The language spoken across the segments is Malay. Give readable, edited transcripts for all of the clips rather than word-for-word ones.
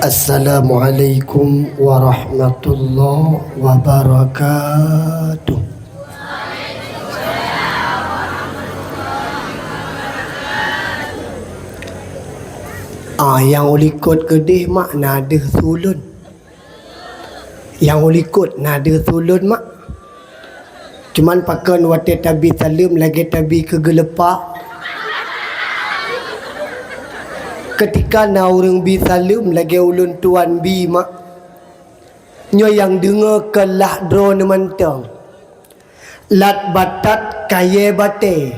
Assalamualaikum warahmatullahi wabarakatuh. Yang ulikut kedih mak nada sulun. Yang ulikut nada sulun mak. Cuman pakai wate tabi salim lagi tabi kegelepak. Ketika na orang bi salim lagi ulun tuan bi mak. Nyo yang dengar kelah drone mentang. Lat batat kaya bate.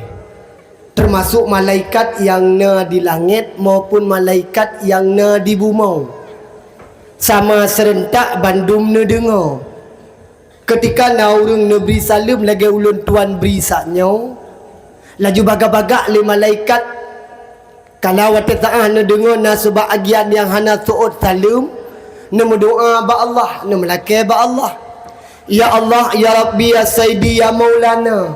Termasuk malaikat yang na di langit maupun malaikat yang na di bumi. Sama serentak bandum na dengar. Ketika na orang na beri salim lagi ulun tuan beri saknyo. Laju bagak-bagak le malaikat. Kalau wata ta'ah na dengar na sebahagian yang hana su'ud salim. Na berdoa ba Allah, na melakir ba Allah. Ya Allah, ya Rabbi, ya Sayyidi, ya Maulana.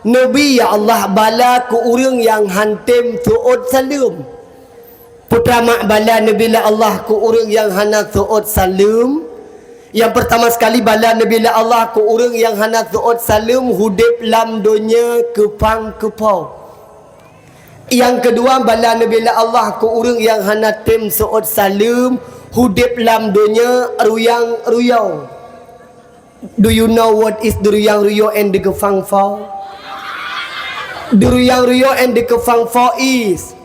Nabi ya Allah bala ku urang yang hantim su'ud salim. Putra mak bala Nabi la Allah ku urang yang hana su'ud salim. Yang pertama sekali bala Nabi la Allah ku urang yang hana su'ud salim hudip lam dunia kepang kepau. Yang kedua bala Nabi la Allah ku urang yang hana tim su'ud salim hudip lam dunia ruyang ruyau. Do you know what is the ruyang ruyau and the gefang fau? Duruyang ruyo and the kefang is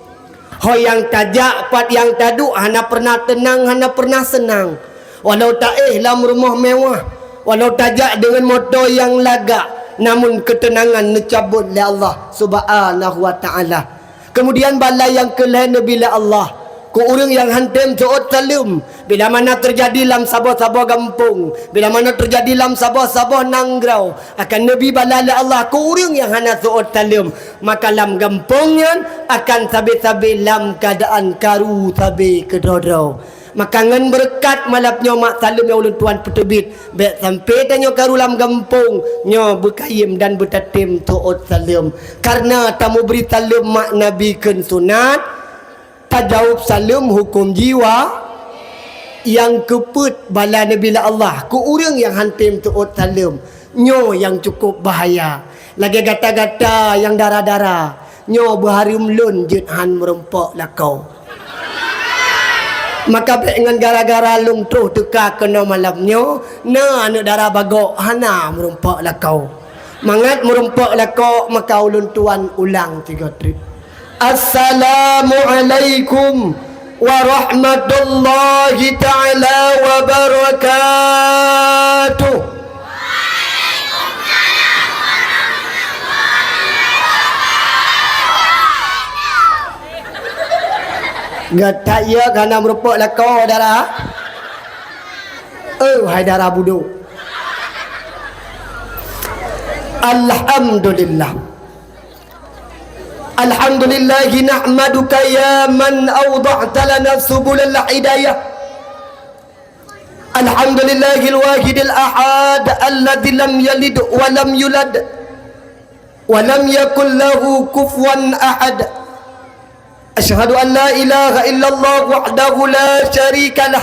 ho yang tajak pat yang taduk hana pernah tenang hana pernah senang. Walau tak dalam rumah mewah, walau tajak dengan motor yang lagak, namun ketenangan necabut oleh Allah subhanahu wa ta'ala. Kemudian bala yang kelain bila Allah ku urang yang hantam su'ud salim. Bila mana terjadi lam sabah-sabah kampung, bila mana terjadi lam sabah-sabah nanggrau, akan Nabi balala Allah ku urang yang hana su'ud salim, maka lam kampungnya akan sabi-sabi lam keadaan karu sabi kedodau. Maka ngan berkat malapnya mak salim yang ulun tuan petebit baik sampai tanya karu lam kampung nyo berkayim dan bertatim su'ud salim. Karena tamu beri salim mak Nabi ken sunat. Tajawab salim hukum jiwa. Yang keput bala Nabi Allah ku urang yang hantim tu'ud salim nyo yang cukup bahaya. Lagi gata-gata yang darah-darah nyo berharum lun jet han merempak lakau. Maka dengan gara-gara lung tuh teka kena malamnyo na anak darah bagok hana merempak lakau. Mangat merempak lakau maka ulun tuan ulang 3 trip. Assalamualaikum warahmatullahi ta'ala wabarakatuh. Gata ya kerana merupak lakau darah. Hai darah buduk. Alhamdulillah. Alhamdulillahi nahmaduka ya man awda'ta lana subulal hidayah. Alhamdulillahil wahidil ahad alladzi lam yalid wa lam yulad wa lam yakul lahu kufuwan ahad. Asyhadu an la ilaha illallah wahdahu la syarika lah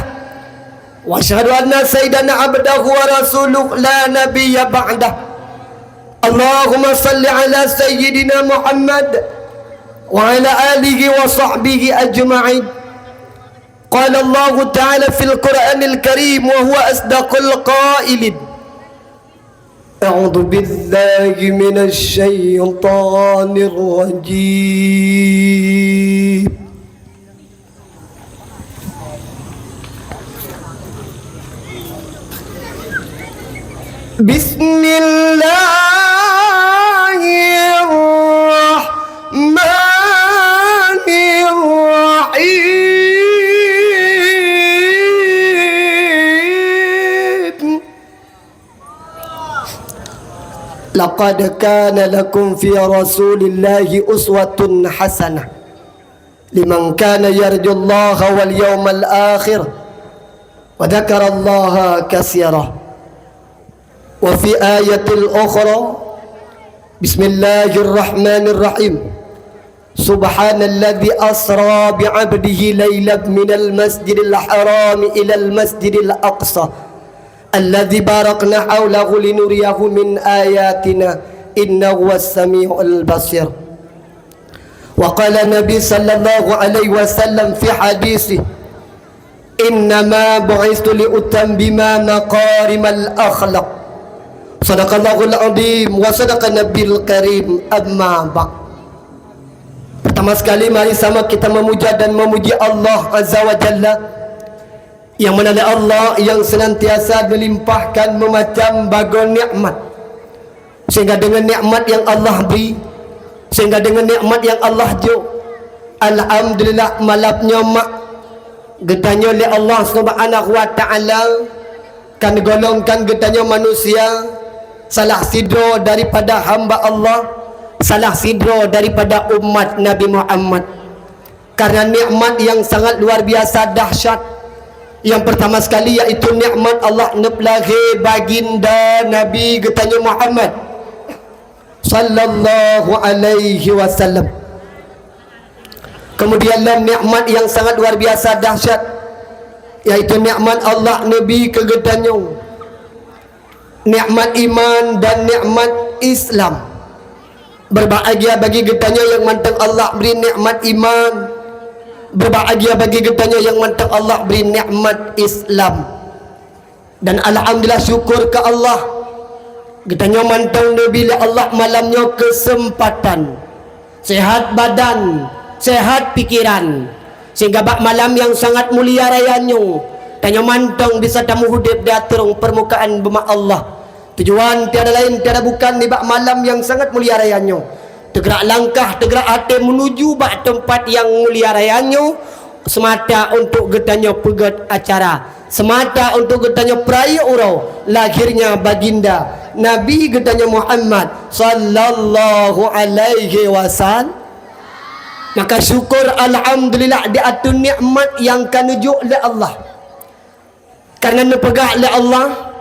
wa asyhadu anna sayyidana abdahu wa rasuluhu la nabiyya ba'dah. Allahumma salli ala sayyidina Muhammad وعلى آله وصحبه أجمعين. قال الله تعالى في القرآن الكريم وهو أصدق القائلين أعوذ بالله من الشيطان الرجيم بسم الله الرحمن لقد كان لكم في رسول الله أسوة حسنة لمن كان يرجو الله واليوم الآخر وذكر الله كثيرا. وفي آية أخرى بسم الله الرحمن الرحيم Subhanalladzi asra bi'abdihi laylan minal masjidil haram ilal masjidil aqsa alladzi barakna hawlahu linuriyahu min ayatina innahu was-sami'ul basir. Wa qala Nabi sallallahu alaihi wasallam fi hadisih, innama bu'istu liutammima maqarimal akhlaq. Sadaqallahul azim wa sadaqa nabiyul karim. Amma ba'd. Pertama sekali mari sama kita memuja dan memuji Allah Azza wa Jalla, yang mana Allah yang senantiasa melimpahkan memacam bagai nikmat, sehingga dengan nikmat yang Allah beri, sehingga dengan nikmat yang Allah jo, alhamdulillah malapnya mak getanya oleh Allah Subhanahu wa taala kan golongkan getanya manusia salah sidro daripada hamba Allah, salah sidro daripada umat Nabi Muhammad, karena nikmat yang sangat luar biasa dahsyat. Yang pertama sekali yaitu nikmat Allah nepelagi baginda Nabi getanya Muhammad sallallahu alaihi wasallam. Kemudian nikmat yang sangat luar biasa dahsyat yaitu nikmat Allah Nabi kegetanya, nikmat iman dan nikmat Islam. Berbahagia bagi getanya yang mantang Allah beri nikmat iman, berbahagia bagi getanya yang mantang Allah beri nikmat Islam. Dan alhamdulillah syukur ke Allah, getanya mantang bila Allah malamnya kesempatan, sehat badan, sehat pikiran, sehingga bak malam yang sangat mulia rayanya tanya mantang bisa tamu hudib di aturung permukaan bumi Allah. Tujuan tiada lain tiada bukan di bak malam yang sangat mulia rayanya, tergerak langkah, tergerak hati menuju bak tempat yang mulia rayanya, semata untuk getanya pegat acara, semata untuk getanya peraya urau lahirnya baginda Nabi getanya Muhammad sallallahu alaihi wasallam. Maka syukur alhamdulillah di atas nikmat yang kanujuk oleh Allah, karena nepegah oleh Allah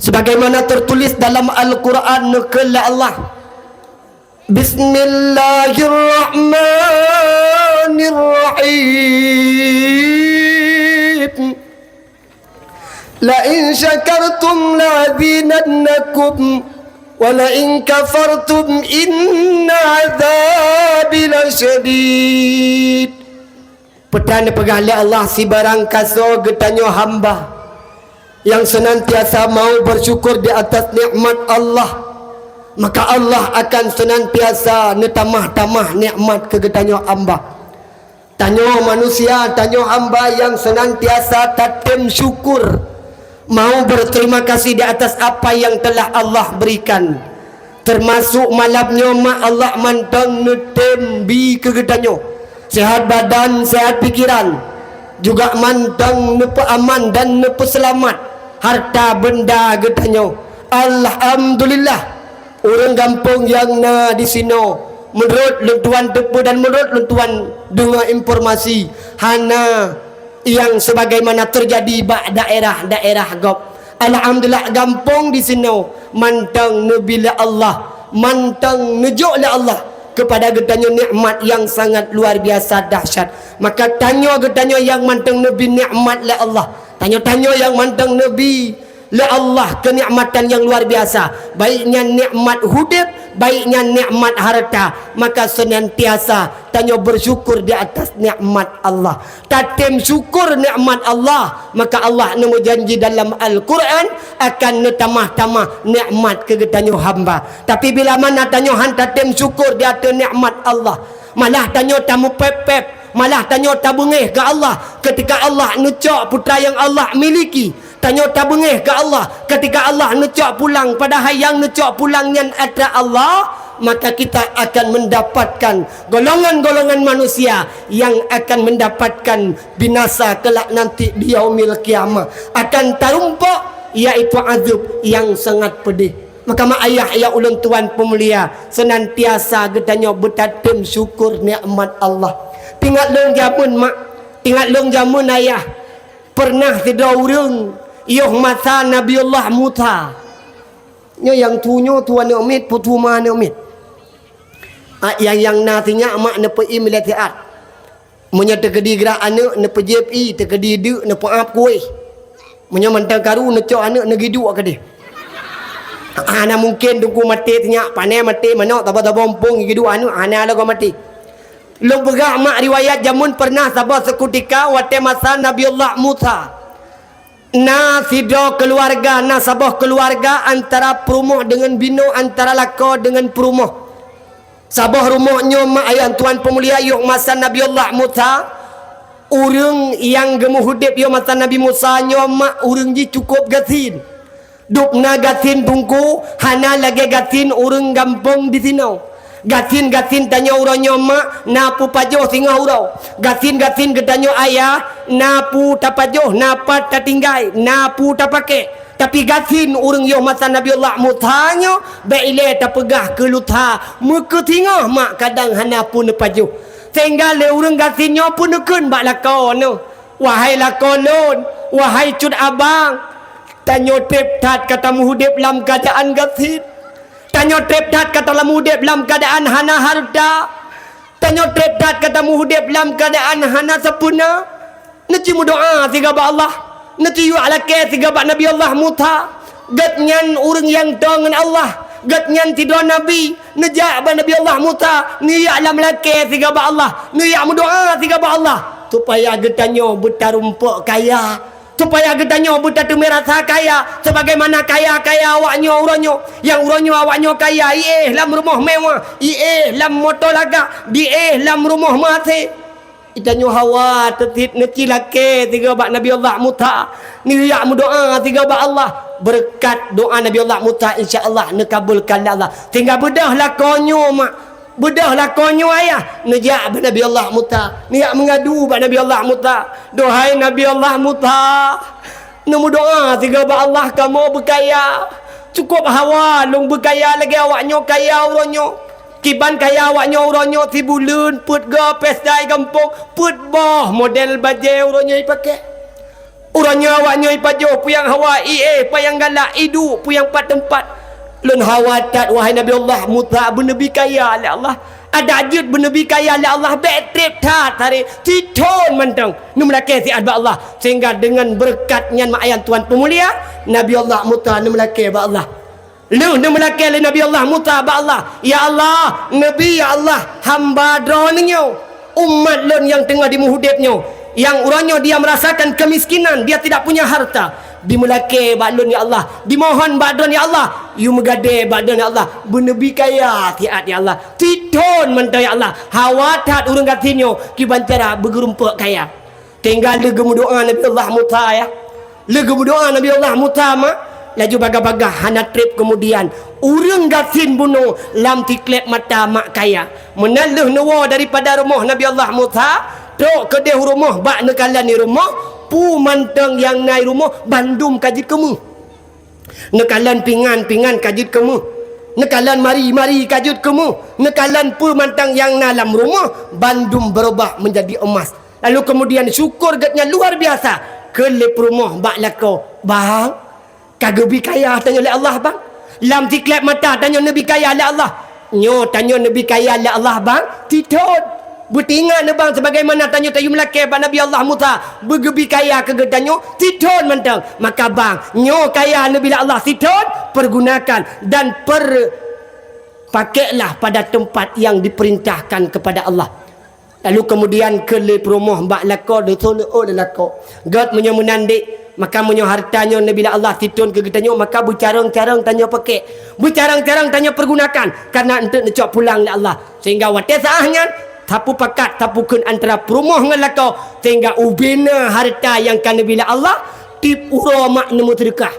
sebagaimana tertulis dalam Al-Quran nekal Allah. Bismillahirrahmanirrahim. La in syakartum la azidannakum wa la in kafartum inna azabi lasyadid. Petanda pegah oleh Allah si barang kaso getanya hamba yang senantiasa mau bersyukur di atas nikmat Allah, maka Allah akan senantiasa netamah-tamah nikmat kegetanya hamba. Tanya manusia, tanya hamba yang senantiasa tatem syukur, mau berterima kasih di atas apa yang telah Allah berikan, termasuk malamnya mak Allah mantang netem bi kegetanya sehat badan, sehat pikiran, juga mantang nepe aman dan nepe selamat harta benda getanya. Alhamdulillah orang kampung yang na di sini menurut lentuan tepu dan menurut lentuan dengar informasi hana yang sebagaimana terjadi bak daerah-daerah gop. Alhamdulillah kampung di sini mantang nebila Allah, mantang nejuk oleh Allah kepada getanya nikmat yang sangat luar biasa dahsyat. Maka tanya getanya yang mantang nabi nikmat la Allah, tanya-tanya yang mantang nabi la Allah kenikmatan yang luar biasa, baiknya nikmat hudib, baiknya nikmat harta, maka senantiasa tanya bersyukur di atas nikmat Allah. Tatim syukur nikmat Allah, maka Allah nemu janji dalam Al-Quran akan netamah-tamah nikmat kegetanya hamba. Tapi bila mana tanya han tatim syukur di atas nikmat Allah, malah tanya tamu pep-pep, malah tanya tabungeh ke Allah ketika Allah nucak putra yang Allah miliki. Tanya tabungeh ke Allah ketika Allah nucak pulang, padahal yang nucak pulangnya ada Allah, maka kita akan mendapatkan golongan-golongan manusia yang akan mendapatkan binasa kelak nanti di yaumil kiamah, akan terumpak iaitu azab yang sangat pedih. Maka mak ayah ya ulun tuan pemulia senantiasa getanya bertatim syukur nikmat Allah. Tinggal long jamun mak, tinggal long jamun ayah pernah tidak urung yoh masa Nabiullah Musa nyo yang tunyo tuan omit putu ma omit Yang nasinya mak na pe militiat. Munya terkedi gerak anak na pe JPI, terkedi de na pe ap kuih. Munya mantang karu na cok anak na gidu ke dia. Ana mungkin tunggu mati tanya panai mati mana taba bompong gidu anu ana lagu mati. Lo begak mak riwayat jamun pernah sabah sekutika wate masa Nabiullah Musa. Sido keluarga, sabah keluarga antara perumuh dengan bino, antara lako dengan perumuh. Sabah rumahnya mak ayah tuan pemulia yuk masa Nabiullah Musa. Urang yang gemuh hudip yuk masa Nabi Musa mak urang ji cukup gatin. Dukna gatin tungku, hana lagi gatin urang gampang di sini. Gatin tanya urangnya mak napu pajoh singa urau. Gatin gedanyo ayah napu tapajoh napat tatinggai napu tapake. Tapi gatin urang yo masa Nabiullah Mutanyo beile tapegah ke lutha muka tinga mak kadang hana pun pajoh. Sehingga le urang gatinyo pun nekeun bak lakon no. Wahai lakonon, wahai cud abang. Tanyo tep tat kata muhudip lam keadaan gatin. Tanyo trep dat kata lamu hudip dalam keadaan hana harta. Tanyo trep dat kata mu hudip dalam keadaan hana sempurna. Naci mu doa tiga ba Allah. Naci yu ala ke tiga ba Nabi Allah Muta. Gatnyan urang yang dengan Allah. Gatnyan tidur Nabi. Nejak ba Nabi Allah Muta. Ni alam lake tiga ba Allah. Ni mu doa tiga ba Allah. Supaya getanyo bertarumpuk kaya. Supaya gedanyo budak tu merasa kaya sebagaimana kaya awaknya uranyo yang uranyo awaknya kaya lam rumah mewah lam motor laga lam rumah mati idanyo hawa tetit necilake tiga bak Nabi Allah Muta ni ya doa tiga bak Allah berkat doa Nabi Allah Muta insyaallah nekabulkan Allah tinggal bedah lakonyo mak bedah lakonyo ayah nejak Nabi Allah Muta niat mengadu pada Nabi Allah Muta dohai Nabi Allah Muta nemu doa tiga ba Allah kamu berkaya cukup hawa long berkaya lagi awaknya kaya uronyo kiban kaya awaknya uronyo tibuleun put ga pesdai kampung put boh model baju uronyo ipakai uronyo awaknya ipajo puyang hawa payang galak idu puyang pat tempat lun hawatat wahai Nabi Allah Muta benabi kaya oleh Allah ada ajud benabi kaya oleh Allah betrip tat hari titon mentang numlake si adba Allah sehingga dengan berkatnya ma'ayan tuan pemulia Nabi Allah Muta numlake ba Allah lu numlake le Nabi Allah Muta ba Allah ya Allah Nabi ya Allah hamba dronyo umat lun yang tengah di muhudipnya yang uranyo dia merasakan kemiskinan dia tidak punya harta dimulake badun ya Allah dimohon badun ya Allah you megade badun ya Allah benebi kaya tiat ya Allah titon mentah ya Allah hawatat urang gatinyo kibantara begerumpuk kaya tinggal legemu doa Nabi Allah Muta ya legemu doa Nabi Allah Muta mak laju bagah-bagah hana trip kemudian urang gatin bunuh lam tiklep mata mak kaya menaluh nawa daripada rumah Nabi Allah Muta dok ke dia rumah bak nekalan ni rumah pu manteng yang nai rumah bandum kajit kemu nekalan pingan kajit kemu nekalan mari kajit kemu nekalan pu manteng yang dalam rumah bandum berubah menjadi emas lalu kemudian syukur gatnya luar biasa ke lep rumah bak lako bang kagebi kaya tanya oleh Allah bang lam tiklep mata tanya nabi kaya oleh Allah nyo tanya nabi kaya oleh Allah bang titot bertingat ne bang sebagaimana tanya tayu melake ba Nabi Allah Muta bergebi kaya kegedanyo tidon mentang maka bang nyo kaya Nabi Allah tidon pergunakan dan pakailah pada tempat yang diperintahkan kepada Allah lalu kemudian ke le rumah mbak lako de tone o de lako god menyo menandik maka menyo hartanya Nabi Allah tidon kegedanyo maka bercarang-carang tanya pakai bercarang-carang tanya pergunakan karena untuk necok pulang le Allah sehingga wate saahnya tapu pakat tapukan antara perumah dengan lakau sehingga ubina harta yang kan bila Allah tipura mak nemu terkah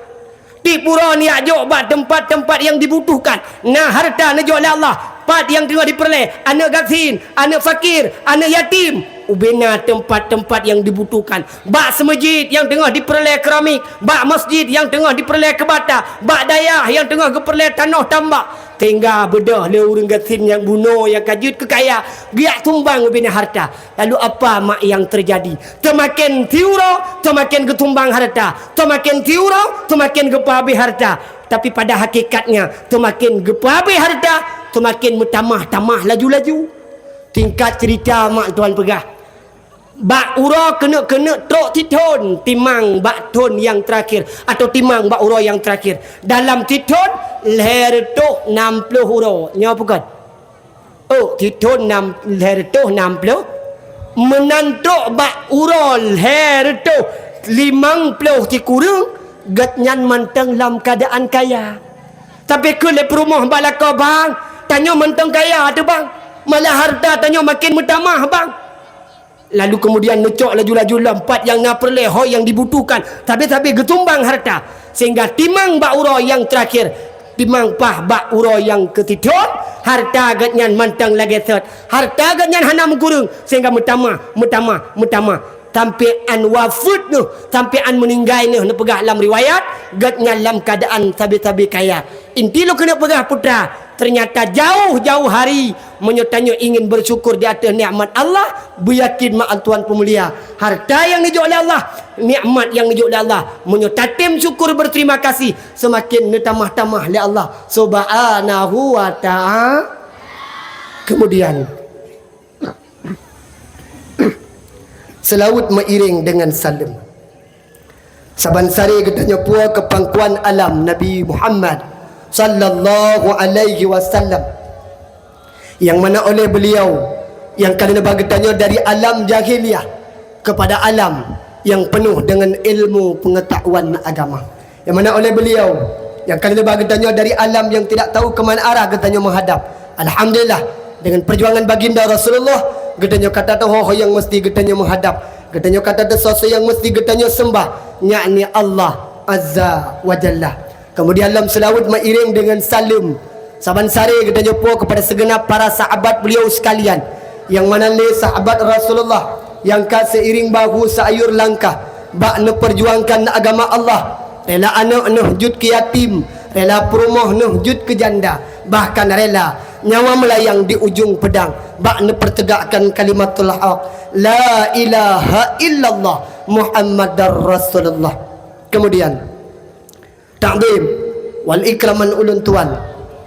tipura ni ajok bat tempat-tempat yang dibutuhkan nah harta najok oleh Allah pat yang tengah diperoleh anak gasin anak fakir anak yatim ubina tempat-tempat yang dibutuhkan bak semajid yang tengah diperoleh keramik bak masjid yang tengah diperoleh kebata bak dayah yang tengah diperoleh tanah tambak tinggal bedah le urang gasin yang bunuh yang kajut kekaya biak tumbang ubina harta lalu apa mak yang terjadi semakin tiuro semakin ketumbang harta semakin tiuro semakin gepabi harta tapi pada hakikatnya semakin gepabi harta semakin bertambah laju-laju. Tingkat cerita mak tuan pegah. Bak ura kena tok titun timang bak tun yang terakhir atau timang bak ura yang terakhir. Dalam titun leher tok 60 ura. Nya bukan? Oh, titun leher tok 60. Menantuk bak ura leher tok 50 ti kurang. Gatnyan manteng dalam keadaan kaya. Tapi kele perumah balaka bang, tanya mentang kaya tu bang. Malah harta tanya makin bertambah bang. Lalu kemudian necok laju-laju lompat yang nak perleh yang dibutuhkan. Tapi getumbang harta. Sehingga timang bak ura yang terakhir. Timang pah bak ura yang ketidun. Harta gatnyan mantang lagi set. Harta gatnyan hana mengkurung. Sehingga bertambah. Sampai an wafud tu, sampai an meninggal ni pegah dalam riwayat gatnya dalam keadaan sabi-sabi kaya. Inti lo kena pegah putra. Ternyata jauh-jauh hari menyertanya ingin bersyukur di atas nikmat Allah, beryakin mak tuan pemulia. Harta yang dijuk oleh Allah, nikmat yang dijuk oleh Allah, menyertatim syukur berterima kasih semakin tambah-tambah oleh Allah Subhanahu wa ta'ala. Kemudian selawat mengiring dengan salam. Saban sari katanya puas kepangkuan alam Nabi Muhammad sallallahu alaihi wasallam, yang mana oleh beliau yang kerana bagetanya dari alam jahiliyah kepada alam yang penuh dengan ilmu pengetahuan agama, yang mana oleh beliau yang kerana bagetanya dari alam yang tidak tahu ke mana arah katanya menghadap. Alhamdulillah dengan perjuangan baginda Rasulullah, katanya kata tu yang mesti katanya menghadap, katanya kata tu sesuatu yang mesti katanya sembah, yakni Allah Azza wa Jalla. Kemudian dalam selawat mengiring dengan salam saban sari katanya puas kepada segenap para sahabat beliau sekalian, yang mana le sahabat Rasulullah yang seiring bahu sayur langkah bak perjuangkan agama Allah, rela anak nuhjud ke yatim, rela perumah nuhjud ke janda, bahkan rela nyawa melayang di ujung pedang bak pertegakkan kalimatul haq la ilaha illallah Muhammadar Rasulullah. Kemudian ta'zim wal ikraman ulun tuan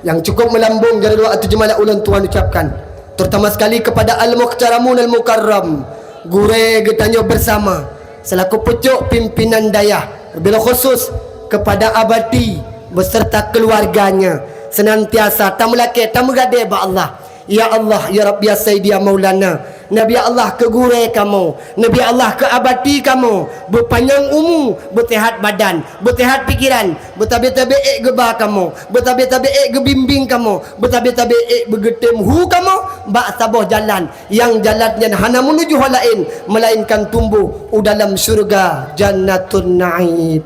yang cukup melambung dari doa terjemalah ulun tuan ucapkan, terutama sekali kepada al-muhtaramun al-mukarram, gure getanya bersama selaku pucuk pimpinan dayah, bila khusus kepada abadi beserta keluarganya, senantiasa tamelake tamegade ba Allah. Ya Allah, ya Rabbi, ya Sayyidi, ya Maulana, Nabi Allah ke gure kamu, Nabi Allah ke abadi kamu, berpanjang umur, bertehat badan, bertehat pikiran, bertabi-tabi gebah kamu, bertabi-tabi gebimbing kamu, bertabi-tabi begetem hu kamu, bak sabah jalan yang jalannya hana menuju hal lain melainkan tumbuh dalam syurga Jannatun Na'im.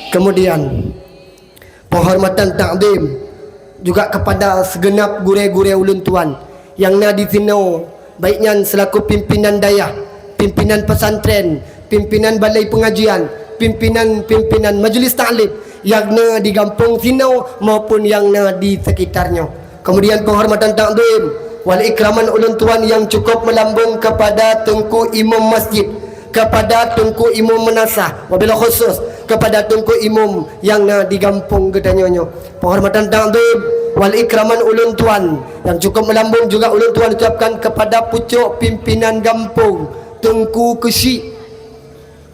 Kemudian penghormatan ta'zim juga kepada segenap gure-gure ulun tuan yang na di sini, baiknya selaku pimpinan dayah, pimpinan pesantren, pimpinan balai pengajian, pimpinan majlis ta'lim yang na di kampung sini maupun yang na di sekitarnya. Kemudian penghormatan ta'zim wal ikraman ulun tuan yang cukup melambung kepada Tengku Imam Masjid, kepada Tengku Imam Menasah, wabil khusus kepada Tengku Imam yang di kampung gedanyonyo. Penghormatan ta'zim wal ikraman ulun tuan yang cukup melambung juga ulun tuan ucapkan kepada pucuk pimpinan kampung Tengku Kesi.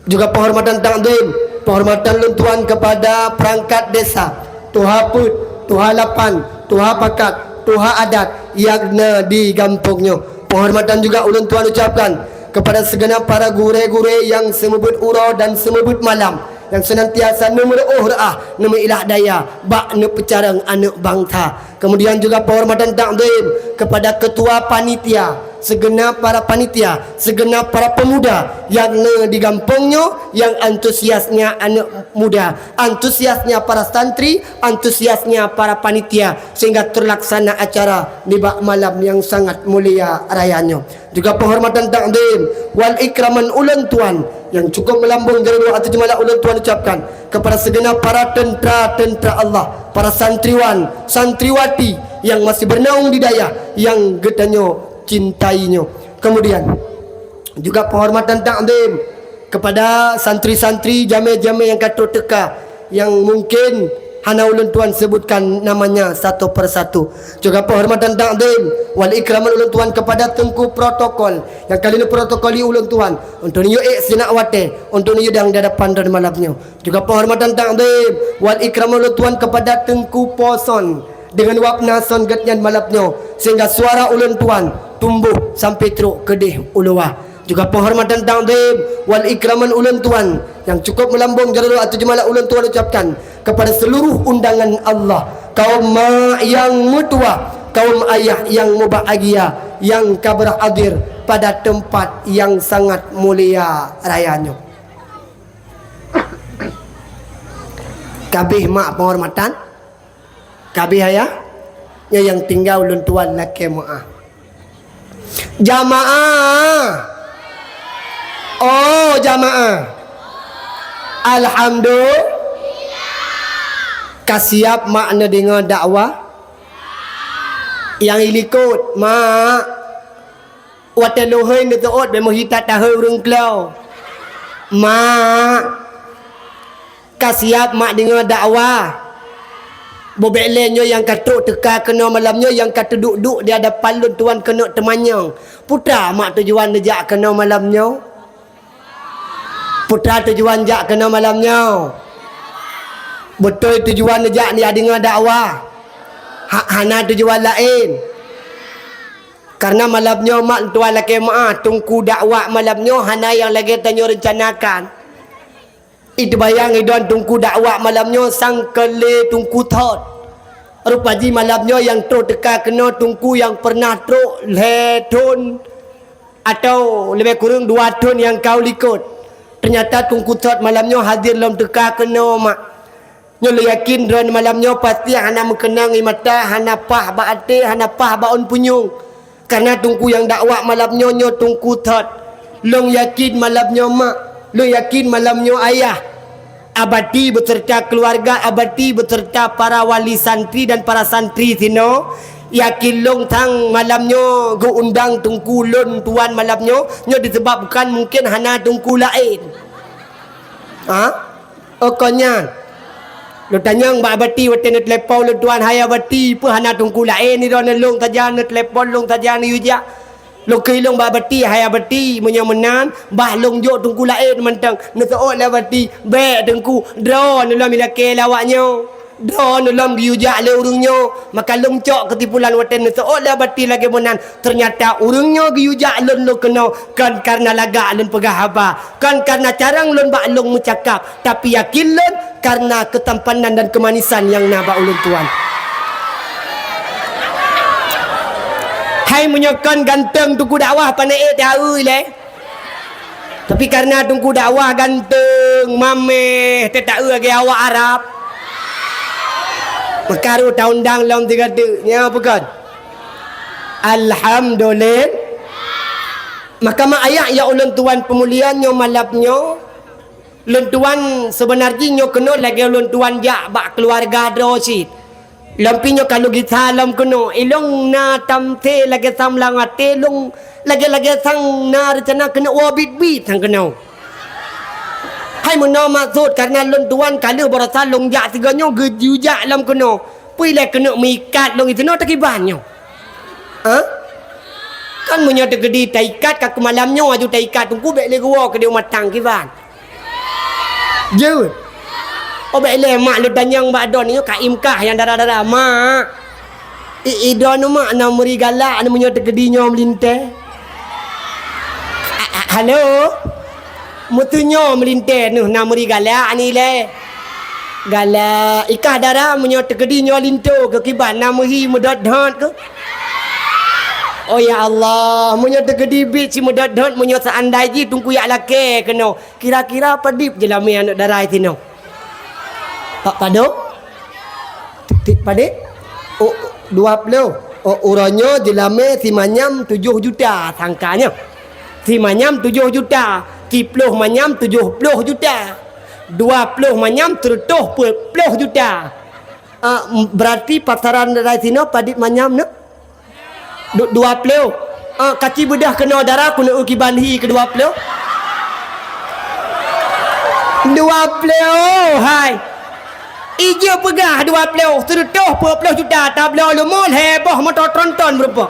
Juga penghormatan ta'zim, penghormatan ulun tuan kepada perangkat desa, tuha put, tuha lapan, tuha pakat, tuha adat yang di kampungnya. Penghormatan juga ulun tuan ucapkan kepada segenap para gure-gure yang semebut ura dan semebut malam, yang senantiasa memeruh ra'ah, ilah daya, bak pecarang anak bangsa. Kemudian juga penghormatan ta'zim kepada ketua panitia, segenap para panitia, segenap para pemuda yang di kampungnya, yang antusiasnya anak muda, antusiasnya para santri, antusiasnya para panitia, sehingga terlaksana acara di bak malam yang sangat mulia rayanya. Juga penghormatan ta'zim wal ikraman ulun tuan yang cukup melambung dari doa terjemalah ulun tuan ucapkan kepada segenap para tentera-tentera Allah, para santriwan, santriwati yang masih bernaung di daya yang getanyo cintainya. Kemudian juga penghormatan ta'zim kepada santri-santri jame-jame yang katut teka, yang mungkin Hana ulun tuan sebutkan namanya satu persatu. Juga penghormatan takdim wal ikraman ulun tuan kepada tengku protokol. Yang kali ini protokoli ulun tuan. Untuk niyo sinak wate, untuk niyo dang depan dan malamnya. Juga penghormatan takdim wal ikraman ulun tuan kepada tengku poson dengan wapna son gatnyan malamnya, sehingga suara ulun tuan tumbuh sampai teruk kedih uluwa. Juga penghormatan ta'zim wal ikraman ulun tuan yang cukup melambung jalur atau jemalah ulun tuan ucapkan kepada seluruh undangan Allah, kaum mak yang mutua, kaum ayah yang mubahagia yang berhadir pada tempat yang sangat mulia rayanya. Kabeh mak penghormatan, kabeh ayah yang tinggal ulun tuan laki maah. Jamaah. Oh jamaah, alhamdulillah. Kasiap makna dengar dakwah yang ilikut mak wateluhin betul bemo hitat tahu urang klau mak kasiap mak dengar dakwah bobelenyo yang katuk teka kena malamnya yang kata duduk di hadapan lun tuan kena temanyang putra mak tujuan nejak kena malamnya. Putra tujuan jak kena malamnya. Betul tujuan jak dia dengar dakwah. Hana tujuan lain. Karena malamnya mak tuan laki maaf tungku dakwah malamnya hana yang lagi tanya rencanakan. Itu bayang idon tungku dakwah malamnya sang kele tungku thot. Rupaji malamnya yang tu teka kena tungku yang pernah truk ledon atau lebih kurang 2 ton yang kau likut. Ternyata tungku thot malamnya hadir dalam teka kena mak. Nyo yakin dron malamnya pasti hana mengenang mata hana pah ba ate hana pah baon punyung. Karena tungku yang dakwah malamnya nyo tungku thot. Long yakin malamnya mak, lo yakin malamnya ayah. Abadi beserta keluarga, abadi beserta para wali santri dan para santri tino. Yakin long tang malamnya go undang tungku lon tuan malamnya nyo disebabkan mungkin hana tungku lain. Ha? Okonya. Lo tanya mbak abati wate net lepau lo tuan hai abati pe hana tungku lain ni don long saja net lepau long saja ni uja. Lo kilong mbak abati hai abati menyan bah long jo tungku lain mentang neto la abati be tungku drone lo milake lawaknya. Don dalam giujak le urungnya maka longcok ketipulan waten seolah bati lagi menan ternyata urungnya giujak lon lo kena kan karena lagak lon pegah apa kan karena carang lon bak long mencakap tapi yakin lon karena ketampanan dan kemanisan yang naba ulun tuan. Hai menyokan ganteng tungku dakwah pandai tahu le tapi karena tungku dakwah ganteng mameh tak tahu lagi awak Arab makaru tahun dang long 3 nya bukan. Alhamdulillah. Maka mak ayah ya ulun tuan pemuliannya malapnya. Ulun tuan sebenarnya nyo kena lagi ulun tuan jak bak keluarga dosit. Lampinyo kalau kita lam kena ilong na tamte lagi samlang ate long lagi sang na rencana kena wabit-bit sang kena. Hai menau maksud karena lon tuan kalau berasa long jak tiganya gejujak lam kena. Pui le kena mikat long itu no takibannya. Ha? Kan punya tegedi taikat kak malamnya aju taikat tungku bek le gua ke dia matang kiban. Je. Oh bek le mak le danyang bak don ni ka imkah yang darah-darah mak. Idon mak na muri galak anu punya tegedinya melinteh. Halo. Mutunya melintir nuh namuri galak ni le. Galak ikah darah menyo tegedinya linto ke kiban namuhi mudad-dad ke. Oh ya Allah, menyo tegedi bit si mudad-dad menyo seandai ji tungku yak lake kena. Kira-kira padip je lami anak darah tino. Pak pado? Tik padik? Oh 20. Oh uranya jelame si manyam 7 juta sangkanya. Si manyam 7 juta. 10 manyam 70 juta 20 manyam 30 juta berarti pasaran dari sini padit manyam nak 20 kaki bedah kena darah kuna uki banhi ke 20 hai Ija pegah 20 120 juta tabla lumul heboh motor tronton berapa.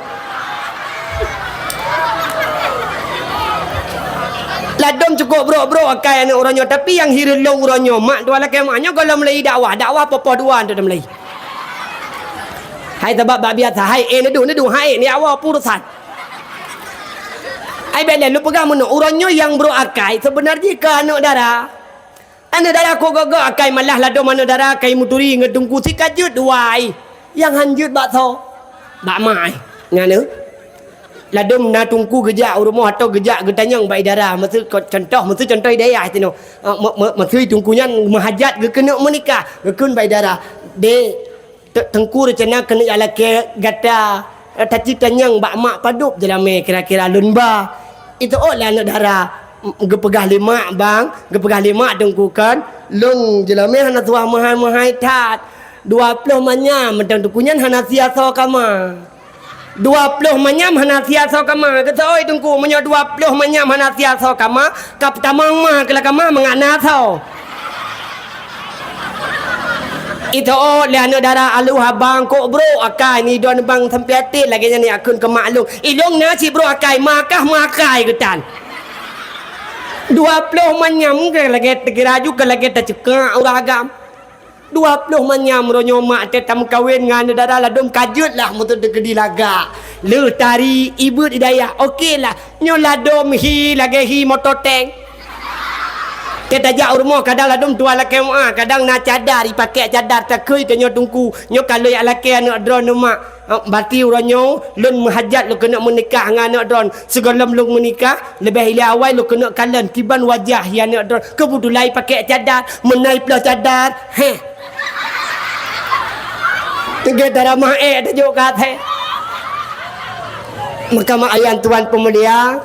Ladom cukup bro akai anak orangnya tapi yang hirulung orangnya mak dua laki maknya kalau mulai dakwah apa dua tu dah mulai. Hai sebab bab biasa hai nedu hai ni awak urusan. Ai bela lu pegang mana orangnya yang bro akai sebenarnya ke anak darah. Anak darah ko gagak akai malah ladom anak darah akai muturi ngedungku si kajut duai. Yang hanjut bakso. Bak mai. Ngana? Ladum na tungku gejak rumah atau gejak getanyang baik darah mesti contoh daya tu no mesti tungkunya mahajat ke kena menikah gekun baik darah de tengku rencana kena ala ke gata taci tanyang bak mak padup jelame kira-kira lunba itu lah anak darah gepegah lima bang gepegah lima tengku kan lung jelame hana tuah mahai tat 20 manya mentang tungkunya hana siasa kama 20 manyam hana siasa kama kata oi tungku menyo 20 manyam hana siasa kama kap tamang mah kala kama mengana tau itu le anak darah alu habang ko bro akai ni don bang sampai lagi ni akun ke maklum ilong nasi bro akai makai getan 20 manyam ke lagi teraju ke lagi tercekak orang agam 20 manyam ronyo mak tetam kawin ngan darah ladum kajut lah mutu degedi laga le tari ibu hidayah okey lah nyo ladum hi lagi motor tank kita jak rumah kadang ladum tua laki mak kadang nak cadar dipakai cadar takui ke nyo tungku nyo kalau yak laki anak drone mak berarti ronyo lun menghajat lu kena menikah dengan anak drone sebelum lu menikah lebih hilai awal lu kena kalen tiban wajah yang anak drone kebetulan pakai cadar menaik plus cadar Tengah darah ma'e tajuk kata maka mak ayah tuan pemulia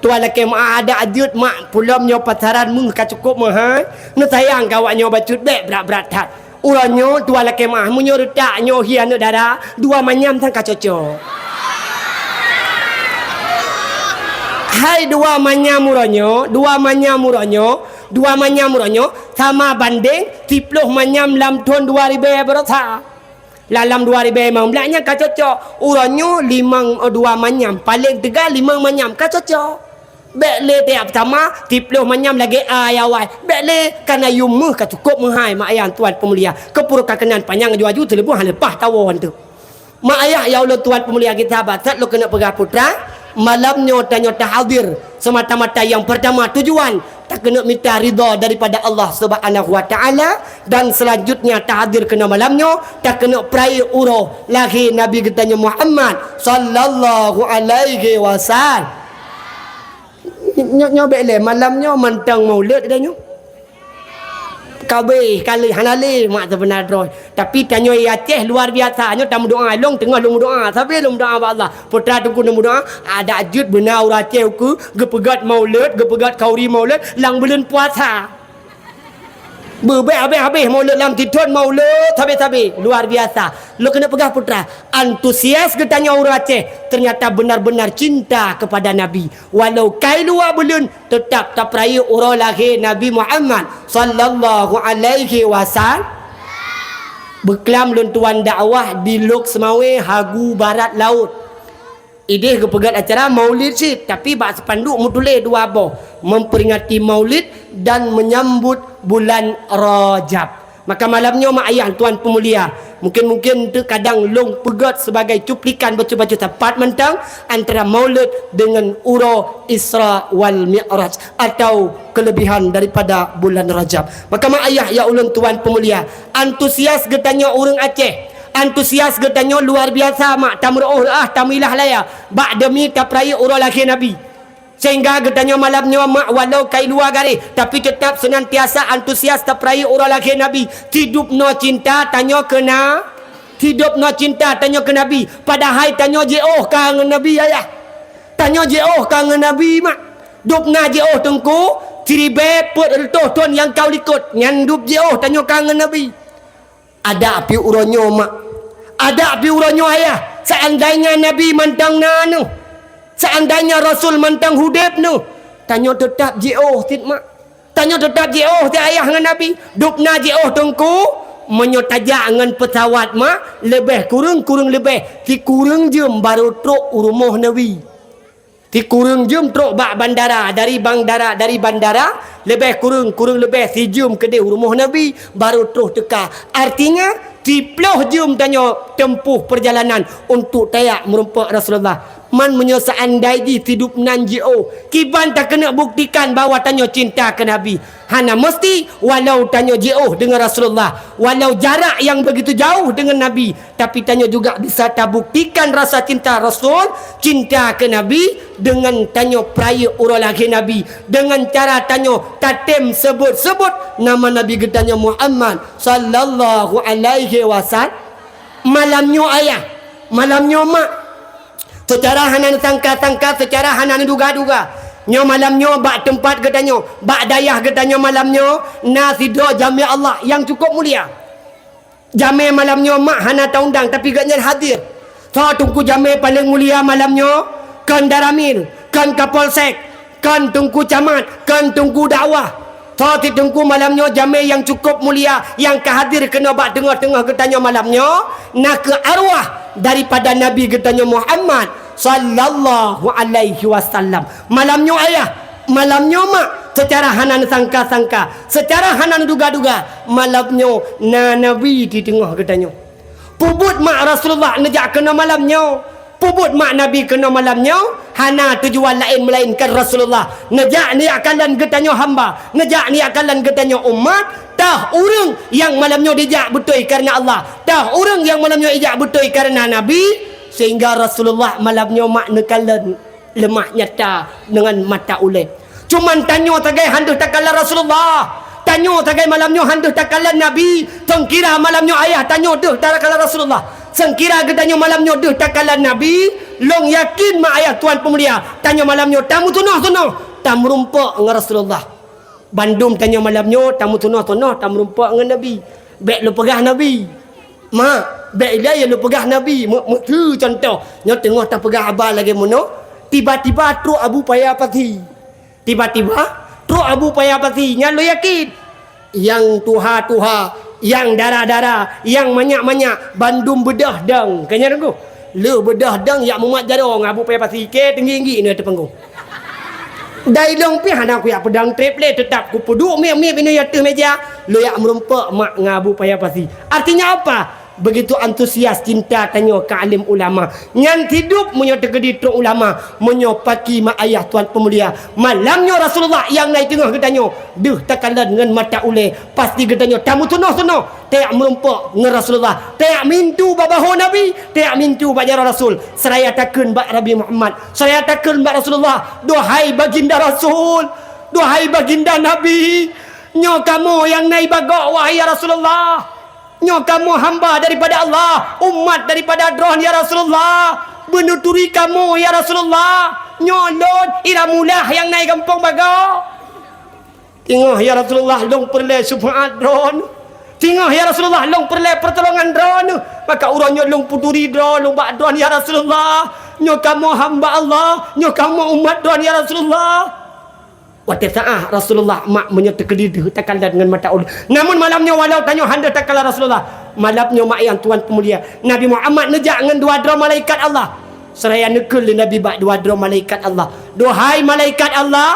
tuan laki mak ada ajut mak pulau nyo pasaran mung ka cukup mahal nu sayang kawak nyo bacut bek berat-berat tat uranyo tuan laki mak munyo retak nyo hian darah dua manyam sang ka cocok hai dua manyam uranyo sama banding 10 manyam lam tahun 2000 berapa Lalam 2000 nya ka cocok uranyo 2 manyam paling tegal 5 manyam ka cocok bek le tiap sama 10 manyam lagi ayawai bek le kana yumuh ka cukup menghai mak ayah tuan pemulia kepuru kakenan panjang ju-ju telebu han lepas tawon tu mak ayah ya Allah tuan pemulia kita batat lo kena pegah putra malamnya nyota hadir semata-mata yang pertama tujuan tak kena minta ridha daripada Allah Subhanahu wa taala dan selanjutnya tak hadir kena malamnya tak kena perai uroh lahir Nabi kita Muhammad sallallahu alaihi wasallam nyo bele malamnya mantang maulid dah nyo kabeh kali hanali mak sebenar droy tapi tanyo Aceh luar biasa nyo tamu doa long tengah long doa sampai long doa Allah putra tu ku doa ada ajut benar Aceh ku gepegat maulid gepegat kauri maulid lang bulan puasa habis maulid lam tidun maulid habis luar biasa lu kena pegah putra antusias getanya orang Aceh ternyata benar-benar cinta kepada Nabi walau kai luar bulan tetap tak peraya orang lahir Nabi Muhammad sallallahu alaihi wasallam berkelam luntuan dakwah di Lok Semawe Hagu Barat Laut ideh kepegat acara maulid sih tapi bak sepanduk mutule dua boh memperingati maulid dan menyambut bulan Rajab maka malamnya mak ayah tuan pemulia mungkin tu kadang long pegat sebagai cuplikan baca-baca tepat mentang antara maulid dengan uro Isra wal Mi'raj atau kelebihan daripada bulan Rajab maka mak ayah ya ulun tuan pemulia antusias getanya orang Aceh antusias getanya luar biasa mak tamroh tamilah laya bak demi tapraya orang laki Nabi sehingga getanya malamnya mak walau kai luar gari tapi tetap senantiasa antusias tapraya orang laki Nabi hidup no cinta tanya kena hidup no cinta tanya ke Nabi padahal tanya je kangen Nabi ayah tanya je kangen Nabi mak dupna je tengku ciribe put retuh tuan yang kau likut nyandup je tanya kangen Nabi ada api uronyo mak ada api uronyo ayah seandainya Nabi mantang nanu seandainya Rasul mantang hudib nu tanya tetap je tit mak tanya tetap je ti ayah dengan Nabi dupna je tengku menyotajak dengan pesawat mah lebih kurang lebih ti kurang jam baru truk rumah Nabi. Ti kurang jam truk bak bandara dari bandara lebih kurang lebih si jam ke dia rumah Nabi baru terus teka. Artinya 10 jam tanya tempuh perjalanan untuk tayak merumpak Rasulullah. Man menyesaan daiji hidup nan jio. Kiban tak kena buktikan bahawa tanya cinta ke Nabi. Hana mesti walau tanya jio dengan Rasulullah, walau jarak yang begitu jauh dengan Nabi, tapi tanya juga bisa tak buktikan rasa cinta Rasul, cinta ke Nabi dengan tanya peraya orang lagi Nabi, dengan cara tanya tatem sebut-sebut nama Nabi getanya Muhammad sallallahu alaihi wasallam. Malamnya ayah, malamnya mak, secara hanan sangka-sangka, secara hanan duga-duga. Nyo malamnya bak tempat katanya, bak dayah katanya malamnya nasidra jami Allah yang cukup mulia. Jami malamnya mak hana taundang tapi gaknya hadir. So tungku jami paling mulia malamnya kan Daramil, kan Kapolsek, kan tungku camat, kan tungku dakwah. So tungku malamnya jami yang cukup mulia yang kehadir kena bak tengah-tengah katanya malamnya nak ke arwah daripada Nabi katanya Muhammad sallallahu alaihi wasallam. Malamnya ayah, malamnya mak, secara hanan sangka-sangka, secara hanan duga-duga, malamnya Nabi di tengah katanya. Pubut mak Rasulullah nejak kena malamnya, pubut mak Nabi kena malamnya, hana tujuan lain melainkan Rasulullah. Nejak ni akalan katanya hamba, nejak ni akalan katanya umat. Tah orang yang malamnya dijak betul kerana Allah, tah orang yang malamnya dijak betul kerana Nabi. Sehingga Rasulullah malamnya mak nekalan lemah nyata dengan mata ulai. Cuman tanya tagai handuh takalan Rasulullah, tanya tagai malamnya handuh takalan Nabi. Sengkira malamnya ayah tanya duh takalan Rasulullah, sengkira gedanya malamnya duh takalan Nabi. Long yakin mak ayah tuan pemulia tanya malamnya tamu tunah tamu rumpak dengan Rasulullah. Bandung tanya malamnya tamu tunah tamu rumpak dengan Nabi. Baik lu pegah Nabi mak, baiklah yang lu pegah Nabi. Tu contoh nya tengah tak pegah abah lagi mono, tiba-tiba truk Abu Payah pati. Tiba-tiba truk Abu Payah pati. Nya lu yakin yang tuha-tuha, yang darah-darah, yang manyak-manyak Bandung bedah dang. Kanya tunggu. Lu bedah dang yak mumat jarong Abu Payah pati ke tinggi-tinggi ni atas panggung. Dai long pi hana aku yak pedang triple tetap ku peduk mi bini atas meja. Lu yak merumpak mak ngabu Payah pati. Artinya apa? Begitu antusias cinta tanya ke alim ulama. Nyan hidup menyo tegedi truk ulama, menyo paki mak ayah tuan pemulia. Malamnya Rasulullah yang naik tengah getanya, deuh takalan dengan mata ule. Pasti getanya tamu tunah. Tayak merumpak dengan Rasulullah. Tayak mintu babaho Nabi, tayak mintu bajara Rasul. Seraya takun bak Nabi Muhammad. Seraya takun bak Rasulullah. Duhai baginda Rasul, duhai baginda Nabi, nyo kamu yang naik bagak wahai ya Rasulullah. Nyo kamu hamba daripada Allah, umat daripada drone ya Rasulullah, menuturi kamu ya Rasulullah. Nyolon iramulah yang naik kampung baga. Tengok ya Rasulullah long perle syafaat drone. Tengok ya Rasulullah long perle pertolongan drone. Maka urangnya long puturi drone, long bak drone ya Rasulullah. Nyo kamu hamba Allah, nyo kamu umat drone ya Rasulullah. Waktu saat Rasulullah mak menyertai takalan dengan mata ulu. Namun malamnya walau tanya handa takalan Rasulullah, malamnya mak yang tuan pemulia Nabi Muhammad nejak dengan dua dra malaikat Allah. Seraya nekul Nabi bak dua dra malaikat Allah. Duhai malaikat Allah,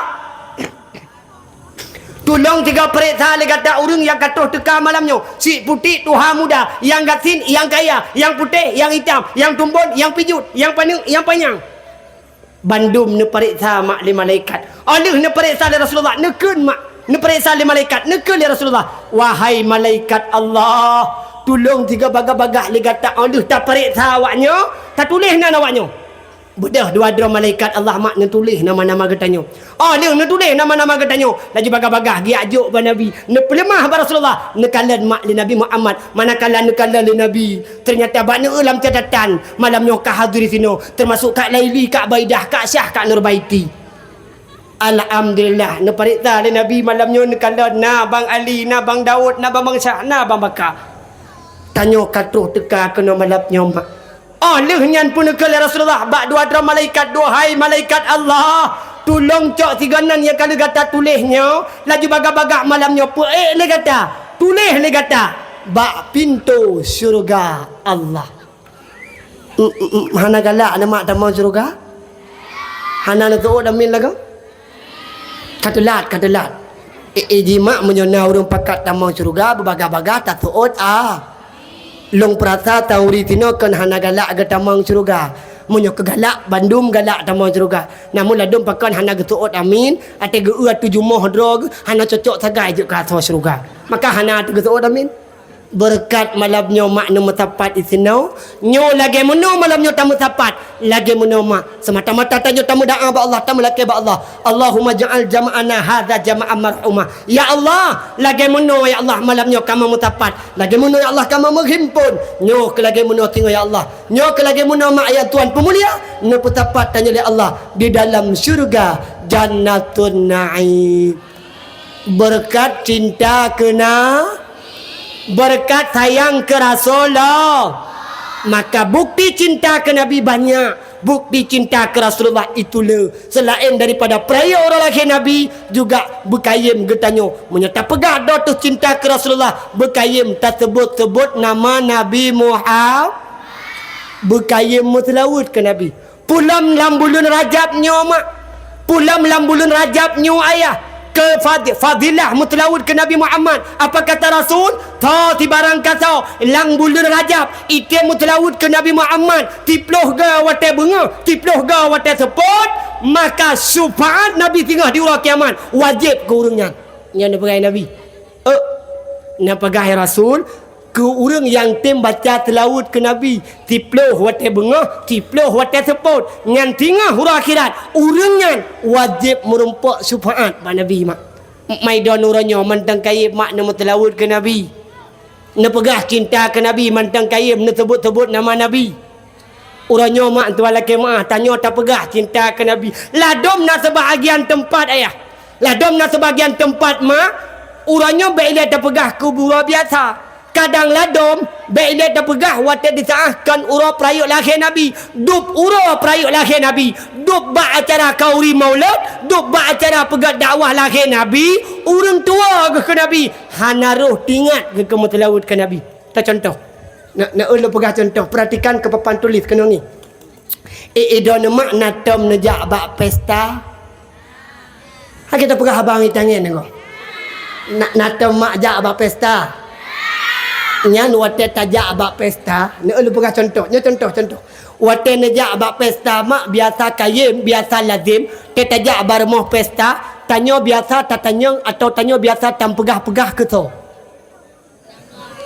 tolong tiga periksa le kata orang yang kata teka malamnya. Si putih tuha muda, yang gasin, yang kaya, yang putih, yang hitam, yang tumbun, yang pijut, yang panjang, yang panjang. Bandung ne periksa mak li malaikat. Alih ne periksa li Rasulullah. Nekun mak. Ne periksa li malaikat. Nekun li Rasulullah. Wahai malaikat Allah, tolong tiga bagah-bagah li kata alih tak periksa awaknya, tak tulis nama awaknya. Bedah dua dra malaikat Allah mak ne tulis nama-nama katanya. Alih ne tulis nama-nama katanya. Laju bagah-bagah gi ajuk ba Nabi. Ne pelemah ba Rasulullah. Ne kalan mak li Nabi Muhammad. Manakala ne kalan li Nabi, ternyata bakna dalam catatan malamnya ka hadir sino, termasuk Kak Laili, Kak Baidah, Kak Syah, Kak Nurbaiti. Alhamdulillah ne periksa li Nabi malamnya ne kalan na Bang Ali, na Bang Daud, na Bang Syah, na Bang Bakar. Tanya katuh teka kena malamnya mak. Lehnya pun ke Rasulullah bak dua dra malaikat. Duhai malaikat Allah, tolong cok tiganan yang kalau kata tulisnya laju bagak-bagak malamnya puek le kata tulis le kata bak pintu syurga Allah. Hana galak nama tamang syurga? Hana nak tuuk damin lagu? Katulat. Ijima menyona urang pakat tamang syurga berbaga-baga tak tuuk long perasa tauri tino kan hana galak ke tamang syurga. Munyo kegalak Bandung galak tamang syurga. Namun ladum pakan hana getuut amin ate ge atu jumoh drog hana cocok sagai je ka syurga. Maka hana tu getuut amin. Berkat malamnya mak nu metapat isinau nyo lagi muno malamnya tamu tapat lagi muno mak semata-mata tanyo tamu doa ba Allah tamu laki ba Allah Allahumma ja'al jama'ana hadza jama'an marhumah ya Allah lagi muno ya Allah malamnya kamu mutapat lagi muno ya Allah kamu menghimpun nyo ke lagi muno tinggal ya Allah nyo ke lagi muno mak ya Tuhan pemulia nu petapat tanyo ya Allah di dalam syurga jannatun na'im berkat cinta kena berkat sayang ke Rasulullah. Maka bukti cinta ke Nabi banyak. Bukti cinta ke Rasulullah itulah. Selain daripada peraya orang laki Nabi, juga berkayim getanyo menyerta pegah tu cinta ke Rasulullah. Berkayim tak sebut-sebut nama Nabi Muhammad. Berkayim mutlawud ke Nabi. Pulam lambulun rajabnya mak. Pulam lambulun rajabnya ayah. Ke fadilah mutlawud ke Nabi Muhammad. Apa kata Rasul? Ta tibarang kata lang bulan Rajab ite mutlawud ke Nabi Muhammad tiploh ga wate bunga tiploh ga wate sepot maka syafaat Nabi tinggal di hari kiamat wajib ke urangnya yang pegai Nabi na pegai Rasul ke urang yang tem baca telawud ke Nabi tiploh wate bunga tiploh wate sepot ngan tinggal huruf akhirat urangnya wajib merumpak syafaat ba Nabi mak maidan uranyo mantang kayib mak nama telawud ke Nabi na pegah cinta ke Nabi mantang kayib na sebut-sebut nama Nabi uranyo mak tuan laki mak tanya tak pegah cinta ke Nabi ladom na sebahagian tempat ayah ladom na sebahagian tempat mak uranyo baik tak pegah kubur biasa kadang ladom baik tak pegah watak disaahkan ura perayuk lahir Nabi duk ura perayuk lahir Nabi duk buat acara kauri maulid duk buat acara pegat dakwah lahir Nabi orang tua ke Nabi hanaruh tingat ke mutlawud ke Nabi tak contoh nak ulu pegah contoh perhatikan ke papan tulis kena ni idon mak natom nejak bak pesta kita pegah abang ni tangan tengok natom mak jak bak pesta nyan wate tajak abak pesta ni ulu pegah contohnya contoh wate nejak abak pesta mak biasa kayim biasa lazim te tajak barmoh pesta tanya biasa tatanyang atau tanya biasa tam pegah-pegah ke tu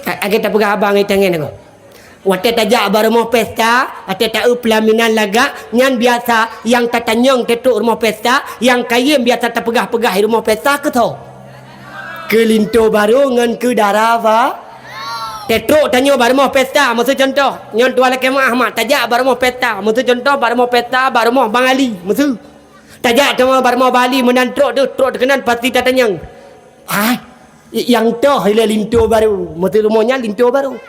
kita pegah abang ni tangan tengok wate tajak barmoh pesta ate tak pelaminan laga nyan biasa yang tatanyang tetuk rumah pesta yang kayim biasa tak pegah-pegah rumah pesta ke tu ke linto baru ngan ke darava Tetruk tanya barmoh pesta maksud contoh nyon tuan laki Ahmad tajak barmoh pesta maksud contoh barmoh pesta barmoh Bang Ali maksud tajak tanya barmoh Bali menantruk tu truk kenan pasti tatanyang yang toh ila linto baru maksud rumahnya linto baru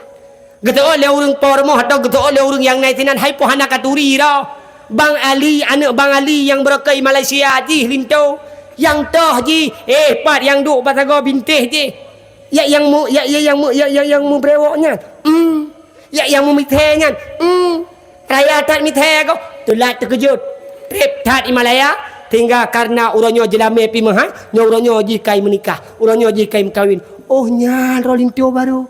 kata oleh orang pormoh atau kata oleh orang yang naik sinan hai pohana katuri dah Bang Ali anak Bang Ali yang berokai Malaysia ji linto yang toh ji pat yang duk pasago bintih ji yang mu brewoknya yang mu mitenya raya tat mithe ko tulat terkejut trip tat Himalaya tinggal karena uronyo jelame pi mahal nyo uronyo ji kai menikah uronyo ji kai kawin oh nya rolinto baru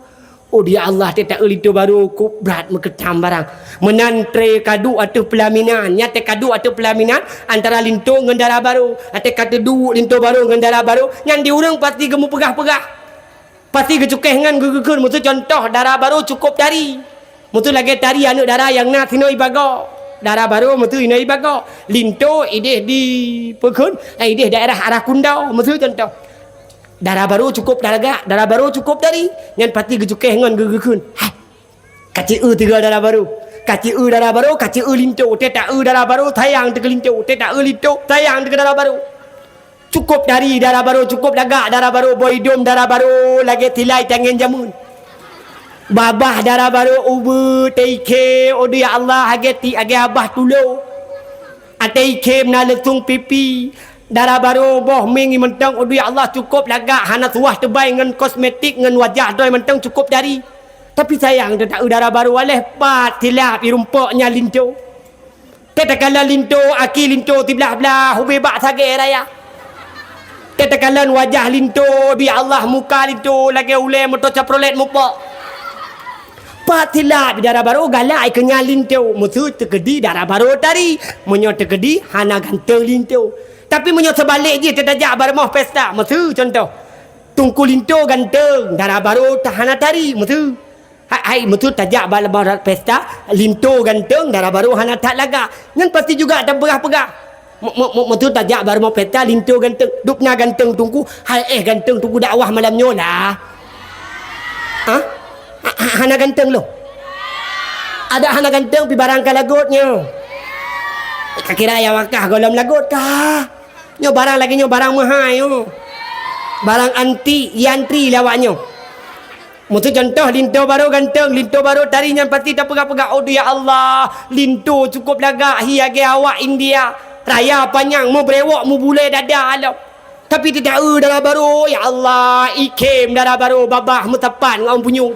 oh dia Allah tak linto baru ku berat meketam barang menantre kadu atau pelaminan nyate kadu atau pelaminan antara linto ngan dara baru ate kata du linto baru ngan dara baru yang diurang pasti gemu pegah-pegah pasti kecukeh dengan gugur mutu contoh darah baru cukup dari mutu lagi dari anak darah yang nak sino ibago darah baru mutu ino ibago linto ideh di pekun ideh daerah arah kundau mutu contoh darah baru cukup darah baru cukup dari yang pasti kecukeh dengan gugur kacil tiga darah baru kacil darah baru kacil linto tetak darah baru tayang tege linto tetak linto tayang tege darah baru cukup dari darah baru cukup lagak darah baru boydom darah baru lagi tilai tangan jamun babah darah baru ubu teike odi Allah ageti age abah tulo ateike na letung pipi Darah baru boh mingi mentang udah Allah cukup lagak hana tuah terbaik dengan kosmetik dengan wajah doi mentang cukup dari. Tapi sayang dia tak darah baru oleh pat tilap irumpaknya linto. Tetakala linto aki linto tiblah-belah hubebak sage raya. Tetakalan wajah linto bi Allah muka linto lagi ule motor caprolet mupa. Patilah darah baru galai kenya linto musuh terkedi darah baru tadi menyo terkedi hana ganteng linto. Tapi menyo sebalik je tertajak barmah pesta musuh contoh. Tungku linto ganteng darah baru tahana tari musuh. Hai musuh tajak barmah pesta linto ganteng darah baru hana tak laga. Ngan pasti juga ada pegah-pegah. Betul tajak baru mau peta lintu ganteng dupnya ganteng tungku hai ganteng tungku dakwah malam nyola hana ganteng lo ada hana ganteng pi barang kalagotnya kira ya wakah golom lagot kah nyo barang lagi nyo barang mahal yo barang anti yantri lawaknya mutu contoh lintu baru ganteng lintu baru tarinya pasti tak pegah-pegah oh ya Allah lintu cukup lagak hiage awak India raya panjang mau brewok mau bule dada alam tapi tidak darah baru ya Allah ikem darah baru babah mutapan ngau punyung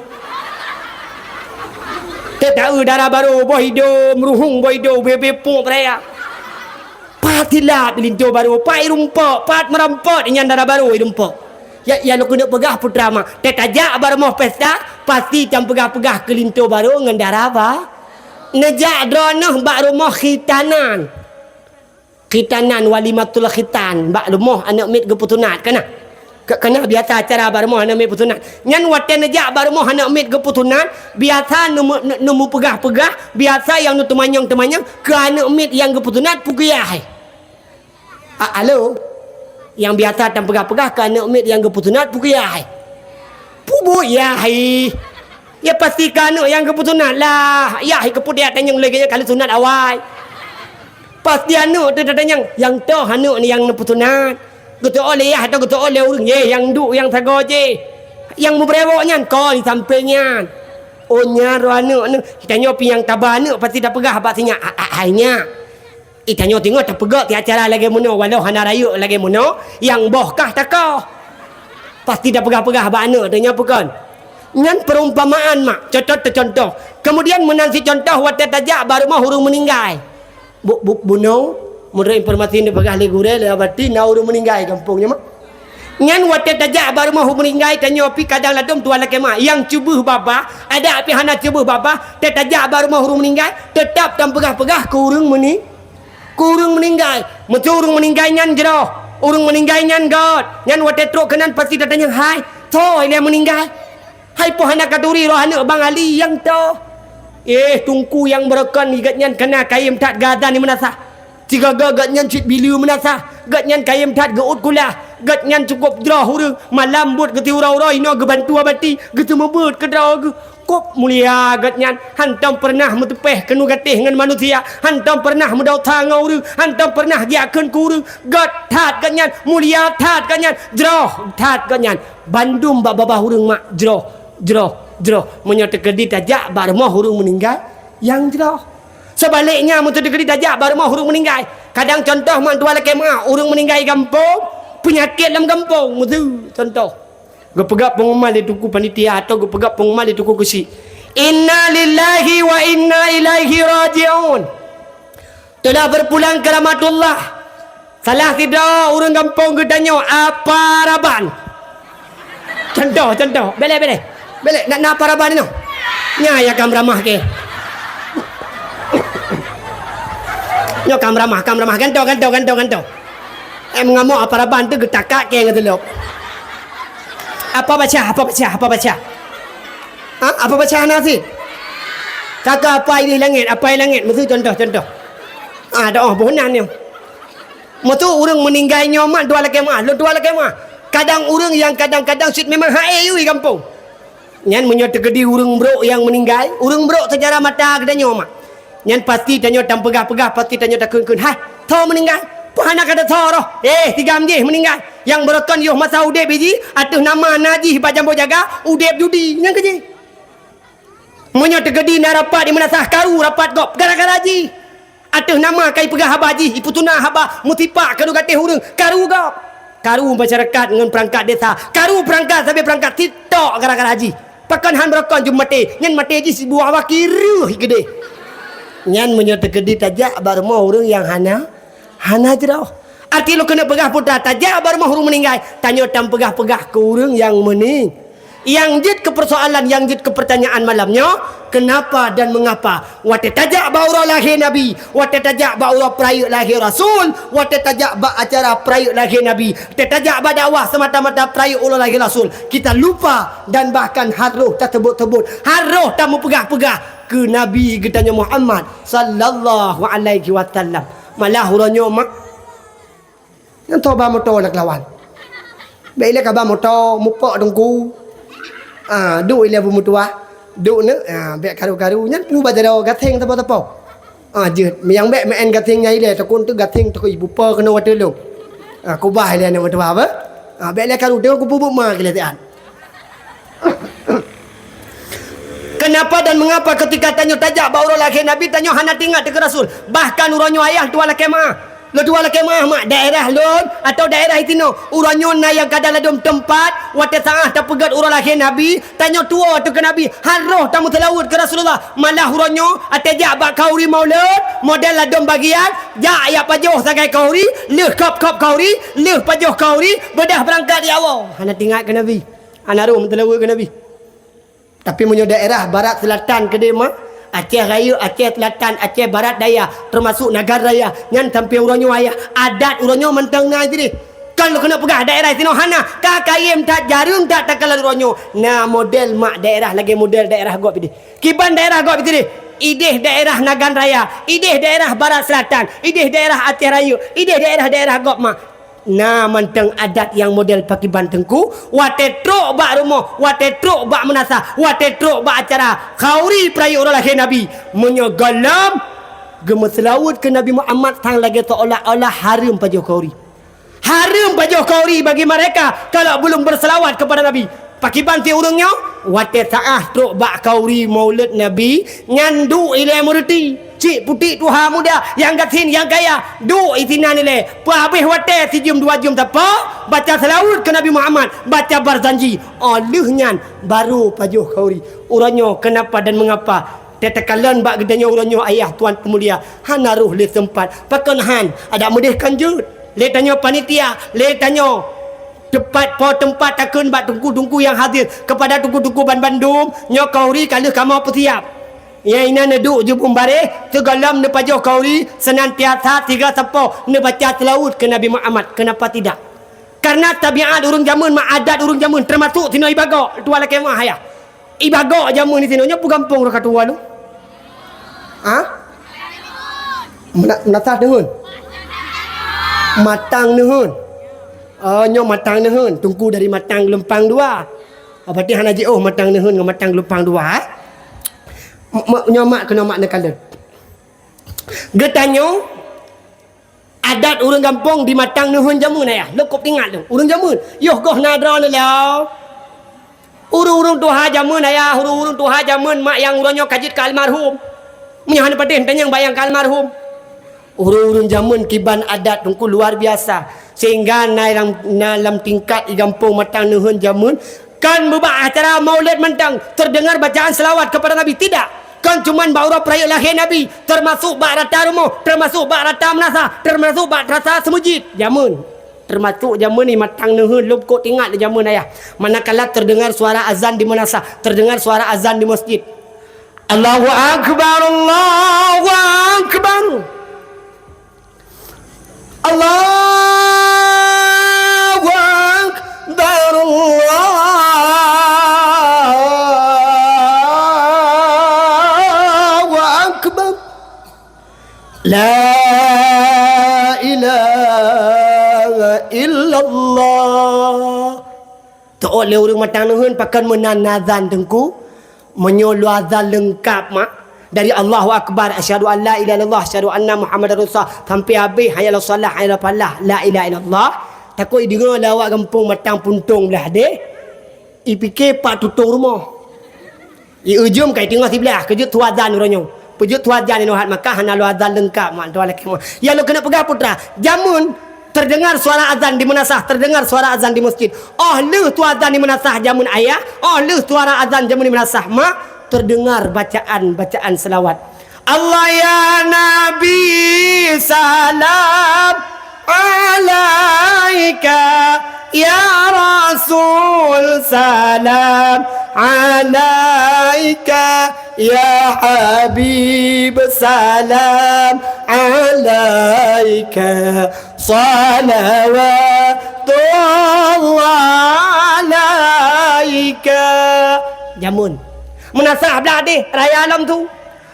tidak darah baru boh hidup meruhung boh hidup bebe pung raya patilah lintu baru pai rumpok pat merampok dengan darah baru rumpok ya lu kena pegah putra mah tetajak baru mau pesta pasti jam pegah-pegah ke lintu baru dengan darah apa nejak dronah bak rumah khitanan khitanan walimatul khitan bak rumah anak mit geputunat kana kena biasa acara barumah anak mit putunat ngan waten aja barumah anak mit geputunat biasa nemu pegah-pegah biasa yang nu temanyang ke anak mit yang geputunat pugiyah halo yang biasa tan pegah-pegah ke anak mit yang geputunat pugiyah pubu ya ya pasti kan yang geputunat lah ya kepudiat yang lagi kali sunat awal pasti anu tu datang yang toh anu ni yang putunat gitu oleh ya atau gitu oleh urang ye yang du yang sago je yang mubrewoknya kau di sampingnya onya ro anu kita nyopi yang tabah anu pasti dah pegah abak sinya hanya kita nyo tengok tak pegak ti acara lagi muno walau hana rayu lagi muno yang bohkah takau pasti dah pegah-pegah abak anu tu nya bukan ngan perumpamaan mak contoh kemudian menansi contoh watet tajak baru mah hurung meninggal buno menurut informasi ni pegah legure le abati na urung meninggal kampungnya mak ngan watet tajak baru mau meninggal tanya pi kadang ladom tuan laki mak yang cubuh baba ada pi hana cubuh baba tetajak baru mau urung meninggal tetap dan pegah-pegah ke urung meninggal metu urung meninggal nyan jero urung meninggal nyan god nyan watet truk kenan pasti datanya hai toy dia meninggal hai po hana kaduri ro hana bang ali yang to tungku yang berekan igatnya kena kayem tat gadan ni menasa jika gatnya cit biliu menasa gatnya kayem tat geut kula gatnya cukup drah hurung malam but geti urau-urau ino gebantu abati getu mebut ke drah kop mulia gatnya hantam pernah metepeh kenu gatih dengan manusia hantam pernah medau tangau urung hantam pernah giakeun ku urung gat tat gatnya mulia tat gatnya drah tat gatnya bandum babah hurung mak jroh menyata kedi tajak baru mau hurung meninggal yang jroh sebaliknya menyata kedi tajak baru mau hurung meninggal kadang contoh mak tua laki mak hurung meninggal kampung penyakit dalam kampung mutu contoh gepegak pengumal di tuku panitia atau gepegak pengumal di tuku kursi inna lillahi wa inna ilaihi raji'un telah berpulang ke rahmatullah salah tidak orang kampung gedanya apa raban contoh Bele nak paraban ni. Nya ya kam ramah ke. Nyo kam ramah ganto. Mengamuk apa paraban tu getakak ke ngetelok. Apa baca? Apa baca nasi? Kakak apa ini langit? Mesti contoh. Doa bonan ni. Mutu urang meninggal nyomat dua laki mah. Kadang urang yang kadang-kadang sit memang hae ui kampung. Nyan menyot gedi urang bro yang meninggal urang bro sejarah mata kedanya mak nyan pasti tanyo tam pegah-pegah pasti tanyo takun-kun hai tho meninggal pahana kada tho roh tigam je meninggal yang berekon yo masa udep biji atuh nama naji bajambo jaga udep judi nyan keje menyot gedi na rapat di menasah karu rapat gop gara-gara ji atuh Ateh nama kai pegah habaji ipu tuna haba mutipak kanu gatih urang karu gap. Karu masyarakat dengan perangkat desa. Karu perangkat sampai perangkat TikTok gara-gara haji. Pakan han berakon jum mati. Nyan mati haji si buah wakiru gede. Nyan menyerta gede tajak baru mau urang yang hana jerau. Arti lo kena pegah putra tajak baru mau urang meninggal. Tanya tam pegah-pegah ke urang yang mening. Yang jid ke persoalan, yang jid ke pertanyaan malamnya, kenapa dan mengapa wate tajak baura lahir Nabi, wate tajak baura perayuk lahir Rasul, wate tajak ba acara perayuk lahir Nabi, tajak ba dakwah semata-mata perayuk ulah lahir Rasul. Kita lupa dan bahkan haruh tak tebut-tebut, haruh tak mempegah-pegah ke Nabi getanya Muhammad sallallahu alaihi wasallam. Malah huranyo mak yang toba motor nak lawan. Baiklah kabar motor mupak dengku. Duk ile bu mutua duk ne bek karu-karu nyan pu baca dah gatheng tapo-tapo jeut yang bek main gatheng nyai le takun tu gatheng tu ibu pa kena wate lu ku bah le ne mutua apa bek le karu dia ku bubuk ma kelihatan. Kenapa dan mengapa ketika tanya tajak baura laki Nabi tanya hana tinggal dekat Rasul, bahkan uranyo ayah tua laki mah lo dua laki mah mak daerah lon atau daerah itino uranyo na yang kada ladum tempat wate sangah tak pegat urang laki Nabi tanya tua tu ke Nabi haroh tamu telawut ke Rasulullah malah uranyo atejak bak kauri maulud model ladum bagian ja ya pajoh sagai kauri leh kop kauri leh pajoh kauri bedah berangkat ya Allah hana tinggal ke Nabi hana rum telawut ke Nabi. Tapi punya daerah barat selatan ke dia mah Aceh Raya, Aceh Selatan, Aceh Barat Daya, termasuk Nagar Raya. Nyan sampai uranyo ayah adat uranyo mentang na jadi. Kan lo kena pegah daerah sino hana kakayem tak jarum tak takal uranyo. Nah model mak daerah lagi model daerah gop ini. Kiban daerah gop ini. Ideh daerah Nagan Raya, ideh daerah Barat Selatan, ideh daerah Aceh Raya, ideh daerah gop mak. Nah mentang adat yang model paki bantengku wate truk bak rumah wate truk bak menasa wate truk bak acara kauri perayuk orang lahir Nabi menyogalam gemes laut ke Nabi Muhammad tang lagi seolah-olah harum pajoh kauri harum pajoh kauri bagi mereka kalau belum berselawat kepada Nabi paki banti urungnya wate saah truk bak kauri maulid Nabi nyandu ilai murti cik putih tuha muda yang gatin yang kaya du itina nilai habis wate si jum 2 jum tak apa baca selawat ke Nabi Muhammad baca barzanji olehnya baru pajuh kauri uranyo kenapa dan mengapa tetekalan bak gedanya uranyo ayah tuan pemulia hana ruh le sempat pakan han ada mudihkan je le tanya panitia le tanya tempat takun bak tungku-tungku yang hadir kepada tungku-tungku Bandung nyo kauri kalau kamu apa siap yang ina neduk je bumbare tegalam ne pajoh kauri senantiasa 3 sepoh ne baca selawat ke Nabi Muhammad kenapa tidak karena tabiat urang jamun mak adat urang jamun termasuk sino ibagok tua laki mah ya ibagok jamun di sino nya pu gampung rak tua lu menatah dehun matang dehun nyo matang dehun tunggu dari matang lempang 2 berarti hana ji matang dehun dengan matang lempang 2 nyomak kena mak nekalan. Getanyo adat urang kampung di matang nuhun jamun ya. Lokop tinggal tu. Urang jamun. Yoh goh nadra ni lah. Urung-urung tuha jamun ya. Urung-urung tuha jamun mak yang uranyo kajit ke almarhum. Menyahan patin tanyang bayang ke almarhum. Urung-urung jamun kiban adat tungku luar biasa. Sehingga dalam tingkat di kampung matang nuhun jamun kan bebak acara maulid mentang terdengar bacaan selawat kepada Nabi tidak kan cuman baura perayuk lahir Nabi termasuk bak rata rumah termasuk bak rata menasa termasuk bak rata semujid jamun termasuk jamun ni matang nuhun lub kok tinggal di jamun ayah manakala terdengar suara azan di menasa terdengar suara azan di masjid Allahu Akbar Allahu Akbar Allahu Akbar Allahu Akbar La ilaha illallah tak oleh orang matang nuhun pakan menanazan tengku menyolu azan lengkap mak dari Allahu Akbar asyhadu an la ilaha illallah asyhadu anna Muhammadar Rasulullah sampai habis hayya la salah hayya la falah la ilaha illallah takut dengar lawak kampung matang puntung belah deh ipikir pak tutup rumah i ujung kai tengah sebelah kejut tu azan orangnya Pujut tu ajan ni hat Makkah hana lu azan lengkap mak tu laki mak. Ya lu kena pegang putra. Jamun terdengar suara azan di munasah, terdengar suara azan di masjid. Oh lu tu azan di munasah jamun ayah. Oh lu suara azan jamun di munasah mak. Terdengar bacaan selawat. Allah ya Nabi salam alaika ya Rasul salam alaika ya Habib salam alaika salawatullah alaika. Jamun munasah beladih raya alam tu.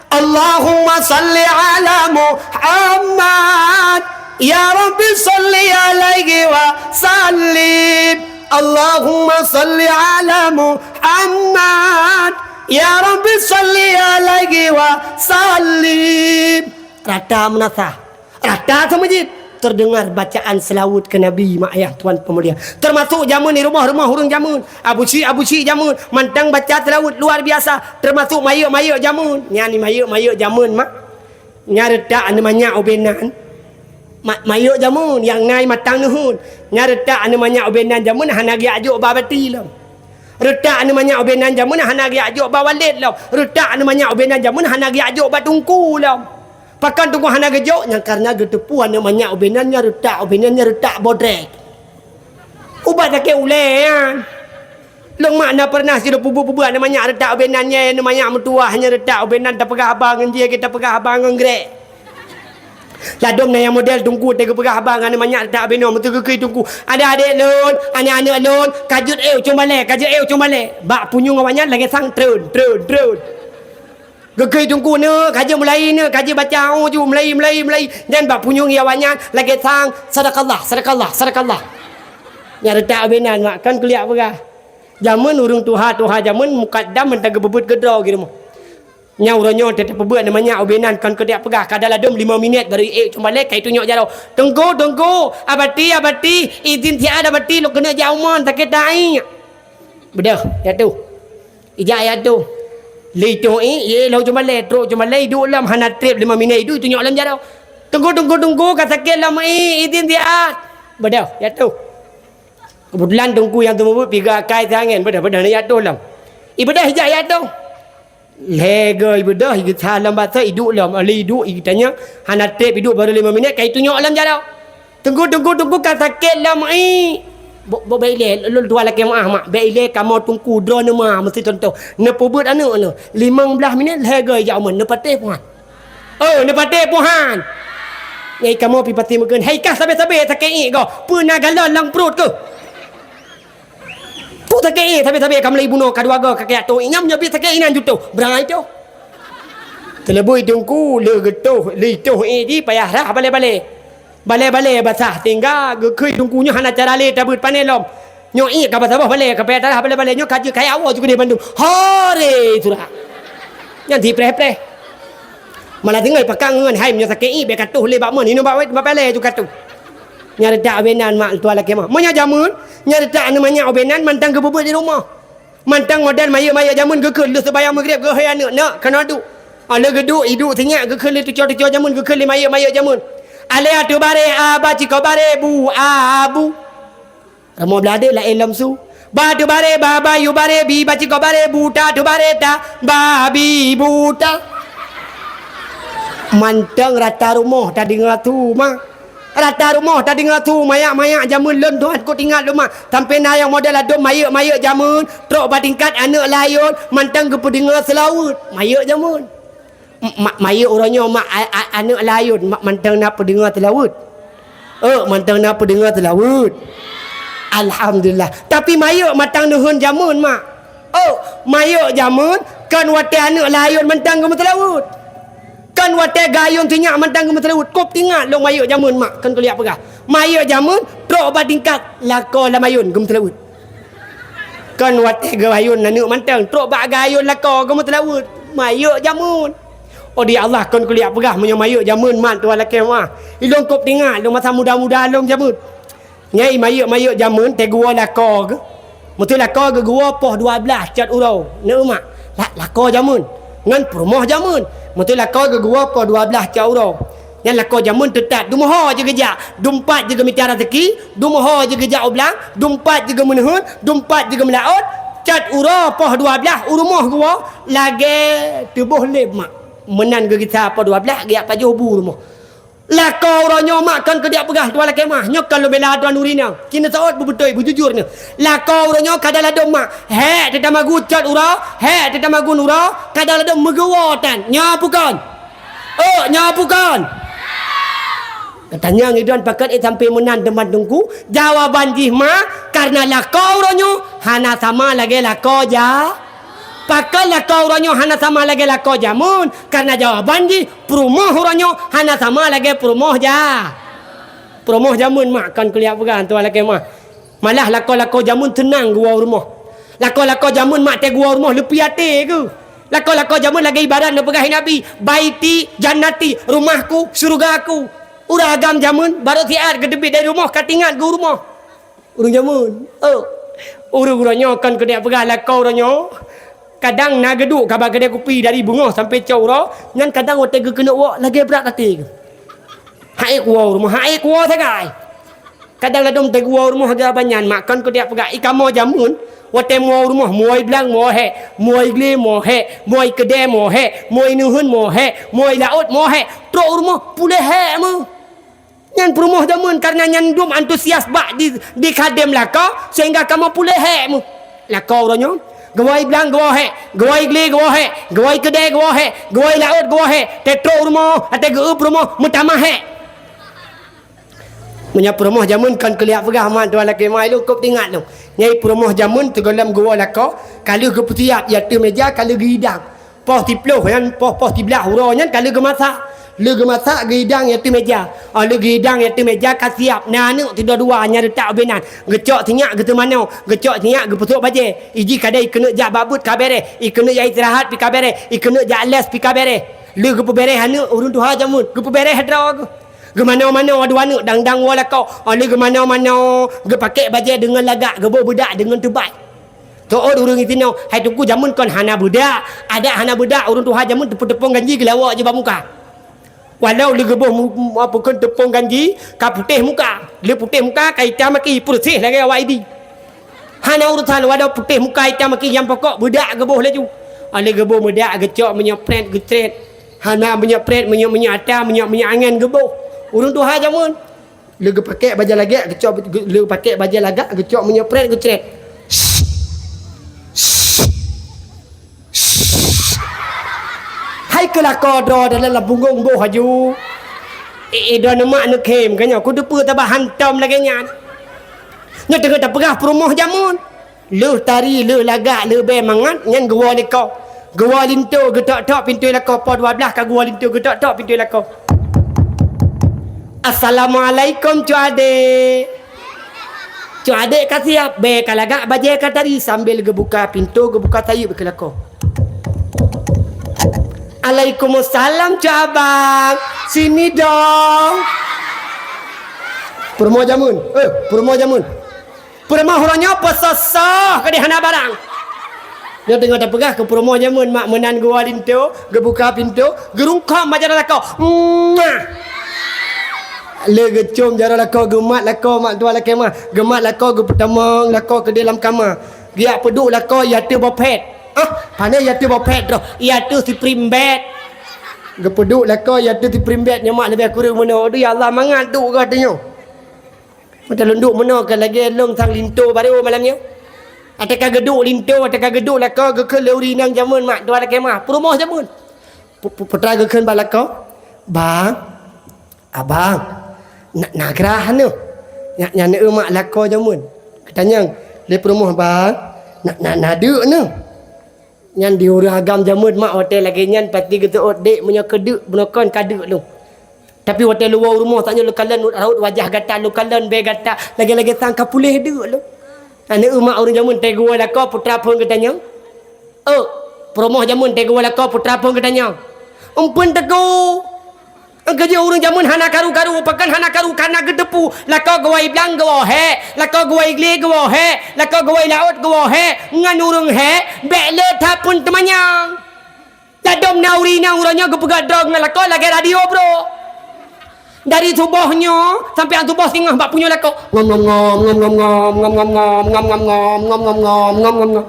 Allahumma salli ala Muhammad ya Rabbi salli alaihi wa sallim. Allahumma salli ala Muhammad ya Rabbi salli alaihi wa sallim. Rata munasah, rata sama masjid. Terdengar bacaan selawat ke Nabi mak ayah tuan pemulia. Termasuk jamun di rumah-rumah hurung jamun. Abu Syik jamun. Mantang baca selawat luar biasa. Termasuk mayuk-mayuk jamun. Ni mayuk-mayuk jamun mak. Nyaredak namanya obenan. Mayuk jamun yang ngai matang nuhun. Nyaredak namanya obenan jamun hanagi ajuk babati lam. Redak namanya obenan jamun hanagi ajuk bawalid lam. Redak namanya obenan jamun hanagi ajuk batungku lam. Pakan tunggu hana gejok yang karena getepuan namanya obenannya retak bodrek. Ubat sakit ulean. Long makna pernah sudah pubu-pubuan namanya retak obenannya namanya mertua hanya retak obenan tak pegah abang dia kita pegah abang ngrek. Ladom na yang model tunggu tega pegah abang namanya retak obenan betul ke tunggu. Ada adik lon, anak-anak lon, kajut cuma le. Bak punyung awaknya lagi sang trun. Gegai tunggu ne, kaji mulai ne, kaji baca ju mulai. Dan bak punyung awaknya lagi sang sedekah. Nya redak abenan mak kan kuliah pegah. Jamun urung tuha jamun mukaddam mentang bebut gedro gitu. Nya uronyo tetap bebut namanya abenan kan kuliah pegah kadal adum 5 minit baru cuma lek kai tunjuk jaro. Tunggu abati izin tiada abati lu kena jauman tak kedai. Bedah ya tu. Ijak ya tu. Lito ye lo cuma le duduk lam hana trip 5 minit itu tunjuk lam jaro. Tunggu kata kelam izin dia. Bedah ya tu. Kebetulan tunggu yang tu piga kai tangan bedah ni ya tu lam. Ibadah hijak ya tu. Lega ibadah hijak salam bahasa hidup lam ali hidup tanya hana trip hidup baru 5 minit kai tunjuk lam jaro. Tunggu kata kelam Baile lu dua lagi mak baile kamu tunggu drone mah mesti contoh ne pobut anu 15 minit harga jaman ne patih puan ne patih puan ni kamu pi patih mungkin hai kah sabe-sabe sakei go puna galon lang perut ke tu sakei sabe-sabe kamu ibu no kadua go kakek tu ingam nyabi sakei nan juto berangai tu telebui tunggu le getuh lituh di payah dah balik Bale basah tinggal gekui tungkunya hana cara le tabut panelom. Nyoi ka basah bale ka peta bale nyo kaji kai awak juga di Bandung. Hore surah. Yang di pre. Malah tinggal pakang ngan hai nyo sakei be katuh le bak mon ino bak bale juga tu. Nyari dak obenan mak tu laki mah. Monya jamun nyari dak namanya obenan mantang ke bubur di rumah. Mantang model mayuk jamun gekul lu sebayang maghrib ge hai anak nak kena duk. Le geduk hidup tinyak gekul tu cor jamun gekul mayuk jamun. Ale atu bare abaci ko bare bu abu. Ramo blade la elam su. Ba tu bare baba yu bare bi baci ko bare buta tu bare ta babi buta. Mantang rata rumah tadi ngatu mah. Rata rumah tadi ngatu mayak jamun lem tuan ko tinggal rumah. Sampai na yang model adom mayuk jamun, trok batingkat anak layun, mantang ke pedinga selawut. Mayuk jamun. Mayuk orangnya mak anak layun mantang nak pendengar telawut. Mantang nak pendengar telawut. Alhamdulillah. Tapi mayuk matang nuhun jamun mak. Mayuk jamun kan wate anak layun mantang ke telawut. Kan wate gayun tinyak mantang ke telawut. Kop tinggal long mayuk jamun mak kan kuliah pegah. Mayuk jamun trok batingkat lako la mayun ke telawut. Kan wate gayun anak mantang trok bak gayun lako ke telawut. Mayuk jamun. Oh dia Allah kon kuliah pegah punya mayuk jamun mat tu laki mah. Ilong kop tinggal long masa muda-muda long jamun. Nyai mayuk jamun te gua lako ke. Mutu lako ke gua poh 12 cat urau. Ne mak. Lako jamun. ngan perumoh jamun betul lah kau ke gua po 12 cauro yang lah kau jamun tetap dumoh je gejak dumpat juga bicara rezeki dumoh je gejak oblang dumpat juga menehun dumpat juga melaut cat uro po 12 urumoh gua lagi tubuh lemak menan ke kita po 12 giak pajuh bu rumah lah kau ronyo makan ke dia pegah tuan kemah nyokal lo bela tuan urina kina saot betul bujujurnya lah kau ronyo kadala doma he tetama gucat ura he tetama gun ura kadala dom megawatan nyapukan nyapukan katanya ngiduan pakat sampai menan teman tungku jawaban jihma karena lah kau ronyo hana sama lagi lah kau ja pakai lah kau ronyo hana sama lagi lah kau jamun karena jawaban di perumoh ronyo hana sama lagi perumoh ja perumoh jamun makan kuliah pegang tuan laki mah malah lako jamun tenang gua rumah lako jamun mak te gua rumah lepi hati ke lako jamun lagi ibarat nak pegang nabi baiti jannati rumahku surgaku urang agam jamun baru tiar gedebit dari rumah katingat gua rumah urang jamun urang ronyo kan ke dia pegang lako ronyo kadang nak geduk kabar kedai kopi dari bunga sampai cauro ngan kadang otak kena wak lagi berat hati hai kuau rumah hai kuau sagai kadang ladom te kuau rumah ada banyak makan kedai pegang ikan mo jamun otak mo rumah muai belang mo he muai gle mo he muai kedai mo he muai nuhun mo he muai laut mo he trok rumah pulih he mo nyan perumah jamun karena nyan dum antusias bak di kadem laka sehingga kamu pulih he mo laka orangnya gawai belang gawai he gawai gli gawai he gawai kedai gawai he gawai laut gawai he tetro rumah atau geup rumah mutamah he punya rumah jamun kan kelihat pegah man tuan laki mai lu kop tingat lu nyai rumah jamun tu dalam gua lako kalau ke petiap ya tu meja kalau gidang poh tiploh yan poh tiblah huronya kalau ke masak lu ke masak gidang ya tu meja lu gidang ya tu meja ka siap nanu tidak dua nya letak benan gecok tinyak gitu mana gecok tinyak ge petuk baje iji kadai kena jak babut kabere ikena ya istirahat pi kabere ikena jak les pi kabere lu ge pebere hanu urun tuha jamun ge pebere hadra ge mana-mana adu-anu dang-dang wala kau lu ge mana-mana ge pakai baje dengan lagak ge budak dengan tebai to urung itino hai tuku jamun kon hana budak ada hana budak urun tuha jamun tepung ganji ge lawak je bamuka walau le geboh apa kan tepung ganji ka putih muka le putih muka ka hitam maki putih lagi awak idi hana urusan walau putih muka hitam maki yang pokok budak geboh laju ale geboh budak gecok menyepret getret hana menyepret menyata angin geboh urung tu ha jamun le pakai baju lagi gecok le pakai baju lagak gecok menyepret getret hai kelakor dro dalam bungung boh haju do nama anu kem kanya ku depu tabah hantam lagi nyan nya tengah tak pegah perumoh jamun leuh tari leuh lagak leuh be mangat nyan gua leko gua linto getok-tok pintu leko po 12 ka gua linto getok-tok pintu leko assalamualaikum cuade ka siap be ka lagak baje ka tari sambil gebuka pintu gebuka tayu be kelako Waalaikumsalam cabang sini dong Purmo jamun Purmo orangnya pesosah ke di hana barang dia tengah tak pegah ke purmo jamun mak menan gua lintu gebuka pintu gerungkam baca lako le gecom jara lako gemat lako mak tua laki mah gemat lako ge pertama lako ke dalam kamar dia peduk lako ya tu bopet pandai ya tu bopet doh ya tu si primbet gepeduk lah kau ya tu si primbet nyamak lebih kurang mana aduh ya Allah mangat tu katanya macam lunduk mana kan lagi long sang linto baru malamnya atakah geduk linto atakah geduk lah kau gekel leuri nang jamun mak dua laki mah perumah jamun putra gekel balak kau bang abang nak gerah nu nak mak lako jamun katanya le perumah bang nak duk nu nyan di orang agam jamun mak hotel lagi nyan pati gitu dek punya keduk benokon kaduk lu tapi hotel luar rumah tanya lu kalan raut wajah gata lu kalan be gata lagi-lagi sangka pulih duk lu ane mak orang jamun te gua lah kau putra pun katanya promoh jamun te gua lah kau putra pun katanya umpun teguh kerja orang jamun hana karu-karu pakan hana karu kana gedepu lako gawai blang gawa he lako gawai gle gawa he lako gawai laut gawa he ngan urung he bele tapun temanyang Tadom naurina uranya kepegat drog ngelakon lagi radio bro. Dari tubuhnya sampai tubuh tengah bak punya lekok. Ngom ngom ngom ngom ngom ngom ngom ngom ngom ngom ngom ngom ngom ngom ngom ngom.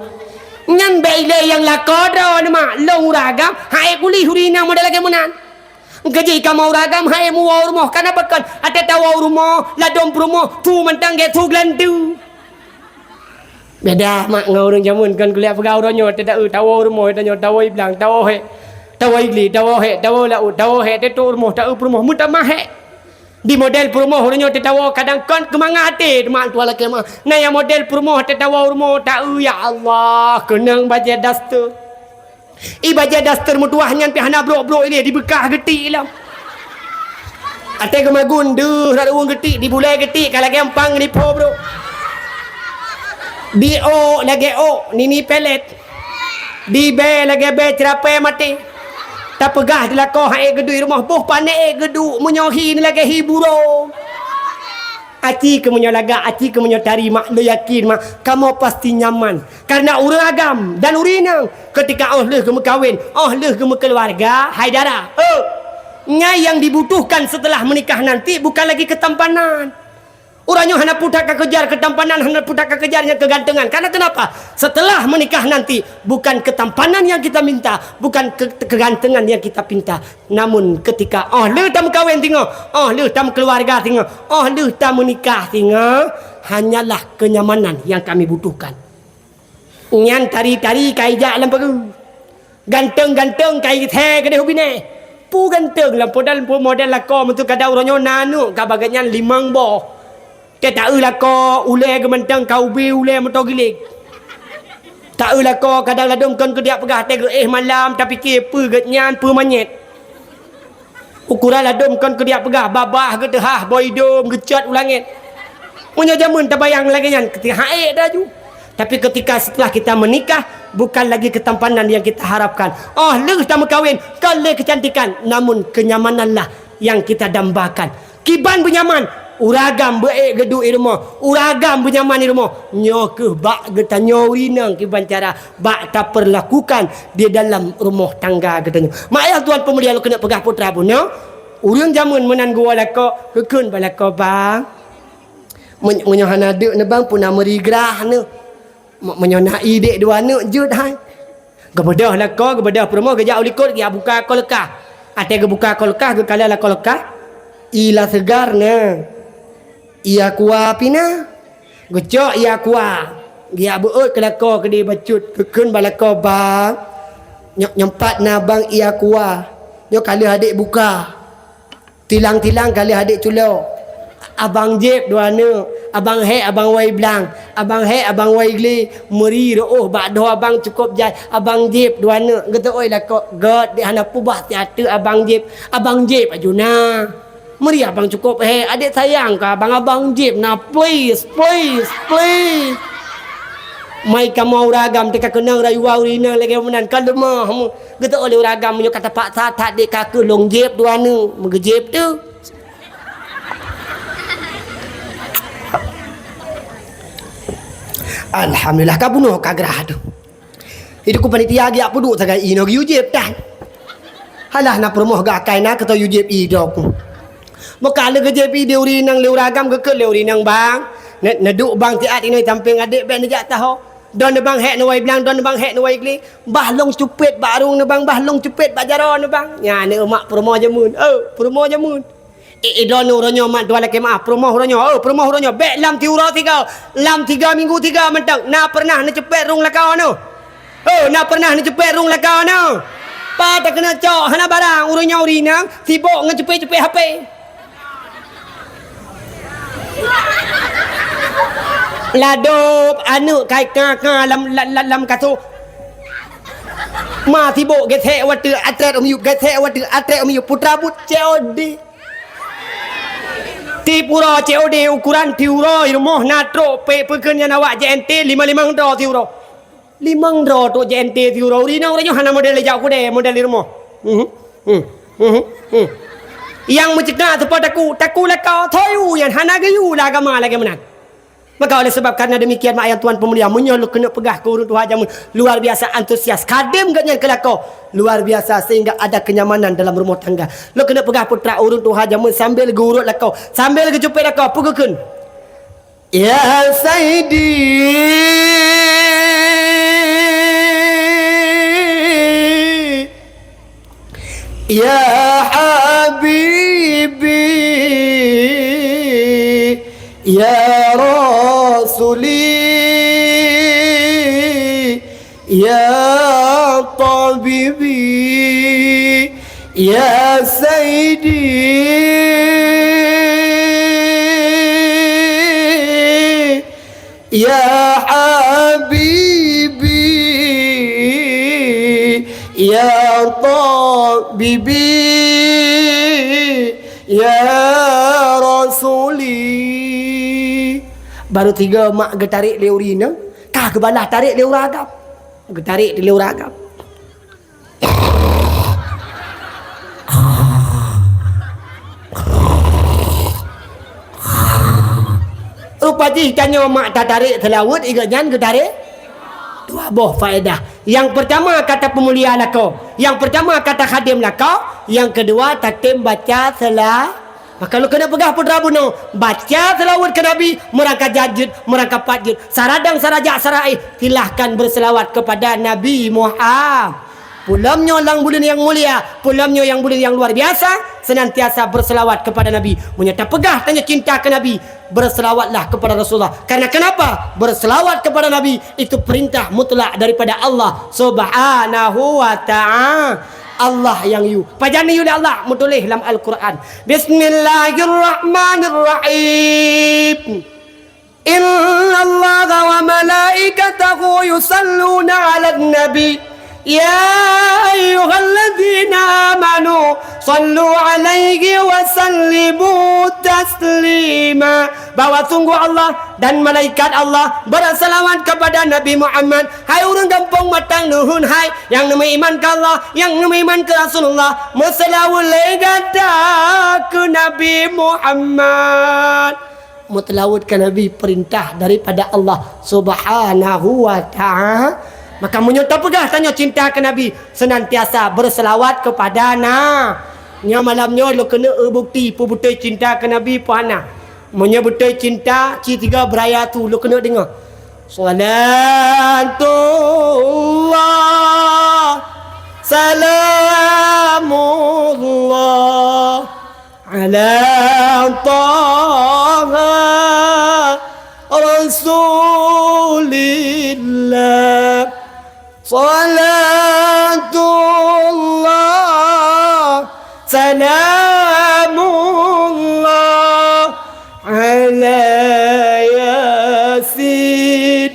Nyan bele yang lakodro nama long uragam hae kuli hurina model lagi menan. Gaji kamu uragam hae mu rumah kana bakal ate tawa rumah ladom promo tu mentang ge tu glandu. Beda mak ngurung jamun kan kuliah pegau ronyo tidak tawa rumah tanya tawa iblang tawa he. Tawa igli tawa he tawa lau tawa he te tu rumah tahu rumah mutamah he. Di model perumoh orangnya tertawa kadang kan kemanga hati mak tua laki mah nah yang model perumoh tertawa rumah tahu ya Allah kenang baca daster baca daster mutuahnya pihana bro ini dibekah getik lah ate kemagun duh ada uang getik dibulai getik kalau gampang nipu bro di o lagi o nini pelet di b lagi b cerapai mati tak pegah dia kau hai gedu rumah boh panek gedu menyohi ni lagi hiburo aci ke menyolaga aci ke menyotari mak lo yakin mak kamu pasti nyaman karena urang agam dan urinang ketika leh ke kawin leh ke keluarga haidara nyai yang dibutuhkan setelah menikah nanti bukan lagi ketampanan. Orangnya hendak putak kejar ketampanan, hendak putak kejarnya kegantengan. Karena kenapa? Setelah menikah nanti bukan ketampanan yang kita minta, bukan kegantengan yang kita pinta. Namun ketika lu tak kawin tinggal, lu tak keluarga tinggal, lu tak menikah tinggal, hanyalah kenyamanan yang kami butuhkan. Nyan tari-tari kai jak lampagu. Ganteng-ganteng kai the ke hubine. Pu ganteng lampodal pu model lako mentu kada orangnya nanu ka baganya limang boh. Dia tak ulah kau ulai gemantang kau bi ulai motor gilik. Tak ulah kau kadang ladung kan ke dia pegah tega malam tapi ke pegetnyan manyet. Ukuran ladung kan ke dia pegah babah ke tehah boidom gecat ulangit. Punya jamun tak bayang lagi nyan ketika haid dah ju. Tapi ketika setelah kita menikah bukan lagi ketampanan yang kita harapkan. Leh tak kawin kalau kecantikan namun kenyamananlah yang kita dambakan. Kiban benyaman uragam baik gedu irmo uragam benyaman irmo nyo ke bak getanyo urinang kiban cara bak tak perlakukan di dalam rumah tangga getanyo mak ayah tuan pemulia lu kena pegah putra punya urang jamun menan gua lako kekun balako bang menyohana dek ne bang puna merigrah ne menyona ide dua ne jud hai gebedah lako gebedah promo gejak ulikut dia buka kolkah ate ge buka kolkah ge kala la kolkah ila segar ne ia kuah pina gecok ia kuah dia beut kelako ke dia bacut kekun balako bang nyempat na bang ia kuah yo kali adik buka tilang-tilang kali adik culo abang jeb dua ne abang he abang wai blang abang he abang wai gli meri bak do abang cukup jai abang jeb dua ne geto oi lako god di hana pubah tiatu abang jeb ajuna meri abang cukup adik sayang ka abang jib na please mai kamu uragam tika kenang rayu urina lagi menan kalema geto oleh uragam menyo kata pak tak dek kake long jib dua nu megejib tu alhamdulillah kabuno kagrah tu hidup ku panitia gi apa du sagai ino gi ujib tan halah na promoh ga kaina keto ujib idok maka le kejepi dia urinang le uragam ke le urinang bang neduk bang tiat ini samping adik ben jak tahu don bang hek no wai blang don bang hek no wai gli bahlong cupet barung ne bang bahlong cupet bajaro ne bang nya ne mak promo jamun promo jamun don uronyo mak dua laki mak promo uronyo promo uronyo bek lam tiuro 3 minggu 3 mentang na pernah ne cepet rung lakau no na pernah ne cepet rung lakau no pa tak kena cok hana barang uronyo urinang sibuk ngecepet-cepet HP ladop anu kai ka lam kasu ma sibuk gethe watu atret umyu gethe watu atret umyu putra but COD ti pura COD ukuran tiuro irmoh natro pe pekeun awak JNT 55 dro tiuro 5 dro to JNT tiuro rina uranyo hana model jau ku de model irmoh yang mencegah tempat taku lakau thoyu yang hana gayu lagama lagi menan Maka oleh sebab karena demikian mak ayat tuan pemulia munyo lu kena pegah ke urut Tuhan jamu luar biasa antusias kadim ganyan kelako luar biasa sehingga ada kenyamanan dalam rumah tangga. Lu kena pegah putra urut Tuhan jamu sambil gurut lako sambil kejupit lako pugukeun. Ya Sayyidi Ya Habibi Ya Rasuli Ya Tabibi Ya Sayyidi Ya Habibi Ya Tabibi Ya Rasuli. Baru 3 mak getarik leurina kah kebalah tarik leur agap getarik di leur agap Rupaji tanya mak tak tarik telawut iganyan getarik 2 buah faedah. Yang pertama kata pemulia lako, yang pertama kata khadim lako, yang kedua tatim baca salah. Maka lu kena pegah putra buno baca selawat ke Nabi merangkap jajud merangkap patjud saradang sarajak sarai silahkan berselawat kepada Nabi Muhammad. Pulamnya lang bulan yang mulia, pulamnya yang bulan yang luar biasa, senantiasa berselawat kepada Nabi. Menyata pegah tanya cinta ke Nabi, berselawatlah kepada Rasulullah. Karena kenapa? Berselawat kepada Nabi itu perintah mutlak daripada Allah Subhanahu wa ta'ala. Allah yang you pajani you Allah mutulih dalam Al-Quran. Bismillahirrahmanirrahim. Inna Allah wa malaikatahu yusalluna 'alan nabi. Ya ayyuhalladzina amanu sallu 'alaihi wa sallimu taslima. Bahwa sungguh Allah dan malaikat Allah bersalawat kepada Nabi Muhammad. Hai orang kampung matang nuhun hai yang nama iman ke Allah, yang nama iman ke Rasulullah, berselawat legata ke Nabi Muhammad. Mutlawat ke Nabi perintah daripada Allah Subhanahu wa ta'ala. Maka menyota pegah tanya cinta ke Nabi senantiasa berselawat kepada nya malamnya lo kena bukti pubutai cinta ke Nabi puana menyebutai cinta C3 beraya tu lo kena dengar salatullah salamullah ala taha rasulillah salatullah salamullah ala yasin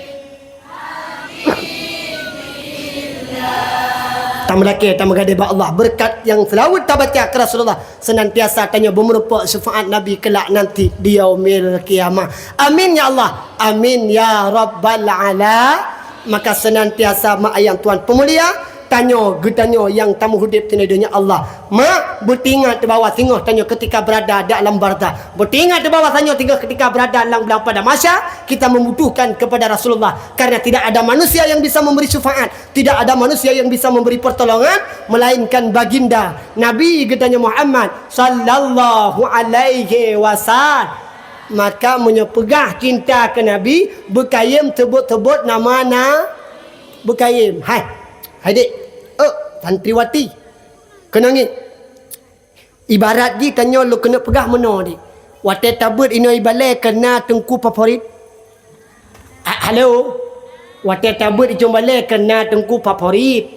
tamalake tamagade ba Allah berkat yang selawat tabaca ke Rasulullah senantiasa tanya bemerupa syafaat Nabi kelak nanti di yaumil kiamah. Amin ya Allah, amin ya rabbal alamin. Maka senantiasa mak ayang tuan pemulia tanya getanya yang tamu hidup di dunia Allah. Mak bertingat di bawah tengah tanya ketika berada dalam barzah. Bertingat di bawah tanya tinggal ketika berada dalam belang pada masa kita membutuhkan kepada Rasulullah karena tidak ada manusia yang bisa memberi syafaat, tidak ada manusia yang bisa memberi pertolongan melainkan baginda Nabi getanya Muhammad sallallahu alaihi wasallam. Maka menyepegah cinta ke Nabi berkayim tebut-tebut nama berkayim. Hai dik santriwati kenangit ibarat di tanya lu kena pegah mana dik wate tabut ino ibalai kena tengku favorit. Halo wate tabut icung balai kena tengku favorit.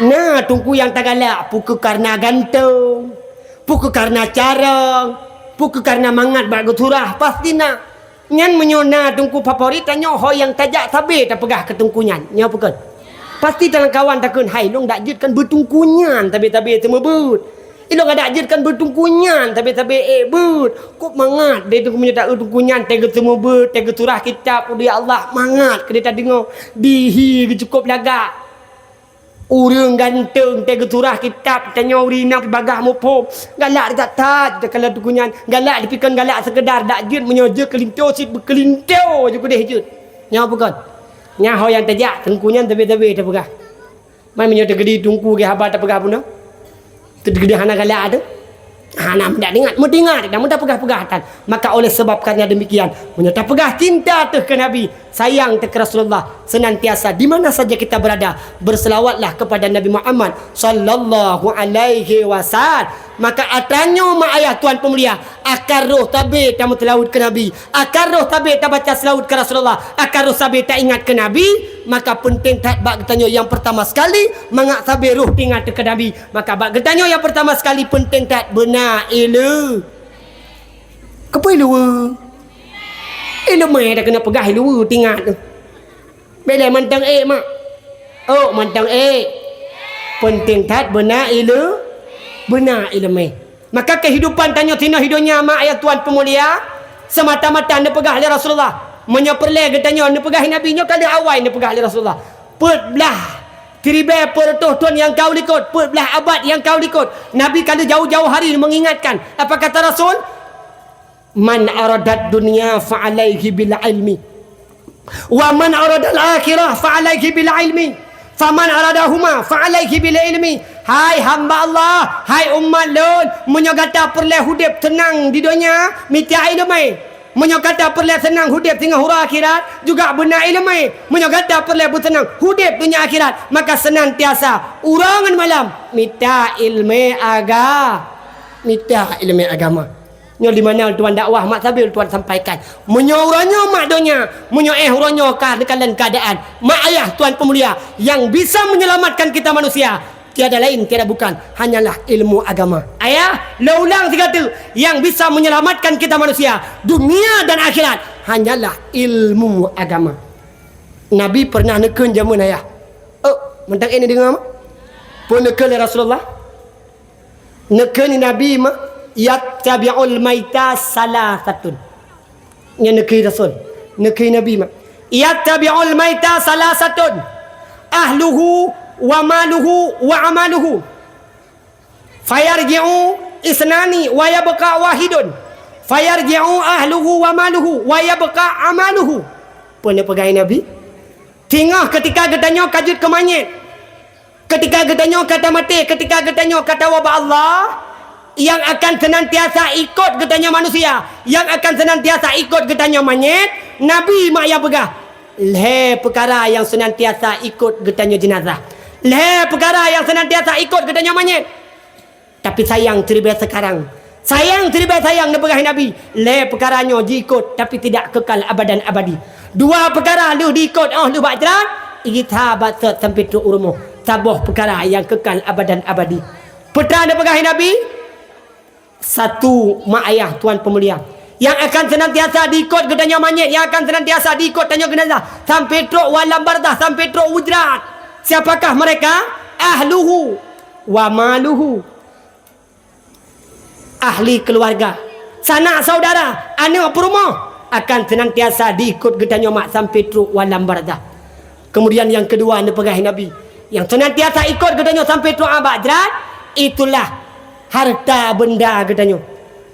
Nah tengku yang tagalak pukul karena gantung, pukul karena carang, pukul karena mangat bagus turah pasti nak nyan menyona tungku favorit tanya ho yang tajak sabe tak pegah ke tungkunyan nya pukul pasti dalam kawan takun hai long dak jitkan bertungkunyan tapi temebut ilong ada jitkan bertungkunyan tapi but kok mangat dia tu punya tak tungkunyan tega temebut tega turah kitab dia Allah mangat ke dia tak dengar dihi cukup laga Urang ganteng tega turah kitab tanya urina pi bagah mupop. Galak dekat tat kalau tukunyan galak dipikan galak sekedar dak jut menyoje kelinto sit berkelinto je kudeh jut. Nya bukan. Nya ho yang tajak tengkunya tebe-tebe terpegah. Mai menyoje gedi tungku ke haba terpegah pun. Tu gede hana galak ada. Hana mendak ingat, mendengar dan mendak pegah-pegahkan. Maka oleh sebab karena demikian, menyata pegah cinta tu ke Nabi, sayang tu ke Rasulullah, senantiasa di mana saja kita berada, berselawatlah kepada Nabi Muhammad sallallahu alaihi wasallam. Maka atanyo mak ayah tuan pemulia, akar roh tabe tamu telawut ke Nabi, akar roh tabe tak baca selawut ke Rasulullah, akar roh tabe tak ingat ke Nabi, maka penting tak bak getanyo yang pertama sekali mangak tabe roh ingat ke Nabi, maka bak getanyo yang pertama sekali penting tak benar ilu. Kepa ilu? Ilu mai dah kena pegah ilu tingat tu. Bela mantang mak. Oh mantang penting tak benar ilu. Benar ilmu. Maka kehidupan tanya tina hidupnya mak ayat tuan pemulia semata-mata anda pegah oleh Rasulullah. Menyeperle getanya anda pegah Nabi nya kali awal anda pegah oleh Rasulullah. Perbelah tiribe pertuh tuan yang kau likut, perbelah abad yang kau likut. Nabi kali jauh-jauh hari mengingatkan. Apa kata Rasul? Man aradat dunya fa alaihi bil ilmi. Wa man aradal akhirah fa alaihi bil ilmi. Faman aradahuma fa alaihi bil ilmi. Hai hamba Allah, hai umat lun, menyogata perle hidup tenang di dunia, mitia ilmu. Menyogata perle senang hidup tengah hura akhirat, juga benar ilmu. Menyogata perle bertenang hidup dunia akhirat, maka senantiasa urangan malam minta ilmu agama. Nyo di mana tuan dakwah mak sabil tuan sampaikan. Menyoranya mak donya, huranyo kah dengan keadaan. Mak ayah tuan pemulia yang bisa menyelamatkan kita manusia. Tiada lain, tiada bukan, hanyalah ilmu agama. Ayah, ulang tiga tu. Yang bisa menyelamatkan kita manusia, dunia dan akhirat, hanyalah ilmu agama. Nabi pernah nekun jamun ayah. Oh, mentang ini dengar mak? Pun nekun Rasulullah. Nekun Nabi mak. Yattabi'ul maita salasatun. Yang nekun Rasul. Nekun Nabi mak. Yattabi'ul maita salasatun. Ahluhu wa maluhu wa amaluhu fayarji'u isnani wa yabqa wahidun fayarji'u ahluhu wa maluhu wa yabqa amaluhu. Pun pegai Nabi tingah ketika gedanyo kajut ke manyet, ketika gedanyo kata mati, ketika gedanyo kata wabah Allah, yang akan senantiasa ikut gedanyo manusia, yang akan senantiasa ikut gedanyo manyet. Nabi mak yang pegah le perkara yang senantiasa ikut gedanyo jenazah, le perkara yang senantiasa ikut gedanya manyet. Tapi sayang teribet sekarang, sayang teribet sayang nepegah Nabi, le perkaranya diikut tapi tidak kekal abadan abadi. Dua perkara lu diikut lu bajran kita batat sampai tu urumo, sabuh perkara yang kekal abadan abadi. Peta nepegah Nabi satu mak ayah tuan pemulia yang akan senantiasa diikut gedanya manyet, yang akan senantiasa diikut tanya jenazah sampai tu walam bardah, sampai tu wujrat. Siapakah mereka? Ahluhu wa maluhu. Ahli keluarga, sanak saudara, anak perumah akan senantiasa diikut gedanya mak sampai truk walam bardah. Kemudian yang kedua nepegah Nabi yang senantiasa ikut gedanya sampai truk abadrat, itulah harta benda gedanya.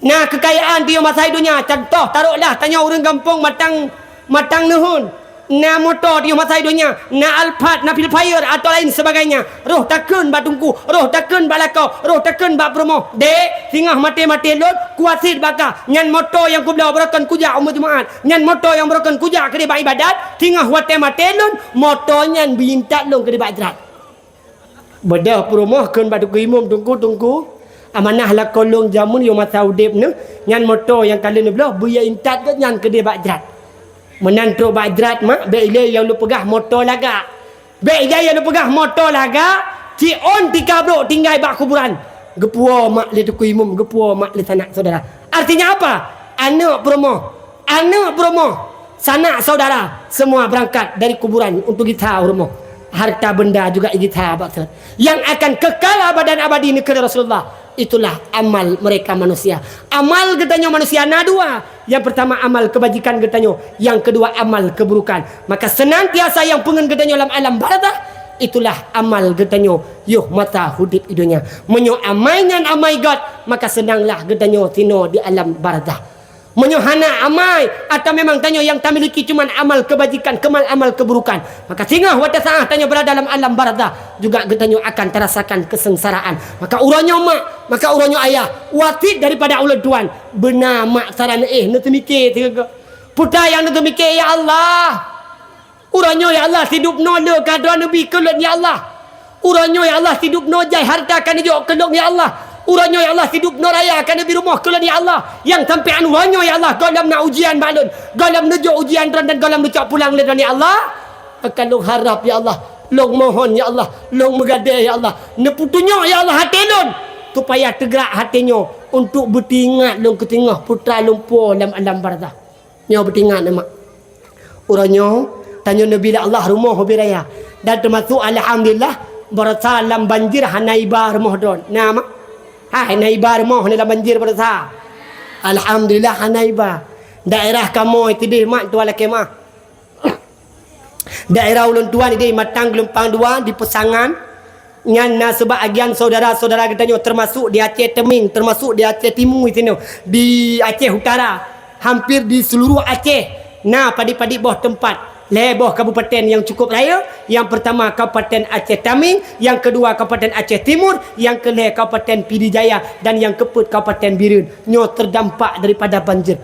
Nah kekayaan dia masa hidupnya, contoh taruhlah tanya orang kampung matang nuhun. Na motor dia masa hidupnya, na Alphard, na Pilfire atau lain sebagainya. Roh takun ba tungku, roh takun ba lakau, roh takun ba promo. Dek, tingah mati-mati lot, kuasit baka. Nyan motor yang ku belau berakan kuja umat Jumaat. Nyan motor yang berakan kuja ke di ibadat, tingah mati-mati lot, motor nyan bintat long ke di badrat. Bedah promo kan ba tungku imam tungku. Amanah la kolong jamun yo masa udip ne. Nyan motor yang kali ni belau buya intat ke nyan ke di badrat. Menantu bajrat mak beile yang lu pegah motor laga, beile yang lu pegah motor laga, ci on tika bro tinggal bak kuburan gepuo mak le tuku imum, gepuo mak le sanak saudara. Artinya apa? Anak promo sanak saudara semua berangkat dari kuburan untuk kita rumah. Harta benda juga kita bakal yang akan kekal abadan abadi negeri Rasulullah. Itulah amal mereka manusia. Amal getanya manusia na dua. Yang pertama amal kebajikan getanya, yang kedua amal keburukan. Maka senantiasa yang pengen getanya dalam alam barzah itulah amal getanyo yuh mata hudip idunya menyo amainan amai God maka senanglah getanyo tino di alam barzah. Menyo hana amai atau memang tanyo yang tamiliki cuman amal kebajikan amal keburukan maka singgah wata saah tanyo berada dalam alam barzah juga getanyo akan terasakan kesengsaraan maka uranyo mak maka uranyo ayah wasit daripada ulah tuan benar mak saran netemike putra yang netemike ya Allah uranyo ya Allah hidup no le kadra nabi kelon ya Allah uranyo ya Allah hidup no jai harta kan jo kelon ya Allah uranyo ya Allah hidup no raya kan nabi rumah kelon ya Allah yang sampai uranyo ya Allah galam na ujian balun galam nejo ujian dan galam necak pulang le ya Allah akan long harap ya Allah long mohon ya Allah long megadai ya Allah neputunyo ya Allah hati lon supaya tergerak hatinya untuk bertingat long ke tengah putra lumpur dalam alam barzah nyo bertingat mak uranyo tanya Nabi Allah rumah hobi raya dan termasuk alhamdulillah bersalam banjir hanaiba rumah don nama hanaiba rumah dalam banjir bersa alhamdulillah hanaiba daerah kamu itu deh mak tua laki mak daerah ulun tuan ini matang gelompang dua di Pesangan ngan sebahagian saudara-saudara kita termasuk di Aceh Teming termasuk di Aceh Timur itu di Aceh Utara hampir di seluruh Aceh nah padi-padi bawah tempat leboh kabupaten yang cukup raya yang pertama Kabupaten Aceh Taming yang kedua Kabupaten Aceh Timur yang kelih Kabupaten Pidijaya dan yang keempat Kabupaten Birun nyo terdampak daripada banjir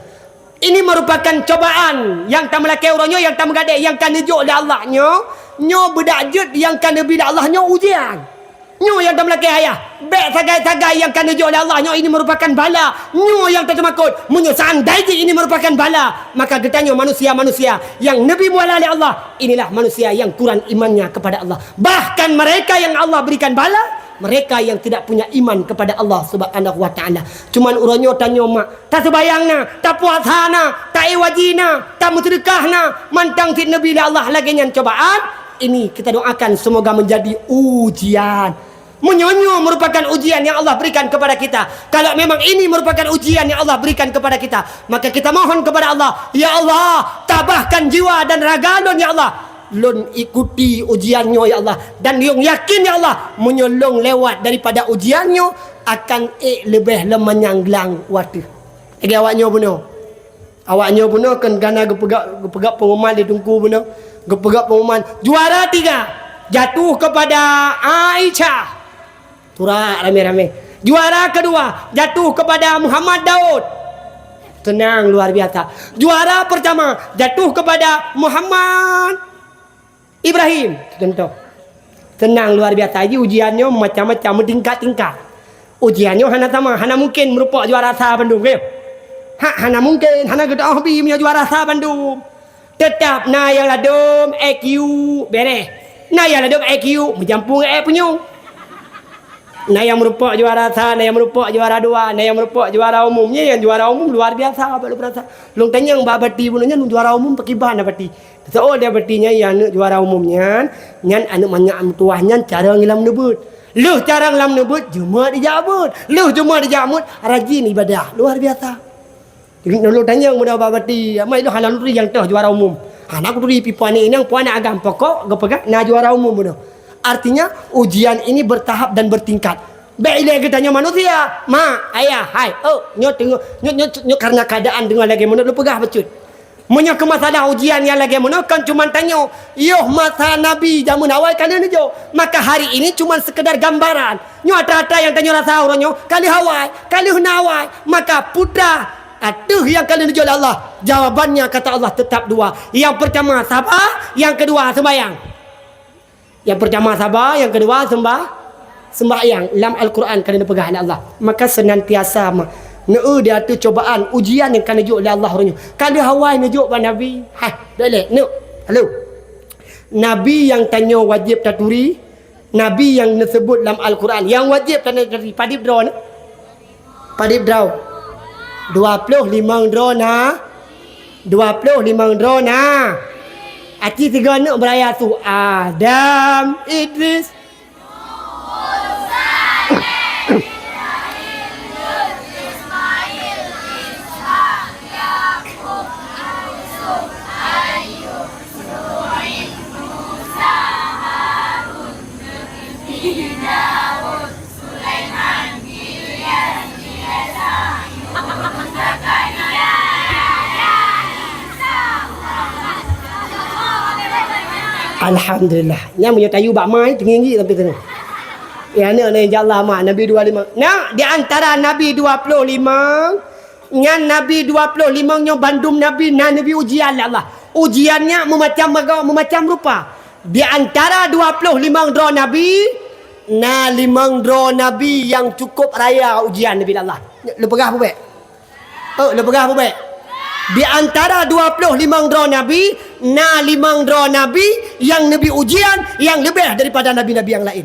ini merupakan cobaan yang tak melakai orangnya yang tak mengadai yang kan nejuk oleh Allah nyo berdajut yang kan nabi Allah nyo ujian nyo yang tak melakai ayah bek sagai-sagai yang kan nejuk oleh Allah nyo ini merupakan bala nyo yang tak termakut munyo seandai ini merupakan bala maka getanyo manusia-manusia yang nabi muala oleh Allah inilah manusia yang kurang imannya kepada Allah bahkan mereka yang Allah berikan bala mereka yang tidak punya iman kepada Allah Subhanahu wa taala cuman uranyo tanyo mak tak sebayangna tak puasana tak iwajina tak mutedekahna mantang tit nabi Allah lagi nyan cobaan ini kita doakan semoga menjadi ujian menyonyo merupakan ujian yang Allah berikan kepada kita kalau memang ini merupakan ujian yang Allah berikan kepada kita maka kita mohon kepada Allah ya Allah tabahkan jiwa dan raga lon ya Allah lon ikuti ujiannya ya Allah dan yang yakin ya Allah menyolong lewat daripada ujiannya akan lebih lemanyanglang waktu lagi awaknya buno kan gana gepegak pengumuman di tungku buno gepegak pengumuman juara 3 jatuh kepada Aisyah turah rame-rame juara kedua jatuh kepada Muhammad Daud tenang luar biasa juara pertama jatuh kepada Muhammad Ibrahim tentu tenang luar biasa aja ujiannya macam-macam tingkat-tingkat ujiannya hana sama hana mungkin merupakan juara sah Bandung ke hana mungkin hana gede hobi punya juara sah Bandung tetap na yang ladom EQ beres na yang ladom EQ menjampung punya na yang merupakan juara sah na yang merupakan juara 2 na yang merupakan juara umumnya yang juara umum luar biasa baru berasa long tanya yang babati punanya juara umum pakiban bati so dia batinya yang juara umumnya nyan anu manyam tuahnya cara ngilam nebut lu cara ngilam nebut cuma dijabut lu cuma dijamut rajin ibadah luar biasa lu tanya yang muda babati mai lu halal lu yang teh juara umum anak tu di pipuan ini yang puan agam pokok gepegak na juara umum muda artinya ujian ini bertahap dan bertingkat baiklah kita manusia ma ayah hai nyo tengok nyo karena keadaan dengan lagi mana lu pegah becut munyo ke masalah ujian yang lagi mana kan cuma tanya yoh masa nabi zaman awal kan ni jo maka hari ini cuma sekedar gambaran nyo ada yang tanya rasa orangnya kali hawai kali hunawai maka putra atuh yang kali ni Allah jawabannya kata Allah tetap dua yang pertama sabar yang kedua sembahyang yang pertama sabar yang kedua sembahyang dalam Al-Quran kali ni pegang Allah maka senantiasa dia tu cobaan ujian yang kan najuk oleh Allah orangnya kali hawai najuk pada Nabi boleh halo Nabi yang tanya wajib taturi Nabi yang disebut dalam Al-Quran yang wajib tanya taturi padip draw 25 draw na 25 draw na Aci 3 anak beraya tu Adam Idris Alhamdulillah. Nya punya tayu bak mai tinggi tapi tengah. Ya ni insyaallah mak Nabi 25. Nah, di antara Nabi 25 nya Nabi 25 nya bandum Nabi Nabi ujian Allah. Ujiannya memacam rupa. Di antara 25 dro Nabi, nah 5 dro Nabi yang cukup raya ujian Nabi Allah. Lu pegah apa baik? Lu pegah apa baik? Di antara 25 dro Nabi, nah 5 dro Nabi yang Nabi ujian yang lebih daripada Nabi-Nabi yang lain.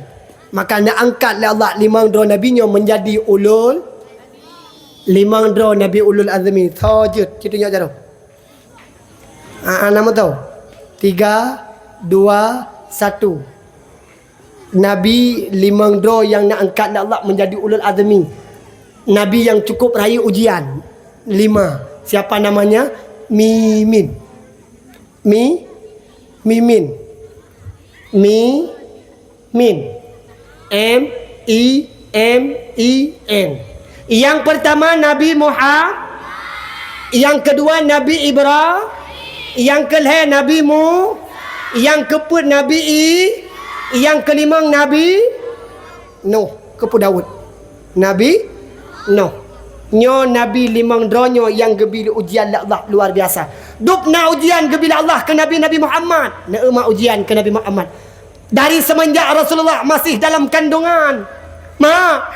Maka nak angkat oleh Allah 5 dro Nabinya menjadi ulul 5 dro Nabi ulul azmi. Sajud. Kita tunjuk cara. Nama tahu? 3, 2, 1. Nabi 5 dro yang nak angkat oleh Allah menjadi ulul azmi. Nabi yang cukup raya ujian. 5. Siapa namanya? Mimin. Mimin. M-I-M-I-N. Yang pertama Nabi Muhammad. Yang kedua Nabi Ibrahim. Yang kelima Nabi Mu. Yang keempat Nabi Yang kelima Nabi Nuh. Kepada Daud. Nabi Nuh. Nyo Nabi 5 dronyo yang gebila ujian Allah luar biasa. Dupna ujian gebila Allah ke Nabi Muhammad. Neema ujian ke Nabi Muhammad. Dari semenjak Rasulullah masih dalam kandungan.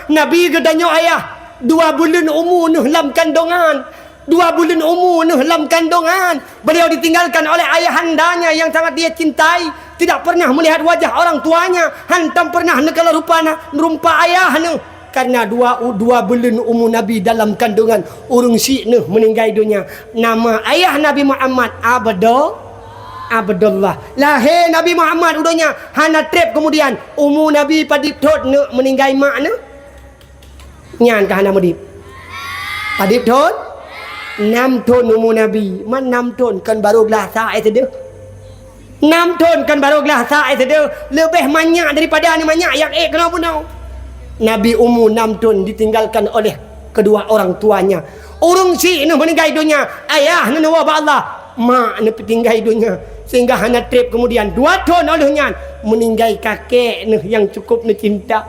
Nabi gedanyo ayah 2 bulan umur nuh dalam kandungan. 2 bulan umur nuh dalam kandungan. Beliau ditinggalkan oleh ayahandanya yang sangat dia cintai. Tidak pernah melihat wajah orang tuanya. Hantam pernah nekala rupa ayah nuh. Karena 2 bulan umur Nabi dalam kandungan. Urung syik nuh meninggal dunia. Nama ayah Nabi Muhammad Abdullah. Lahir Nabi Muhammad udahnya hana trip kemudian umur Nabi padip thot ne meninggal mak ne nyan ka hana madip padip thot 6 tahun umur Nabi man 6 tahun kan baru gelah saat itu 6 tahun kan baru gelah saat itu lebih banyak daripada ni banyak yang kenapa tau Nabi umur 6 tahun ditinggalkan oleh kedua orang tuanya urung si ne meninggal dunia ayah ne nawa Allah mak ne tinggal dunia sehingga hana trip kemudian 2 tahun olehnya meninggal kakek yang cukup cinta.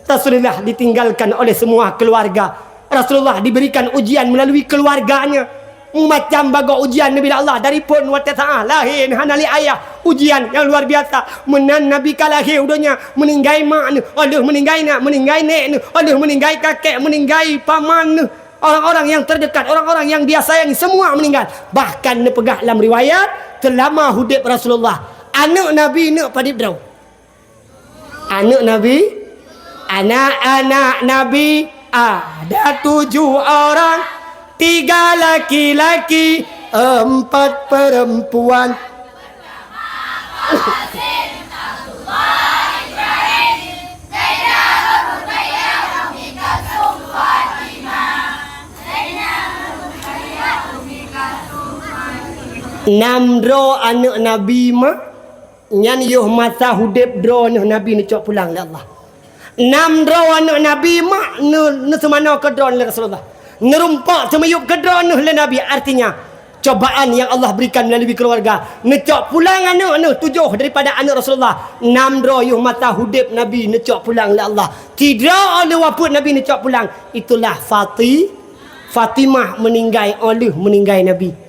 Rasulullah ditinggalkan oleh semua keluarga. Rasulullah diberikan ujian melalui keluarganya. Macam baga ujian Nabi Allah dari pun wata ta'ah lahir hana li ayah ujian yang luar biasa. Menan Nabi kalahir udahnya meninggal mak oleh meninggal nek oleh meninggal kakek meninggal paman orang-orang yang terdekat, orang-orang yang dia sayangi semua meninggal. Bahkan nepegah dalam riwayat selama hidup Rasulullah, anak Nabi nak padip draw. Anak Nabi ada 7 orang, 3 laki-laki, 4 perempuan. Namdro anak Nabi nyan yuh masa hudib dro Nabi ni cok pulang le Allah. Namdro anak Nabi ne semana ke dro le Rasulullah. Nerumpak semayup ke dro le Nabi artinya cobaan yang Allah berikan melalui keluarga. Ne cok pulang anak 7 daripada anak Rasulullah. Namdro yuh masa hudib Nabi ne cok pulang le Allah. Tidak ada waput Nabi ne cok pulang. Itulah Fatimah meninggal oleh meninggal Nabi.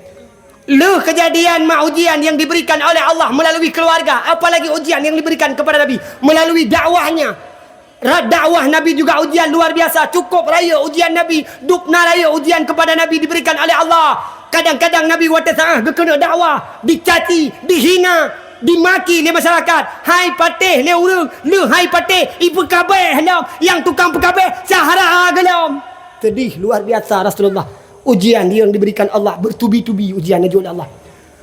Kejadian ujian yang diberikan oleh Allah melalui keluarga, apalagi ujian yang diberikan kepada Nabi melalui dakwahnya. Dakwah Nabi juga ujian luar biasa. Cukup raya ujian Nabi, dupna raya ujian kepada Nabi diberikan oleh Allah. Kadang-kadang Nabi watasah kena dakwah, dicaci, dihina, dimaki oleh masyarakat. Hai patih le urang, hai patih ibu kabeh halam yang tukang pekabeh sahara gelam. Sedih luar biasa Rasulullah. Ujian yang diberikan Allah bertubi-tubi ujian najul Allah.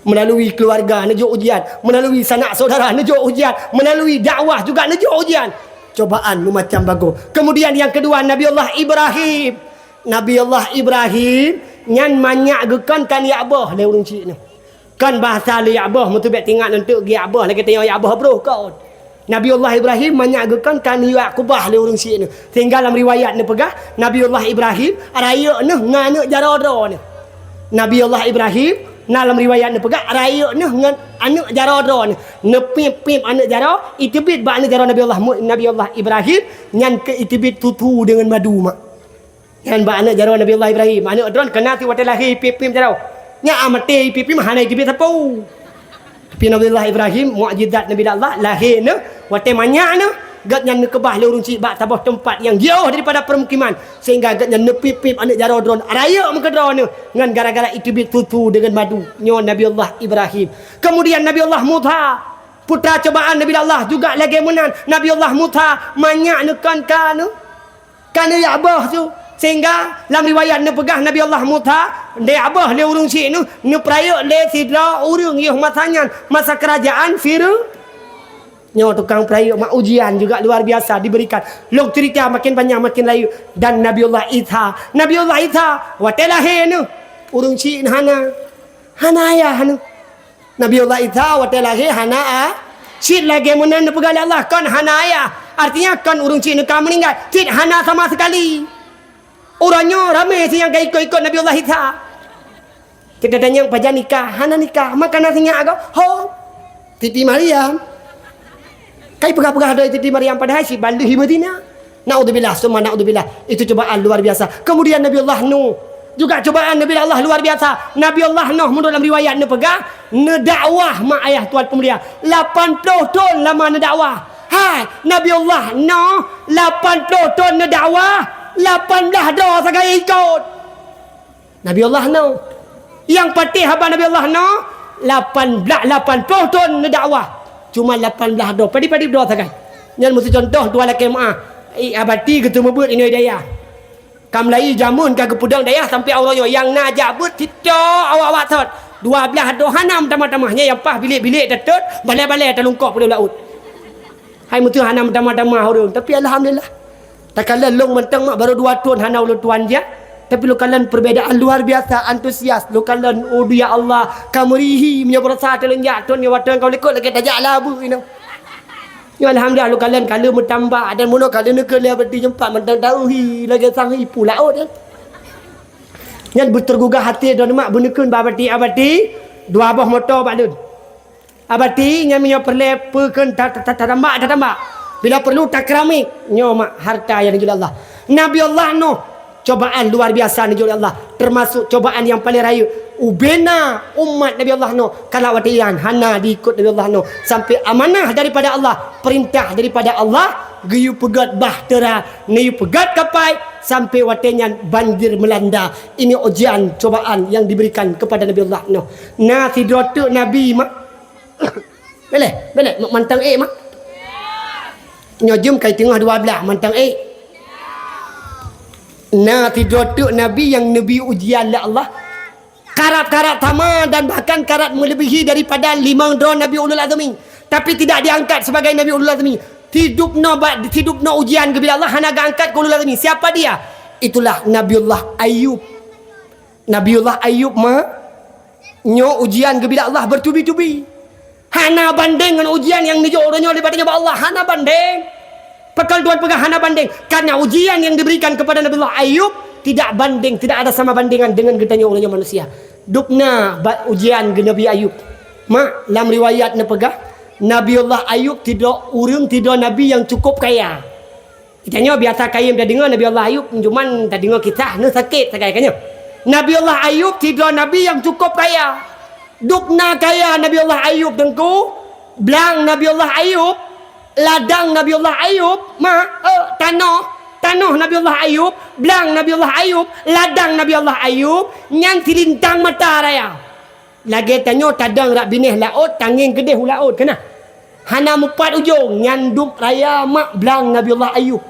Melalui keluarga najul ujian, melalui sanak saudara najul ujian, melalui dakwah juga najul ujian. Cobaan macam bagus. Kemudian yang kedua Nabi Allah Ibrahim. Nabi Allah Ibrahim nyan manyak gekan kan ya abah le urang cik ni. Kan bahasa le ya abah mutu bet tinggal nanti gi abah lagi tengok ya abah bro kau. Nabi Allah Ibrahim menyagakan kan Yaqubah le urang si ni. Tinggal dalam riwayat ni pegah Nabi Allah Ibrahim raya ni ngana jaradra ni. Nabi Allah Ibrahim Dalam riwayat ni pegak raya ni dengan anak jaradra ni. Nepip anak jara, itibit ba anak jara Nabi Allah Ibrahim nyan ke itibit tutu dengan madu mak. Nyan ba anak jara Nabi Allah Ibrahim. Anak dron kena ti wate lahir pip jara. Nya amate pip hana itibit sapu. Tapi Nabi Allah Ibrahim mukjizat Nabi Allah lahir ni wate manyak ni. Gat yang nekebah le urung cik bak tabah tempat yang jauh daripada permukiman sehingga gat yang nepip anak jara dron raya muka dron dengan gara-gara itibit tutu dengan madu nyo Nabi Allah Ibrahim. Kemudian Nabi Allah Musa putra cobaan Nabi Allah juga lagi menan Nabi Allah Musa manyak nekan kan ya abah tu sehingga dalam riwayat ne pegah Nabi Allah Musa dia abah le urung cik nu ne peraya le sidra urung ye masanya masa kerajaan Firaun. Nyo tukang perayuk mak ujian juga luar biasa diberikan. Log cerita makin banyak makin layu dan Nabiullah Isa. Nabiullah Isa wate lahir nu urung cik hana ayah nu. Nabiullah Isa wate lahir hana cik lagi menan pegal Allah kan hana ayah. Artinya kan urung cik nu meninggal. Cik hana sama sekali. Orangnya ramai sih yang ikut Nabiullah Isa. Kita tanya pajan nikah, hana nikah, makan nasinya agak ho. Titi Maryam kai pegah-pegah ada Titi Maryam pada si balik di Madinah. Naudzubillah summa naudzubillah. Itu cobaan luar biasa. Kemudian Nabi Allah Nuh juga cobaan Nabi Allah luar biasa. Nabi Allah Nuh menurut dalam riwayat ne pegah ne dakwah mak ayah tuan pemulia 80 tahun lama ne dakwah. Hai Nabi Allah Nuh 80 tahun ne dakwah 18 dah sagai ikut. Nabi Allah Nuh yang patih haba Nabi Allah Nuh 80 tahun ne dakwah. Cuma 18 doh. Padi-padi doh sagai. Yang mesti contoh dua laki maah. Abati gitu mebut ini daya. Kam lai jamun ka kepudang daya sampai auranya yang najak but kita awak-awak sot. 12 doh hanam tamah-tamahnya yang pah bilik-bilik tetut balai-balai terlungkap pada laut. Hai mutu hanam tamah-tamah urang. Tapi alhamdulillah. Tak kala long mentang mak baru 2 tahun hanau lu tuan je. Tapi lu kalian perbezaan luar biasa antusias lu kalian oh ya Allah kamrihi punya berasa telenjak tuan ya watan kau lekot lagi tajak labu ini ya alhamdulillah lu kalian kalau bertambah dan mono kalian ke dia berdi jempat mentang tauhi lagi sangi pulaut kan yang bertergugah hati dan mak bunekun abati dua buah motor pak dun abati nya minyo perle pekeun tambah bila perlu tak keramik nyo mak harta yang juga Allah Nabi Allah Nuh cobaan luar biasa ni Allah termasuk cobaan yang paling raya ubena umat Nabi Allah Nuh kalau watian hana diikut Nabi Allah Nuh sampai amanah daripada Allah perintah daripada Allah geyu pegat bahtera neyu pegat kapai sampai watinya banjir melanda. Ini ujian cobaan yang diberikan kepada Nabi Allah Nuh. Nah tidrotu Nabi mak boleh mantang mak nyojum kai tengah 12 mantang Nah tidrotu Nabi yang Nabi ujian oleh Allah karat-karat sama dan bahkan karat melebihi daripada 5 drone Nabi Ulul Azmi tapi tidak diangkat sebagai Nabi Ulul Azmi hidupno ujian kepada Allah hanya angkat ke Ulul Azmi. Siapa dia? Itulah Nabiullah Ayub. Nabiullah Ayub nyo ujian kepada Allah bertubi-tubi hana banding dengan ujian yang dijodohnya daripada Allah hana banding. Pekal tuan pegah hana banding karena ujian yang diberikan kepada Nabiullah Ayub tidak banding, tidak ada sama bandingan dengan getanya olehnya manusia. Dupna ujian ke Nabi Ayub. Mak dalam riwayat ne pegah Nabiullah Ayub tidak nabi yang cukup kaya. Kitanya biasa kaya dah dengar Nabiullah Ayub cuman tak dengar kisah ne sakit sagai kanya. Nabiullah Ayub tidak nabi yang cukup kaya. Dupna kaya Nabiullah Ayub dengku belang Nabiullah Ayub ladang Nabiullah Ayub tanah Nabiullah Ayub belang Nabiullah Ayub ladang Nabiullah Ayub yang tilintang mata raya lagi tanya tadang rak binih laut tanging kedeh laut kena hana mupat ujung nyanduk raya mak belang Nabiullah Ayub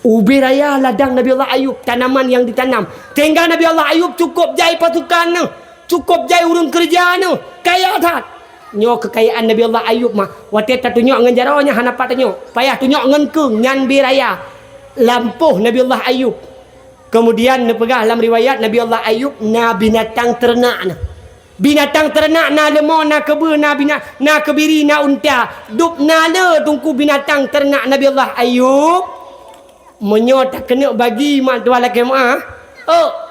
ubi raya ladang Nabiullah Ayub tanaman yang ditanam tinggal Nabiullah Ayub cukup jai pasukan cukup jai urung kerja kaya tak nyo kekayaan Nabi Allah Ayub mah wate tak tunjuk ngan jaranya hana pat tunjuk payah tunjuk ngan keung nyan biraya lampuh Nabi Allah Ayub. Kemudian nepegah dalam riwayat Nabi Allah Ayub na binatang ternak na lemon na kebe na kebiri na unta dup na le tungku binatang ternak Nabi Allah Ayub menyo tak kena bagi mak tua laki mak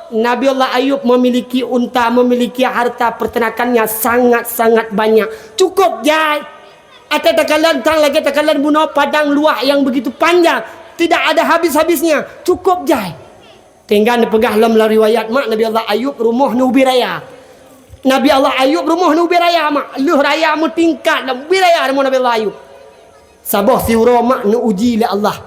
Nabi Allah Ayub memiliki unta, memiliki harta peternakannya sangat-sangat banyak. Cukup jai. Atau takalan tang lagi takalan bunuh padang luas yang begitu panjang. Tidak ada habis-habisnya. Cukup jai. Tinggal dipegah dalam riwayat mak Nabi Allah Ayub rumah nu ubi raya. Nabi Allah Ayub rumah nu ubi raya mak. Luh raya mu tingkat dalam ubi raya rumah Nabi Allah Ayub. Sabah siuro mak nu uji oleh Allah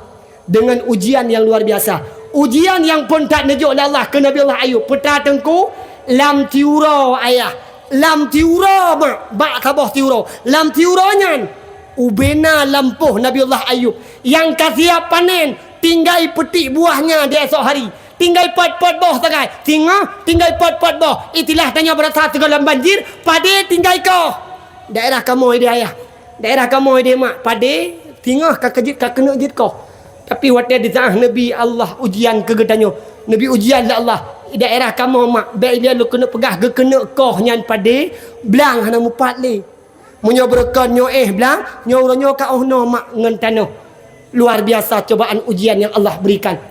dengan ujian yang luar biasa. Ujian yang pun tak nejuk oleh Allah ke Nabi Allah Ayub. Peta tengku lam tiuro ayah. Lam tiuro mak. Bak sabah tiuro. Lam tiuronya ubena lampuh Nabi Allah Ayub yang kasiap panen tinggal petik buahnya di esok hari. Tinggal pot-pot boh tangai. Tinggal pot-pot boh. Itilah tanya berasa segala banjir. Pade tinggal kau. Daerah kamu dia ayah. Daerah kamu dia mak. Pade tinggal kau kejit kau kena jit kau. Tapi waktu dia Nabi Allah ujian kegedanyo. Nabi ujian lah Allah. Daerah kamu mak. Baik dia lu kena pegah ke kena kau nyan pade. Belang hana mupat le. Munyo berkan nyo belang. Nyo kau no mak ngentano. Luar biasa cobaan ujian yang Allah berikan.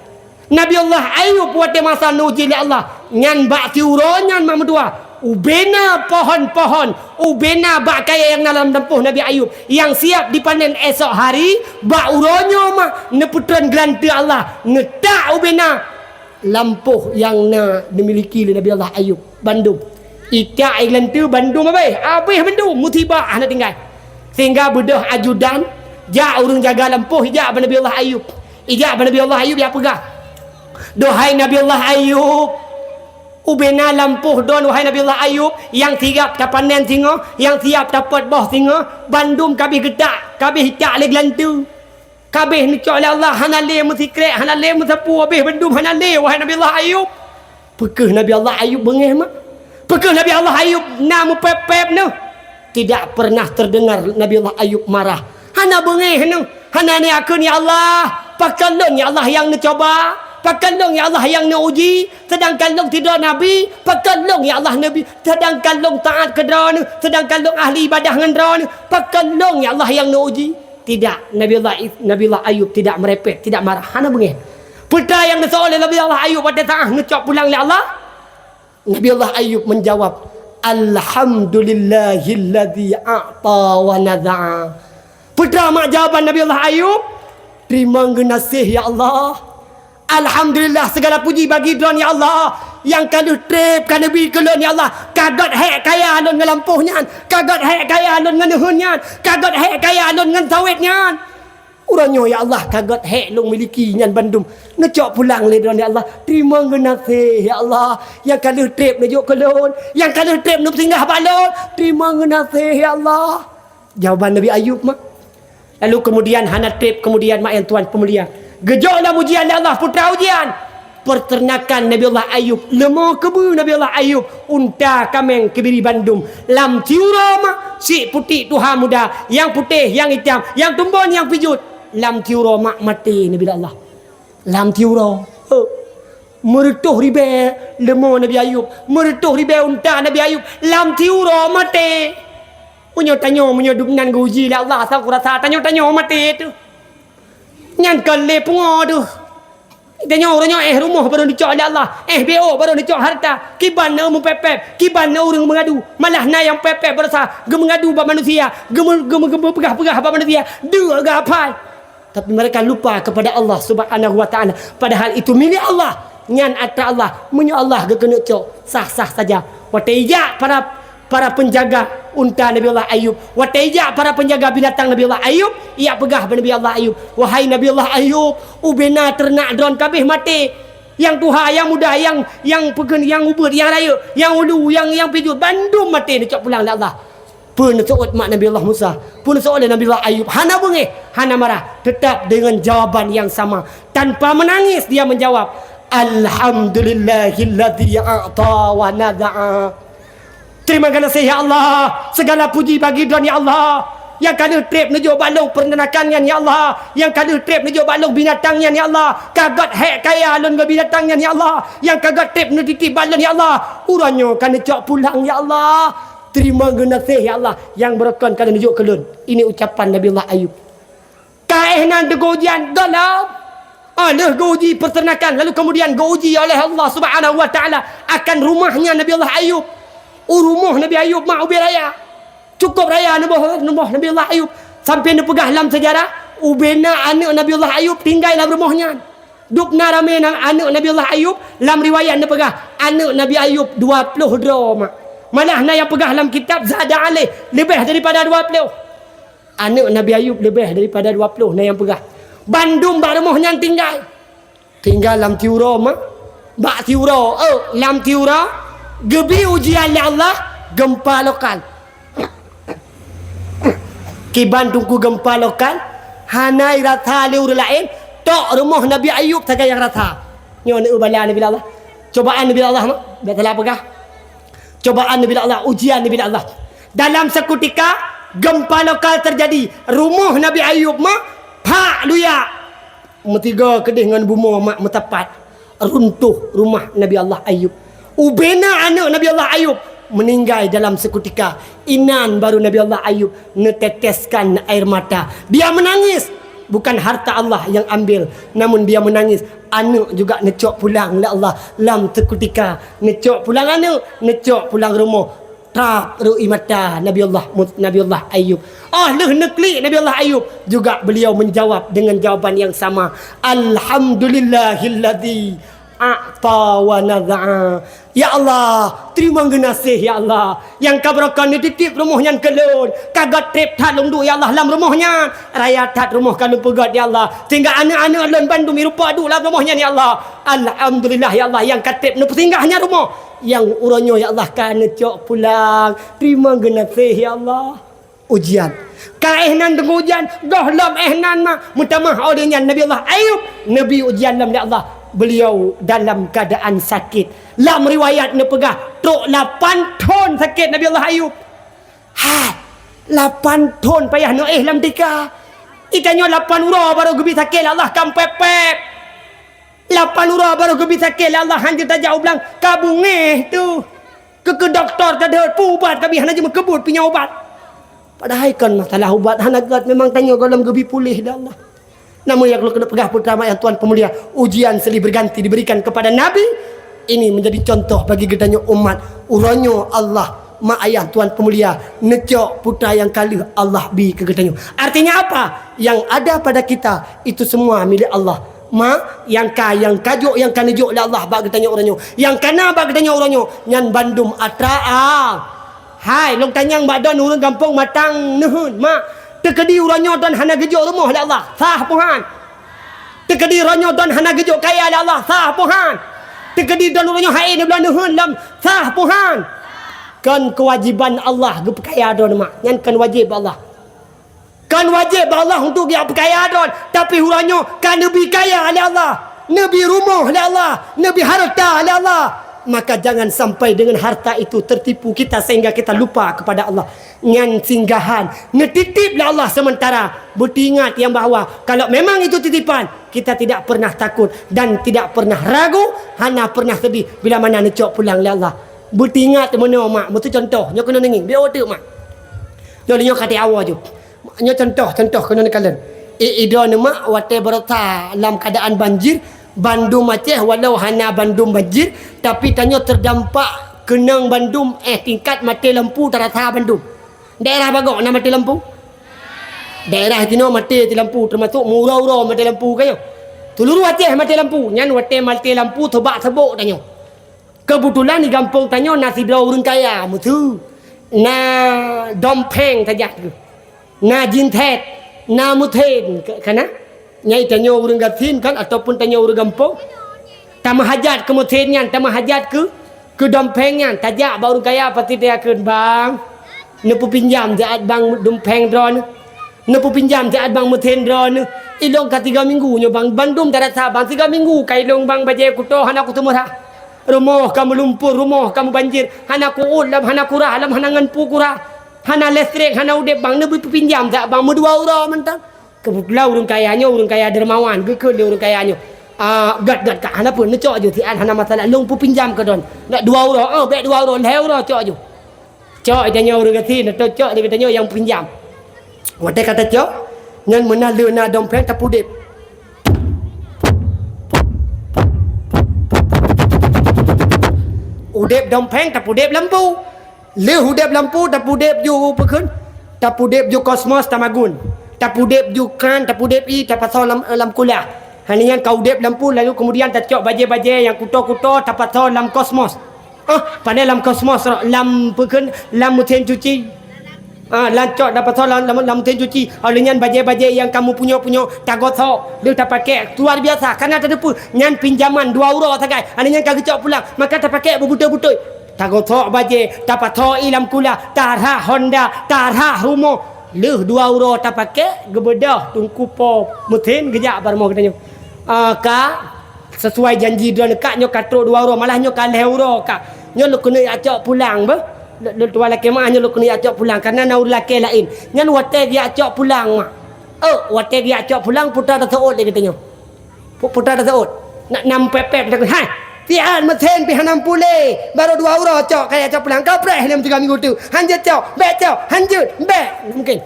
Nabi Allah Ayub waktu masa nuji oleh Allah. Nyan bak tiuro nyan mak medua. Ubena pohon-pohon. Ubena bak kaya yang dalam tempuh Nabi Ayub. Yang siap dipanen esok hari. Bak uronyo mak. Neputran gelanta Allah. Ngetak ubena. Lampuh yang dimiliki oleh Nabi Allah Ayub. Bandung. Itak gelanta Bandung apa? Habis Bandung. Mutibah nak tinggal. Sehingga bedah ajudan. Jak urung jaga lampuh. Ijak Nabi Allah Ayub. Ijak Nabi Allah Ayub dia pegah. Dohai Nabi Allah Ayub. Ubena lampuh don wahai Nabi Allah Ayub. Yang siap tak panen singa. Yang siap dapat boh singa. Bandung kabih gedak. Kabih hitak le gelantu. Kabih ni cok oleh Allah. Hanale musikrek. Hanale musapu. Habis Bandung hanale wahai Nabi Allah Ayub. Pekeh Nabi Allah Ayub bengih mak. Pekeh Nabi Allah Ayub. Namu pep-pep nu. Tidak pernah terdengar Nabi Allah Ayub marah. Hana bengih nu. Hana ni aku ni Allah. Pakalun ya Allah yang ni coba. Pakalung ya Allah yang nauji. Sedangkan long tidak Nabi. Pakalung ya Allah Nabi. Sedangkan long taat ke drone. Sedangkan long ahli ibadah dengan drone. Pakalung ya Allah yang nauji. Tidak. Nabi Allah Ayub tidak merepek. Tidak marah. Hana bengih. Peta yang disoal oleh Nabi Allah Ayub pada saat ngecok pulang oleh Allah. Nabi Allah Ayub menjawab. Alhamdulillahilladzi a'ta wa nadha'a. Peta mak jawaban Nabi Allah Ayub. Terima kasih ya Allah. Alhamdulillah segala puji bagi Tuhan ya Allah. Yang kalau trip kan Nabi kelon ya Allah. Kagot hek kaya alun ngelampuhnya. Kagot hek kaya alun ngenehunnya. Kagot hek kaya alun ngen sawitnya. Urangnya ya Allah kagot hek long miliki nyan Bandung. Ngecok pulang le Tuhan ya Allah. Terima kasih ya Allah. Yang kalau trip nejuk kelon. Yang kalau trip nuk singgah balon. Terima kasih ya Allah. Jawaban Nabi Ayub mak. Lalu kemudian hana trip kemudian mak yang tuan pemulia. Gejollah ujian Allah putra ujian. Peternakan Nabi Allah Ayub. Lemah kebu Nabi Allah Ayub. Unta kameng kebiri Bandung. Lam tiuroma. Si putih tuha muda. Yang putih, yang hitam. Yang tumbon, yang pijut. Lam tiuroma mati Nabi Allah. Lam tiuro. Meretuh ribe lemah Nabi Ayub. Meretuh ribe unta Nabi Ayub. Lam tiuro mati. Punya tanya menyoduknan uji lah Allah. Saya rasa tanya-tanya mati tu. Nyan kale pungo tu. Tanya orangnya rumah baru dicok oleh Allah. BO baru dicok harta. Kiban na mu pepep. Kiban na orang mengadu. Malah na yang pepep berasa mengadu ba manusia. Pegah-pegah ba manusia. Dua gapai. Tapi mereka lupa kepada Allah Subhanahu wa taala. Padahal itu milik Allah. Nyan ata Allah. Munyo Allah ge kena cok. Sah-sah saja. Watija para penjaga unta Nabi Allah Ayub. Wataija para penjaga binatang Nabi Allah Ayub. Ia pegah Nabi Allah Ayub. Wahai Nabi Allah Ayub. Ubena ternak dron kabeh mati. Yang tuha, yang muda, yang pegen, yang ubud, yang raya, yang ulu, yang pijut. Bandung mati ni cak pulang Allah. Pun soal mak Nabi Allah Musa. Pun soal Nabi Allah Ayub. Hana bengih, hana marah. Tetap dengan jawaban yang sama. Tanpa menangis dia menjawab. Alhamdulillahilladzi a'ta wa nadha'a. Terima kasih ya Allah. Segala puji bagi Tuhan ya Allah. Yang kada trip nejo balong peternakannya ya Allah. Yang kada trip nejo balong binatangnya ya Allah. Kagat hek kaya alun ke binatangnya ya Allah. Yang kagat trip netiti balon ya Allah. Uranyo kana cok pulang ya Allah. Terima kasih ya Allah. Yang berekan kada nejo kelun. Ini ucapan Nabi Allah Ayub. Kaeh nan tegojian dalam. Ada gauji peternakan, lalu kemudian gauji oleh Allah Subhanahu wa taala akan rumahnya Nabi Allah Ayub. Rumah Nabi Ayub mak ubi raya. Cukup raya rumah Nabi Allah Ayub. Sampai dia pegah dalam sejarah, ubena anak Nabi Allah Ayub tinggal dalam rumahnya. Dukna ramai anak Nabi Allah Ayub, dalam riwayat dia pegah anak Nabi Ayub 20 mak. Malah yang pegah dalam kitab Zada Alih lebih daripada 20. Anak Nabi Ayub lebih daripada 20 yang pegah. Bandung bak rumahnya tinggal. Tinggal dalam tiura mak. Bak tiura, dalam tiura gebi ujian oleh Allah, gempa lokal. Ki Bandung ku gempa lokal, hanai rata liur lain, tok rumah Nabi Ayub tak yang rata. Ni nak ubala Nabi Allah. Cobaan Nabi Allah mak, betul apa kah? Cobaan Nabi Allah, ujian Nabi Allah. Dalam seketika gempa lokal terjadi, rumah Nabi Ayub mak pak luya. Metiga kedih dengan buma mak metepat. Runtuh rumah Nabi Allah Ayub. Ubena anak Nabi Allah Ayub meninggal dalam seketika. Inan baru Nabi Allah Ayub neteteskan air mata. Dia menangis. Bukan harta Allah yang ambil, namun dia menangis. Anak juga necok pulang oleh Allah. Lam seketika necok pulang anak, necok pulang rumah. Trap ru'i mata Nabi Allah Ayub. Nekli Nabi Allah Ayub juga beliau menjawab dengan jawaban yang sama. Alhamdulillahilladzi a'ta wa nadha'a. Ya Allah, terima kasih ya Allah. Yang kabarakan ni titip rumahnya kelun. Kagat trip tat lungdu ya Allah dalam rumahnya. Raya tat rumah kalau pegat ya Allah. Sehingga anak-anak lon Bandung rupa adu dalam rumahnya ya Allah. Alhamdulillah ya Allah yang katip nu singgahnya rumah. Yang uranyo ya Allah kan cok pulang. Terima kasih ya Allah. Ujian. Kaehnan dengan ujian, gohlam ehnan mah. Mutamah audenya Nabi Allah Ayub. Nabi ujian dalam ya Allah. Beliau dalam keadaan sakit. Dalam riwayat ni pegah tok 8 ton sakit Nabi Allah Ayub. 8 ton payah no dalam tika. Ikannya 8 ura baru gebi sakit Allah kan pepep. 8 ura baru gebi sakit Allah hanjur tajak ulang kabungeh tu. Ke doktor kada ubat kami hana cuma kebut punya ubat. Padahal kan masalah ubat hanagat memang tanya dalam gebi pulih dah Allah. Namun yang kalau kena pegah pertama yang Tuan Pemulia, ujian silih berganti diberikan kepada Nabi. Ini menjadi contoh bagi gedanya umat. Uranyo Allah, mak ayah Tuan Pemulia, necok putra yang kali Allah bi ke gedanya. Artinya apa? Yang ada pada kita itu semua milik Allah. Ma yang kajuk yang kanejuk oleh Allah bak gedanya uranyo. Yang kana bak gedanya uranyo nyan Bandung atraang. Hai, long tanyang bak don urang kampung matang nuhun mak. Tekedi uranyo don hana gejuk rumah oleh Allah. Sah Tuhan. Tekedi uranyo don hana gejuk kaya oleh Allah. Sah Tuhan. Tekedi don uranyo hai ni bulan nuhun lam. Sah Tuhan. Kan kewajiban Allah ge perkaya don mak. Nyan kan wajib Allah. Kan wajib Allah untuk dia perkaya don. Tapi uranyo kan nabi kaya oleh Allah. Nabi rumah oleh Allah. Nabi harta oleh Allah. Maka jangan sampai dengan harta itu tertipu kita sehingga kita lupa kepada Allah. Ngan singgahan netitiplah Allah sementara. Beringat yang bahawa kalau memang itu titipan, kita tidak pernah takut dan tidak pernah ragu, hanya pernah sedih bila mana necok pulang oleh Allah. Beringat mana mak, betul contoh nyo kena nenging biar otak mak. Nyo kata awal je. Nyo contoh kena kalian. Idon mak wate berata dalam keadaan banjir. Bandung Aceh walau hanya Bandung banjir, tapi tanya terdampak kenang Bandung tingkat mati lampu terasa Bandung. Daerah bagok nak mati lampu? Daerah tino mati lampu termasuk murau-urau mati lampu kayo. Tuluru Aceh mati lampu, nyan wate mati lampu tebak sebok tanya. Kebetulan di kampung tanya nasi belau urang kaya mutu. Na dompeng tajak tu. Na jintet, na muthen kana? Nyai tanya orang gatin kan ataupun tanya orang gampung. Tamah hajat ke mutennya, tamah hajat ke dompengnya. Tajak baru kaya pasti dia akan bang. Nepu pinjam jaat bang dompeng drone. Nepu pinjam jaat bang muten drone. Ilong ka 3 minggu nyo bang Bandung tak ada bang 3 minggu kai long bang baje kuto hana ku tumurah. Rumah kamu lumpur, rumah kamu banjir. Hana ku ulam, hana kurah, alam hana nganpu kurah. Hana listrik, hana udep bang nepu pinjam jaat bang mu 2 orang mentang. Kebetulan orang kaya dermawan, gekul dia orang kayanya. Gat kat hana pun necok je tian hana masalah long pu pinjam ke don. Nak 2 orang, baik 2 orang, 2 orang cok je. Cok tanya orang gatin, cok dia tanya yang pinjam. Wate kata cok, ngan menala na dompeng tapudip. hudep dompeng tak hudep lampu le hudep lampu tak hudep ju pekeun tak hudep ju kosmos tamagun tak hudep ju kan tak hudep i tak pasal lam kuliah hanya kau hudep lampu lalu kemudian tak cok baje-baje yang kuto-kuto tak pasal lam kosmos pandai lam kosmos lam pekeun lam mesin cuci lancok dapat soalan lam mesin cuci dengan baje-baje yang kamu punya tagotok dia tak pakai luar biasa karena tak ada pun nyan pinjaman 2 euro sagai yang kagak cok pulang maka tak pakai berbutai-butai tagotok baje dapat to ilam kula tarha Honda tarha rumah leh 2 euro tak pakai gebedah tungku po mesin gejak bar mau katanya kak sesuai janji dia dekat nyo katro 2 euro malah nyo kalah euro kak nyo lu kena acok pulang bah tua laki mak hanya lu kena acok pulang karena naur laki lain ngan wate dia acok pulang mak wate dia acok pulang putar dah seot dia katanya putar dah seot nak nam pepep dia kata hai pian mesin pi 60 baru 2 euro acok kaya acok pulang kau preh dalam 3 minggu tu hanjut cok bet cok hanjut bet mungkin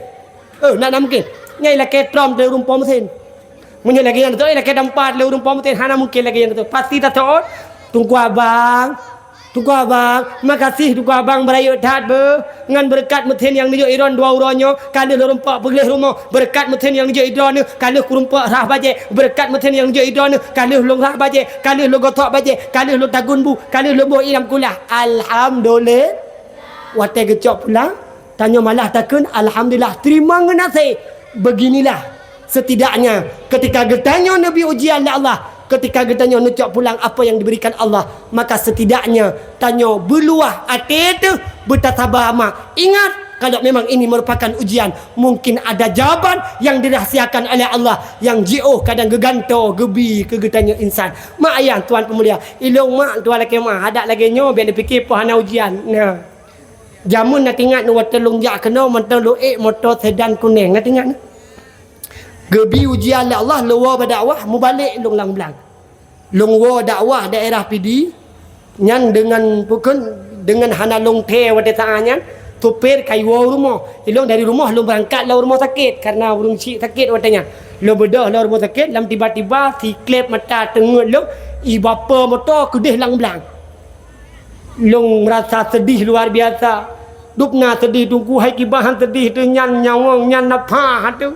nak mungkin nyai laki trom dia rumpah mesin munyo lagi yang tu laki dampat le rumpah mesin hana mungkin lagi yang tu pasti dah seot tunggu abang makasih tunggu abang berayut dah ngan berkat mesin yang nijo iron 2 euronyo kali lorompak pergi rumah berkat mesin yang nijo iron kali kurumpak rah baje berkat mesin yang nijo iron kali long rah baje kali lo gotok baje kali lo tagun bu kali lo bo ilam kulah alhamdulillah wate gecok pulang tanya malah takun alhamdulillah terima ngenase beginilah setidaknya ketika getanya nabi ujian Allah ketika kita nucap pulang apa yang diberikan Allah maka setidaknya tanya beluah hati tu bertasabah amat ingat kalau memang ini merupakan ujian mungkin ada jawaban yang dirahsiakan oleh Allah yang jauh kadang geganto gebi ke getanya insan mak ayah tuan pemulia ilung mak tuan laki mak ada lagi nyo biar dipikir pohana ujian nah jamun nak ingat nu telung jak kena mentang lu motor sedan kuning nak ingat gebi ujian Allah luar berdakwah mubalik long lang belang long wa dakwah daerah PD nyan dengan bukan dengan hana long te wade taanyan tupir kai wa rumah ilong dari rumah lo berangkat lah rumah sakit karena urung cik sakit wadanya lo bedah lah rumah sakit lam tiba-tiba si klep mata tengok lo i bapa motor kedih lang belang long merasa sedih luar biasa dupna sedih tunggu hai kibahan sedih tu nyan nyawang nyan napa tu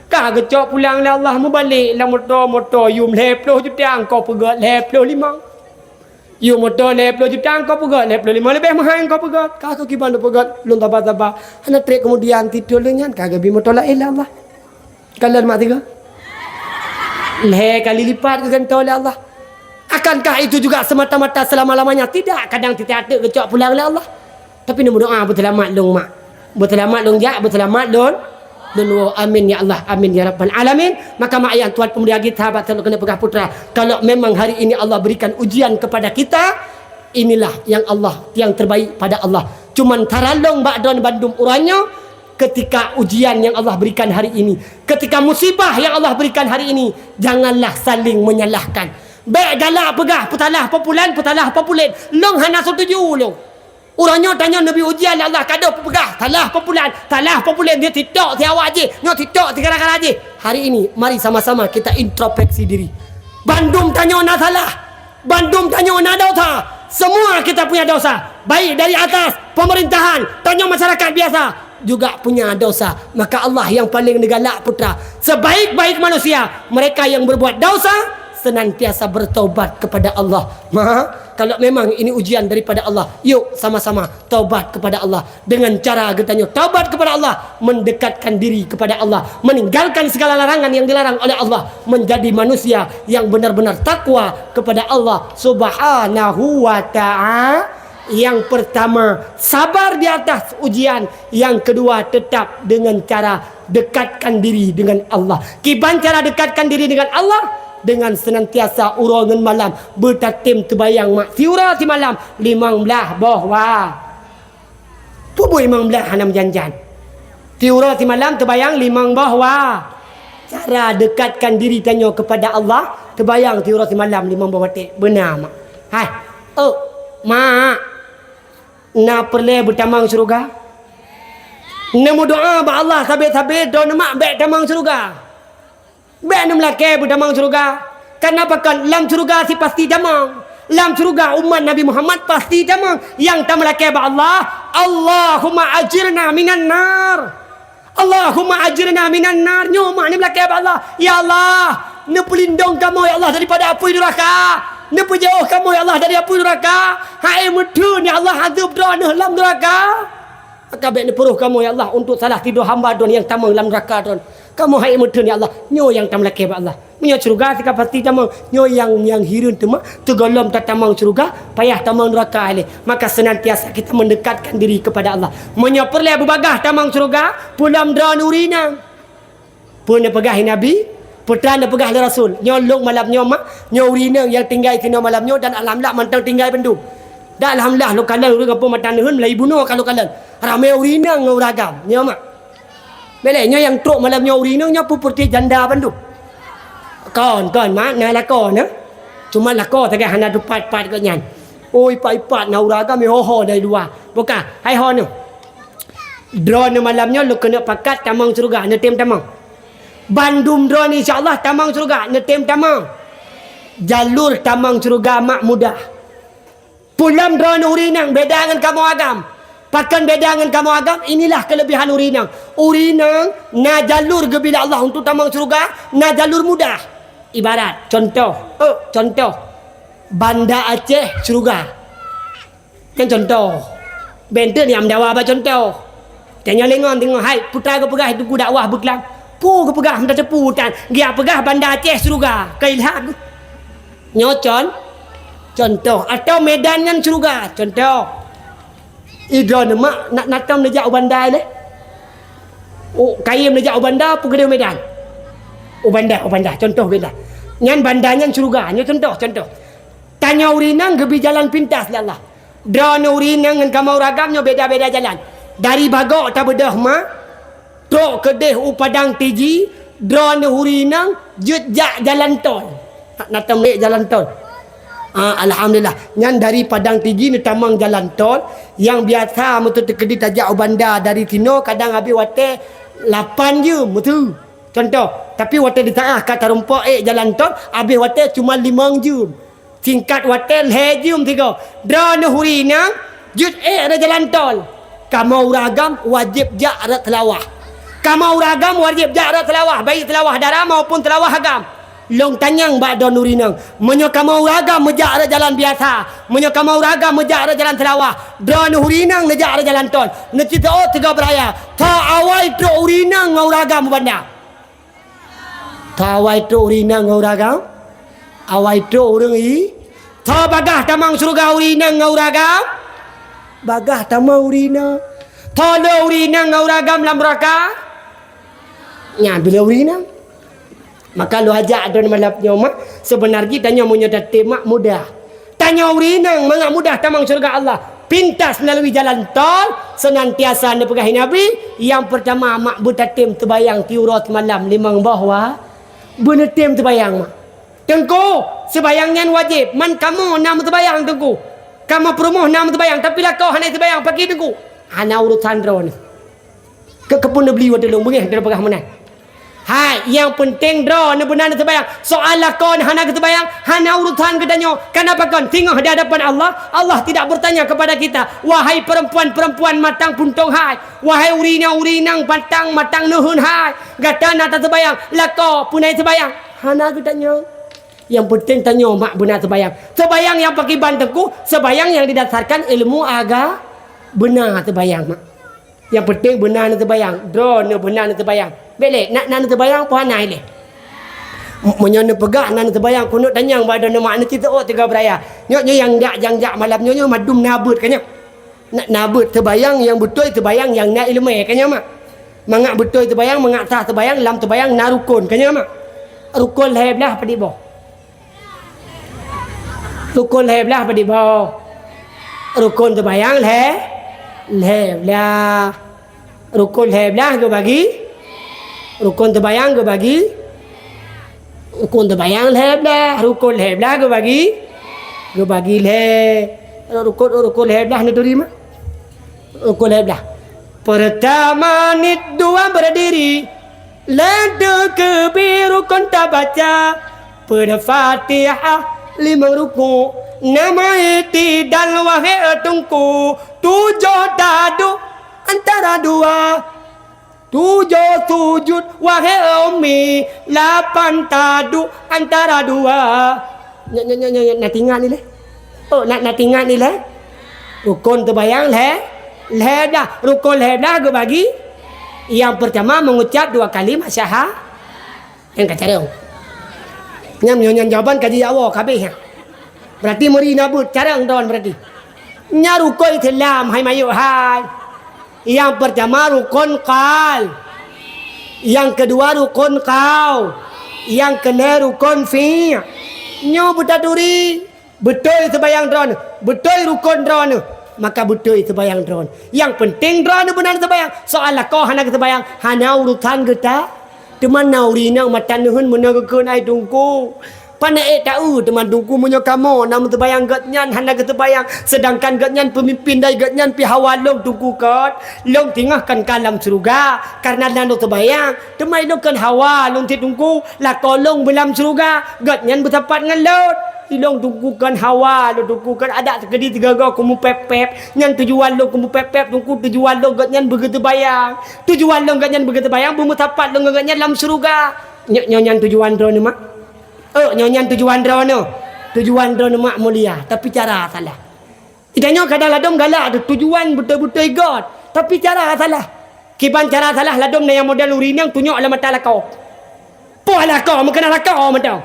kah gecok pulang lah Allah mu balik lah motor yum leploh juta kau pegat leploh 5 yum motor leploh juta kau pegat leploh 5 lebih mahal kau pegat kah kau kiban tu pegat lun tabah hana trek kemudian tidur lengan kah gabi motor lain lah Allah kalau mak 3 le kali lipat ke gantol Allah akankah itu juga semata-mata selama-lamanya tidak kadang tidak ada gecok pulang lah Allah tapi nak berdoa berselamat long mak berselamat long jak berselamat long amin ya Allah amin ya rabbal alamin maka mak ayah tuan pemuda kita sahabat selalu kena pegah putra kalau memang hari ini Allah berikan ujian kepada kita inilah yang Allah yang terbaik pada Allah cuman taralong ba'don bandum uranyo ketika ujian yang Allah berikan hari ini ketika musibah yang Allah berikan hari ini janganlah saling menyalahkan baik galak pegah putalah populan long hana setuju long orangnya tanya Nabi ujian Allah kada pegah talah populan dia tidak tiawak je nyo tidak tigara-gara je hari ini mari sama-sama kita introspeksi diri Bandung tanya nak salah Bandung tanya nak dosa semua kita punya dosa baik dari atas pemerintahan tanya masyarakat biasa juga punya dosa maka Allah yang paling galak putra sebaik-baik manusia mereka yang berbuat dosa senantiasa bertaubat kepada Allah. Kalau memang ini ujian daripada Allah, yuk sama-sama taubat kepada Allah dengan cara getanya taubat kepada Allah, mendekatkan diri kepada Allah, meninggalkan segala larangan yang dilarang oleh Allah, menjadi manusia yang benar-benar takwa kepada Allah Subhanahu wa ta'ala. Yang pertama, sabar di atas ujian. Yang kedua, tetap dengan cara dekatkan diri dengan Allah. Kiban cara dekatkan diri dengan Allah dengan senantiasa urangan malam bertatim terbayang mak siura si malam 15 bahwa tubuh 15 hanam janjan siura si malam terbayang 5 bahwa cara dekatkan diri tanya kepada Allah terbayang siura si malam 5 bahwa benar mak hai mak nak perle bertamang surga nemu doa ba Allah sabit-sabit do mak bek tamang surga Bek nam laki berdamang surga. Kenapa kan lam surga si pasti damang. Lam surga umat Nabi Muhammad pasti tamang. Yang tamu laki Allah. Allahumma ajirna minan nar. Allahumma ajirna minan nar. Nyomak ni laki Allah. Ya Allah, ne pelindung kamu ya Allah daripada api neraka. Ne penjauh kamu ya Allah dari api neraka. Hai medun ya Allah azab drone dalam neraka. Kabeh ni peruh kamu ya Allah untuk salah tidur hamba don yang tamu dalam neraka don. Kamu hai medun ya Allah. Nyo yang tam laki Allah. Menyo surga tika pasti tamang. Nyo yang hirun tema tegolom tatamang surga payah tamang neraka ale. Maka senantiasa kita mendekatkan diri kepada Allah. Menyo perle berbagah tamang surga pulam dron urina. Pun pegah Nabi, putra pegah Rasul. Nyo long malam nyo mak, nyo urina yang tinggal sini malam nyo dan alhamdulillah mantang tinggal bendu. Dan alhamdulillah lo kalang urang apa matan hun melai bunuh kalau kalang. Ramai urina ngau ragam. Nyo mak. Bele nyo yang truk malam nyo urina nyo pupurti janda bendu. Kon mak na la kon cuma la ko tagai hana du pat ko nyan. Oi pat na uragam ho ho dari luar. Bukan. Hai ho nu. Drone malam nyo lo kena pakat tamang surga netem tamang. Bandung drone insya-Allah tamang surga netem tamang. Jalur tamang surga mak mudah. Pulam drone urinang beda dengan kamu agam. Pakan beda dengan kamu agam. Inilah kelebihan urinang. Urinang na jalur ke bila Allah untuk tamang surga, na jalur mudah. Ibarat contoh Banda Aceh surga. Yang contoh. Benten yang mendawa apa contoh. Tanya lengon tengok hai putra ke pegah itu ku dakwah berkelang. Pu ke pegah hendak ceputan. Dia pegah Banda Aceh surga. Kailan nyocon contoh atau Medan kan surga contoh. Idron mak nak natam dia jauh bandai le. Oh kayem dia jauh bandar pu gede Medan. Oh bandar contoh benda. Nyan bandanya surga nyo contoh. Tanya urinang gebi jalan pintas lah Allah. Drone urinang dengan kamau ragamnya beda-beda jalan. Dari bagok tak bedah mak. Trok kedeh Padang Tiji, drone urinang jejak jalan tol. Natam lek jalan tol. Alhamdulillah. Nyan dari Padang Tiji ni tamang jalan tol yang biasa mutu tekedi tajak bandar dari Tino kadang habis wate 8 je mutu. Contoh, tapi wate di tengah kata rumpok jalan tol habis wate cuma 5 jam. Singkat wate le jam 3. Drone hurina jut ada jalan tol. Kamu ragam wajib jarak telawah. Kamu ragam wajib jarak telawah, baik telawah darah maupun telawah agam. Long tanyang bak don urinang. Menyo kamau raga mejak ada jalan biasa. Menyo kamau raga mejak ada jalan telawah. Drone urinang nejak ada jalan tol. Necita oh tiga beraya. Ta awai tro urinang ngau raga mubanda. Ta awai tro urinang ngau raga. Awai tro urang i. Ta bagah tamang surga urinang ngau raga. Bagah tamang urinang. Ta lo urinang ngau raga lam neraka. Nya bila urinang maka lu ajak don malapnya mak sebenarnya tanya munyo datim mak mudah. Tanya urinang mangak mudah tamang surga Allah. Pintas melalui jalan tol senantiasa nepegah Nabi. Yang pertama mak butatim terbayang tiurat malam limang bahwa benetim terbayang mak. Tengku sebayangnya wajib. Man kamu nam terbayang tengku. Kamu promoh nam terbayang tapi lah kau hana terbayang pagi tengku. Hana urusan drone. Kepun beli wadelung bengih dari pegah mana. Hai, yang penting drone benar terbayang. Soal lakon hana terbayang, hana urutan kedanyo. Kenapa kon tengok di hadapan Allah? Allah tidak bertanya kepada kita, wahai perempuan-perempuan matang puntung hai, wahai urinang matang nuhun hai. Gatana tak terbayang, lako punai terbayang. Hana kedanyo. Yang penting tanya mak benar terbayang. Terbayang yang pakai banteku, sebayang yang didasarkan ilmu agama benar terbayang mak. Yang penting benar terbayang. Drone benar terbayang. Belek nak terbayang apa anai le. Menyana pegak nak terbayang kunut tanyang badan mak nak cerita oh tiga beraya. Nyok yang jak malam nyo madum nabut kanya. Nak nabut terbayang yang betul terbayang yang nak ilmu kanya mak. Mangak betul terbayang mangak sah terbayang lam terbayang narukun kanya mak. Rukun heblah apa di bawah. Rukun heblah apa di bawah. Rukun terbayang heblah. Rukun heblah ke bagi. Rukun terbayang ke bagi. Rukun terbayang heblah. Rukun heblah ke bagi. Ke bagi rukun heblah ni terima. Rukun heblah. Pertama nit dua berdiri. Lada kebir rukun tak baca. Pada Fatihah 5 ruku. Nama iti dan wahai tungku 7 dadu antara 2. 7 sujud wahai umi 8 tadu antara 2. Nak tinggal ni leh. Oh nak tinggal ni leh. Rukun terbayang leh. Leh dah. Rukun leh dah ke bagi. Yang pertama mengucap 2 kalimat syahadat. Yang kata dia. Nyam jawaban kaji awak habis. Berarti meri nabut cara don berarti. Nya rukun Islam hai mayu hai. Yang pertama rukun qal. Yang kedua rukun qaul. Yang ketiga rukun fi'. Nyo betaduri. Betul sebayang drone. Betul rukun drone. Maka betul sebayang drone. Yang penting drone benar sebayang. Soal kau hana sebayang. Hana urutan kita. Teman nauri nang matan nuhun menegakkan ai tungku. Pana tahu teman tungku munyo kamu nam terbayang gatnyan hana terbayang sedangkan gatnyan pemimpin dai gatnyan pi hawalong tungku kat long tingahkan kalam surga karena nando terbayang temai kan hawa long ti tungku la kolong belam surga gatnyan bertapat ngalot ilong tungku kan hawa lo tungku kan ada sekedi 3 go kumu pepep nyan tujuan lo kumu pepep tungku tujuan lo gatnyan begitu bayang tujuan lo gatnyan begitu bayang bertapat lo gatnyan dalam surga nyan tujuan drone mak. Nyanyian tujuan drone. Tujuan drone mak mulia. Tapi cara salah. Idanya kadang ladom galak ada tujuan betul-betul God. Tapi cara salah. Kiban cara salah ladom na yang model urinang tunjuk ala mata lakau. Poh lakau mengkena lakau mata.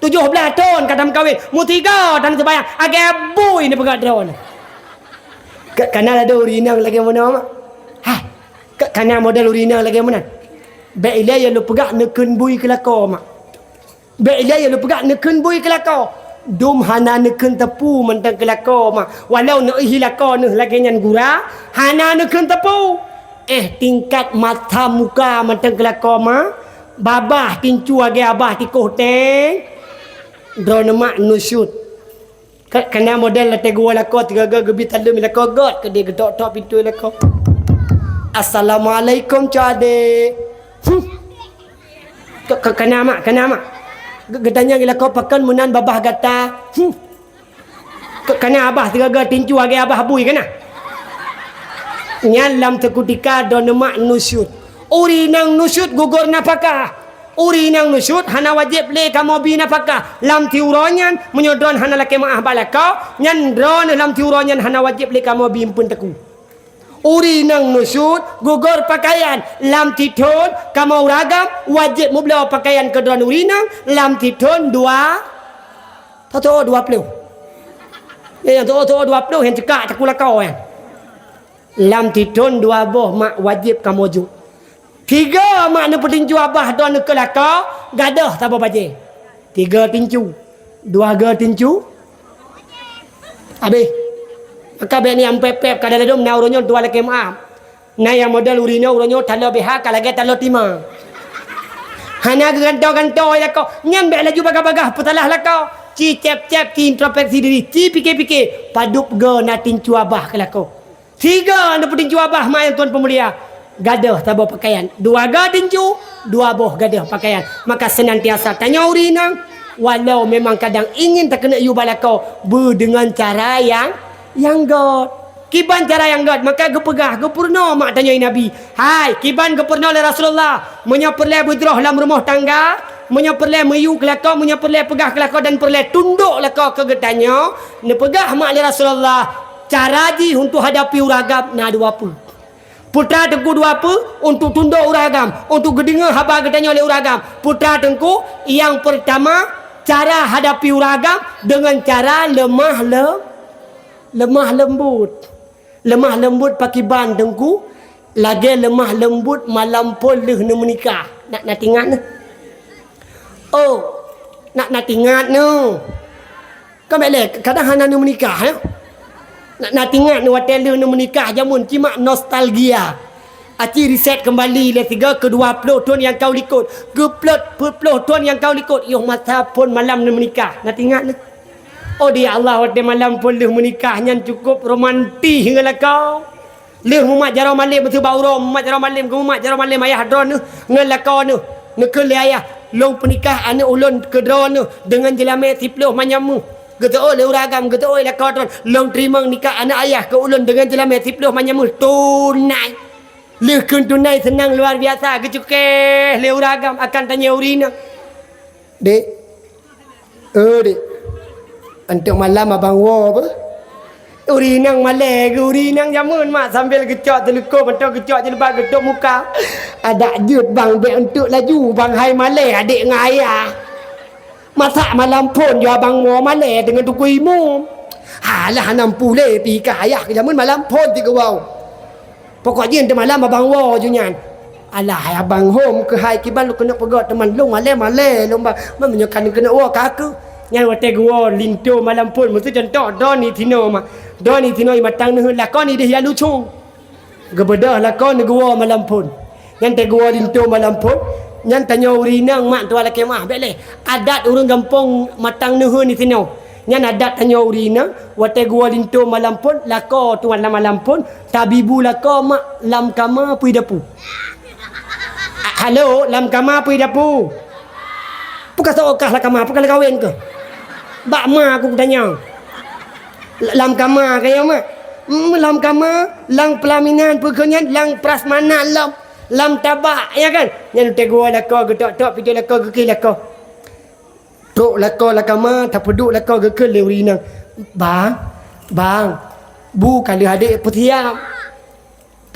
17 tahun kadang kahwin. Mu 3 dan sebayang. Agak boy ni pegat drone. Kana ada urinang lagi mana mak? Ha. Kana model urinang lagi mana? Baik ilai yang lu pegat nekun bui ke lakau mak. Baik dia yang lu pegang neken bui kelakau. Dum hana neken tepu mentang kelakau mak. Walau nak hilakau noh lagi nyan gura, hana neken tepu. Tingkat mata muka mentang kelakau mak. Babah tincu age abah tikoh teng. Drone mak nusyut. Kena model la tegu lakau 3 gebi talum lakau god ke dia gedok tok pintu lakau. Assalamualaikum cade. Kena mak. Getanya gila kau pakan munan babah gata. Kena abah 3 tincu age abah bui kena. Nyalam tekutika don mak nusyut. Uri nang nusyut gugur napakah. Uri nang nusyut hana wajib le kamu bi napakah. Lam tiuronyan menyodron hana laki maah balakau. Nyan dron lam tiuronyan hana wajib le kamu bi impun teku. Uri nang nusyut gugur pakaian lam titun kamu ragam wajib mubla pakaian ke dron uri nang lam titun 2 tato 20 yang tu 20 yang cekak cakula kau yang lam titun 2 boh mak wajib kamu ju 3 mak ne petinju abah don ke lakau gadah tabo baje 3 tinju 2 tinju habis. Maka bani yang pepep kada ladom na uronyo 2 laki maaf. Na yang model urino uronyo talo beha kalage talo tima. Hana ganto ya kau nyam be laju bagah-bagah putalah la kau. Ci cep-cep ci introspeksi diri. Ci pikir-pikir padup go na tincu abah ke kau. 3 na tincu abah mak yang tuan pemulia. Gadah tabo pakaian. 2 ga tincu, 2 boh gadah pakaian. Maka senantiasa tanya urinang walau memang kadang ingin tak kena yu balakau dengan cara yang God. Kiban cara yang God maka gepegah gepurno mak tanya Nabi. Hai kiban gepurno le Rasulullah menyaperle budrah dalam rumah tangga, menyaperle meyu kelakau, menyaperle pegah kelakau dan perle tunduk lekau ke getanya. Ne pegah mak le Rasulullah cara ji untuk hadapi uragam na 20. Putra tengku 20 untuk tunduk uragam, untuk gedenga haba getanya le uragam. Putra tengku yang pertama cara hadapi uragam dengan cara lemah lembut pakai ban tengku lagi lemah lembut malam poleh ne menikah nak tingat ne nak tingat ne kan belek kadang hana ne menikah nak tingat ne hotel ne menikah jamun cima nostalgia aci reset kembali le 3 ke 20 tahun yang kau likut geplot 20 tahun yang kau likut yo masa pun malam ne menikah nak tingat ne. Oh dia Allah waktu malam pun leh menikahnya cukup romantis hingga lah kau. Leh mumat jarang malam betul bau rom, mumat jarang malam ke mumat jarang malam ayah drone ngel lah kau ne. Nekele ayah long pernikahan ulun kedron dengan jelame tiploh manyamu. Kata oh leuragam kata oh lakon long terima nikah anak ayah ke ulun dengan jelame tiploh manyamu tunai. Lekun tunai senang luar biasa kecuke leuragam akan tanya urina. Dek. Dek. Untuk malam abang wo apa? Urinang malai ke urinang jamun mak sambil gecok telekor betul gecok je lepas getok muka. Ada jut bang dek untuk laju bang hai malai adik dengan ayah. Masak malam pun jo abang mo malai dengan tuku imum. Halah 60 pi ke ayah ke jamun malam pun tiga wow. Pokoknya ente malam abang wo je nyan. Alah abang home ke hai kiban lu kena pegot teman lu malai lomba menyokan kena wo kaku. Yang wate gua linto malam pun mesti contoh doni tino ma doni tino matang ne lakon ni dia lucu gebedah lakon gua malam pun yang te gua linto malam pun yang tanya urinang mak tu ala kemah beleh adat urang kampung matang ne ni tino yang adat tanya urinang wate gua linto malam pun lako tuan malam pun tabibu lako mak lam kama pui dapu halo lam kama pui dapu bukan seokah lah kama bukan kahwin ke bak ma aku tanya. Lam kama kaya mak. Lam kama, lang pelaminan pokoknya lang prasmanan lam tabak ya kan. Yang tegua lako getok video lako gekil lako. Tok lako lakama tak peduk lako gekil leurinang. Bang. Bu kali adik putiam.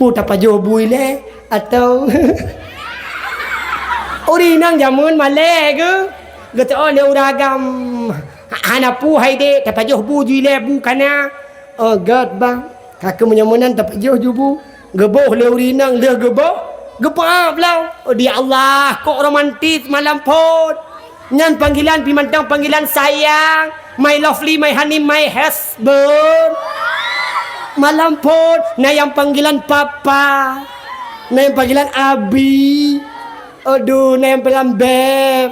Pu tak pajo bui le atau urinang jamun malai ke. Getok leuragam. Hana pu hai dek tapajoh bu jile bu kana oh god bang kakak menyamunan tapajoh jubu geboh leurinang le geboh gepap lau oh dia Allah kok romantis malam pot nyan panggilan pimantang panggilan sayang my lovely my honey my husband malam pot na yang panggilan papa na yang panggilan abi aduh na yang panggilan beb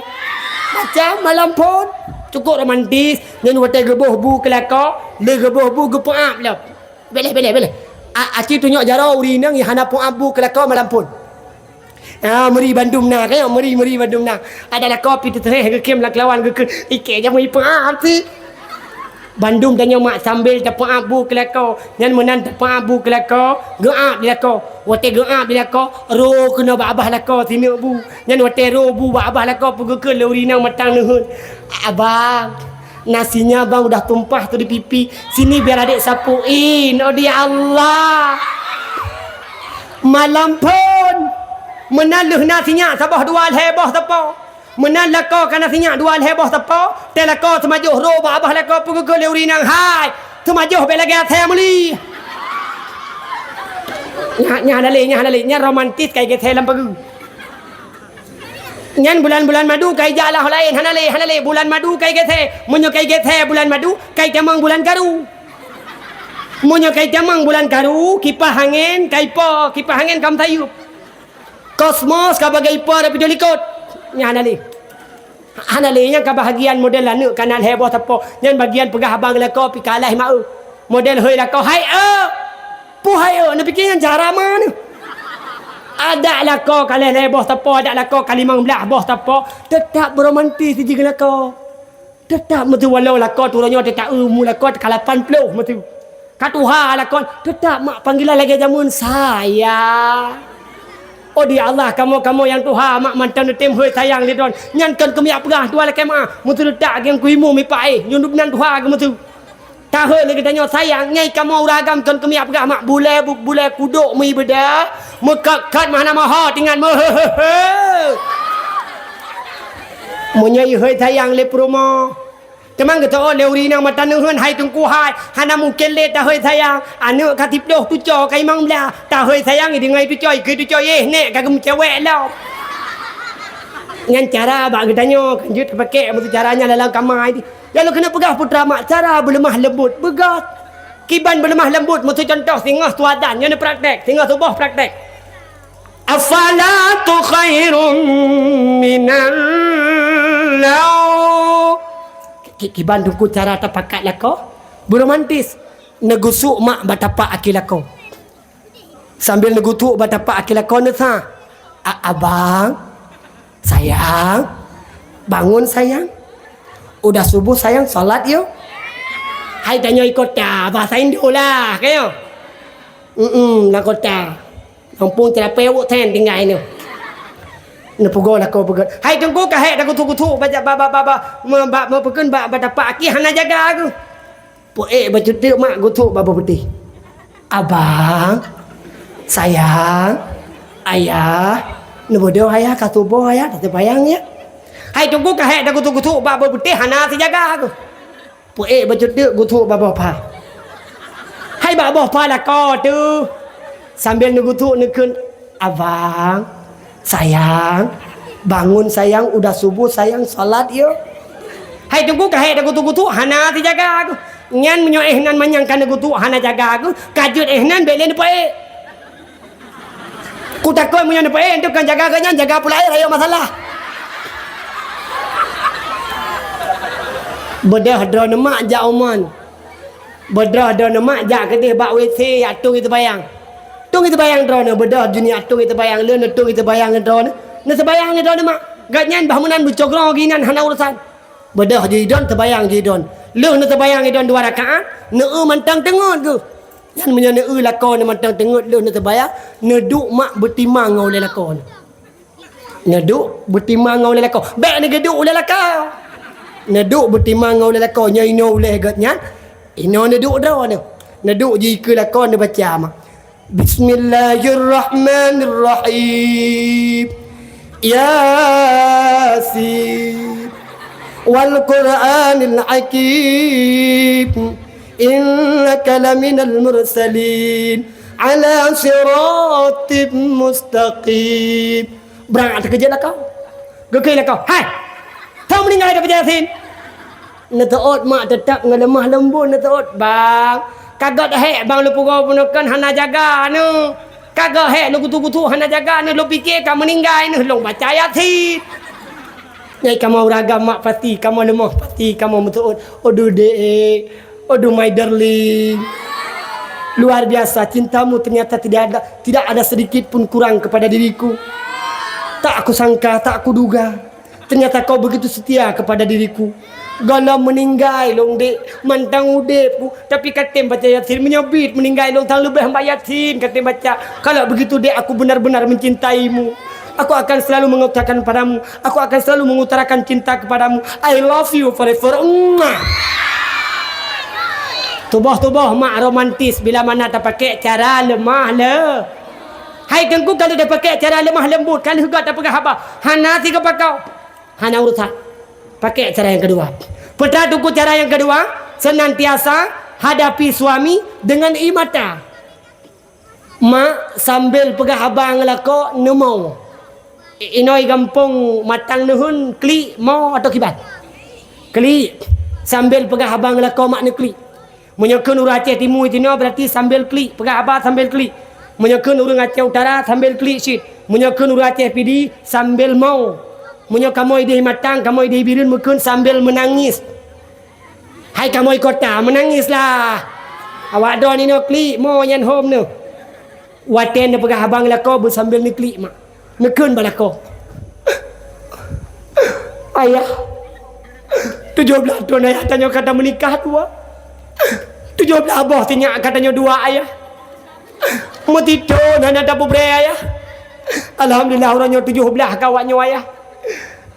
macam malam pot cukup romantis dan wate geboh bu kelakar le geboh bu gepaap lah beleh aci tunjuk jara urinang yang hana puap bu kelakar malam pun meri Bandung nak kan meri Bandung nak ada lah kopi tereh ke kem lah kelawan ke ike jam meri puap si Bandung tanya mak sambil tepaap bu kelakar yang menan tepaap bu kelakar geap dia lakar wate geap dia lakar ro kena babah lakar sini bu yang wate ro bu babah lakar pergi ke leurinang matang nehun abang nasinya bang udah tumpah tu di pipi sini biar adik sapuin oh dia Allah malam pun menaluh nasinya sabah dua heboh tepo menan lakar kan nasinya dua heboh tepo te lakar semajuh ro babah lakar pergi ke leurinang hai semajuh bela gaya family nya nya romantis kayak gitu dalam pergi nyan bulan-bulan madu kai jalah lain hanale bulan madu kai gethe munyo kai gethe bulan madu kai jamang bulan garu munyo kai jamang bulan garu kipas angin kai po kipas angin kam tayup kosmos ka bagai po tapi delikot nya hanale nya kebahagiaan model anu kanal heboh tepo nyan bagian pegah abang lako pi kalah mau model hoi lako hai pu hai na pikir cara mana ada lah kau kali leboh tepo ada lah kau kali mangbelah boh tepo tetap beromantis je lah kau tetap mesti walau lah kau turunnya tetap mula kau kalapan peluh mesti katuha lah kau tetap mak panggilan lagi jamun saya oh dia Allah kamu yang tuha mak mantan tem hoi sayang lidon nyankan kemi apgah dua lah kemah mesti letak yang kuimu mi pai nyundup nan tuha mesti tahu lagi tanya sayang nyai kamu uragam kan kami apgah mak bule kuduk mi beda mekat mana maha tinggal menyai hoi sayang le promo teman kata oh leurinang mata nuhun hai tungku hai hana mungkin le ta hoi sayang anu katip doh tu co kai mang bla ta hoi sayang di ngai tu coy ke tu coy nek kagum cewek lah dengan cara bak tanya kanjut pakai mesti caranya dalam kamar ini ya lo kena pegah putra mak cara berlemah lembut begat kiban berlemah lembut mesti contoh singgah tuadan yang praktek singgah subuh praktek afalatu khairum minal law kiban duku cara tapakat lako beromantis negusuk mak batapak akilako sambil negutuk batapak akilako nesa abang sayang Bangun sayang. Udah subuh sayang, salat yuk. Hai tanya kota, bahasa Indo lah, kayo. Lah kota. Kampung terapewuk ten tinggal ini. Nepugo lah kau pegat. Hai tunggu kahek dah kutu baca baba pegun ba dapat aki hana jaga aku. Baju tu mak kutu baba putih. Abang, sayang, ayah, nebodo ayah katubo ayah tak bayang ya. Hai tunggu kahek dah kutu baba putih hana si jaga aku. Baju tu kutu baba pa. Hai baba pa lah kau tu. Sambil nugutu nekun abang, sayang, bangun sayang, udah subuh sayang, salat yuk. Hai tunggu kahek dah kutu hana si jaga aku. Nyan menyo ehnan manyangkan kutu hana jaga aku. Kajut ehnan belen depa ku takut menyo depa itu kan jaga kanyan jaga pula ayo masalah. Bedah drone mak jak oman. Bedah drone mak jak kedih bak WC atung itu bayang. Tung itu bayang drone bedah dunia atung itu bayang leun tung itu bayang drone. Ne sebayang drone mak. Gatnyan bahmunan bucogro ginan hana urusan. Bedah jadi don terbayang jadi don. Leun ne terbayang don 2 rakaat, neu mantang tengut ke. Yan menyo neu lakon ne mantang tengut leun ne terbayang, neduk mak bertimang oleh lakon. Neduk bertimang oleh lakon. Bek ne geduk oleh lakon. Neduk bertimang oleh lakon nya ino oleh gatnyan. Ino neduk drone. Neduk ji ke lakon ne baca mak. Bismillahirrahmanirrahim. Yasin wal Qur'anil Hakim. Innaka laminal mursalin ala siratim mustaqim. Berangkat kerja lah kau. Gekei lah kau. Hai. Kau meninggal daripada Yasin. Netaot mak tetap ngelemah lembut netaot bang. Kagak hek bang lu pura punakan hana jaga nu. Kagak hek lu kutu-kutu hana jaga nu lu fikir kamu meninggal nu long baca Yasin. Nyai kamu ragam mak pasti kamu lemah pasti kamu betul. Aduh dek. Aduh my darling. Luar biasa cintamu ternyata tidak ada sedikit pun kurang kepada diriku. Tak aku sangka, tak aku duga. Ternyata kau begitu setia kepada diriku. Galam meninggal long dek mantang udepku tapi katem baca Yasin menyabit meninggal long tang lebih hamba Yasin katem baca kalau begitu dek aku benar-benar mencintaimu aku akan selalu mengutarakan padamu aku akan selalu mengutarakan cinta kepadamu I love you forever. Tubuh mak romantis bila mana tak pakai cara lemah le. Hai tengku kalau dah pakai cara lemah lembut kalau juga tak pakai apa hana tiga pakau hana urusan. Pakai cara yang kedua. Peta tuku cara yang kedua, senantiasa hadapi suami dengan imata. Mak sambil pegah abang lako nemau. Inoi gampung matang nuhun kli mau atau kibat. Kli sambil pegah abang lako mak ne kli. Menyokun urang Aceh Timur itu berarti sambil kli, pegah abang sambil kli. Menyokun urang Aceh Utara sambil kli shit. Menyokun urang Aceh Pidi sambil mau. Munyo kamu ide matang, kamu ide birun mukun sambil menangis. Hai kamu kota menangislah. Awak don ini klik mo yan home nu. Waten pegah abang lako sambil ni klik mak. Mukun balako. Ayah. 17 tahun ayah tanya kata menikah dua. 17 abah tanya katanya dua ayah. Mutito nana dapu bre ayah. Alhamdulillah orangnya 17 kawannya ayah.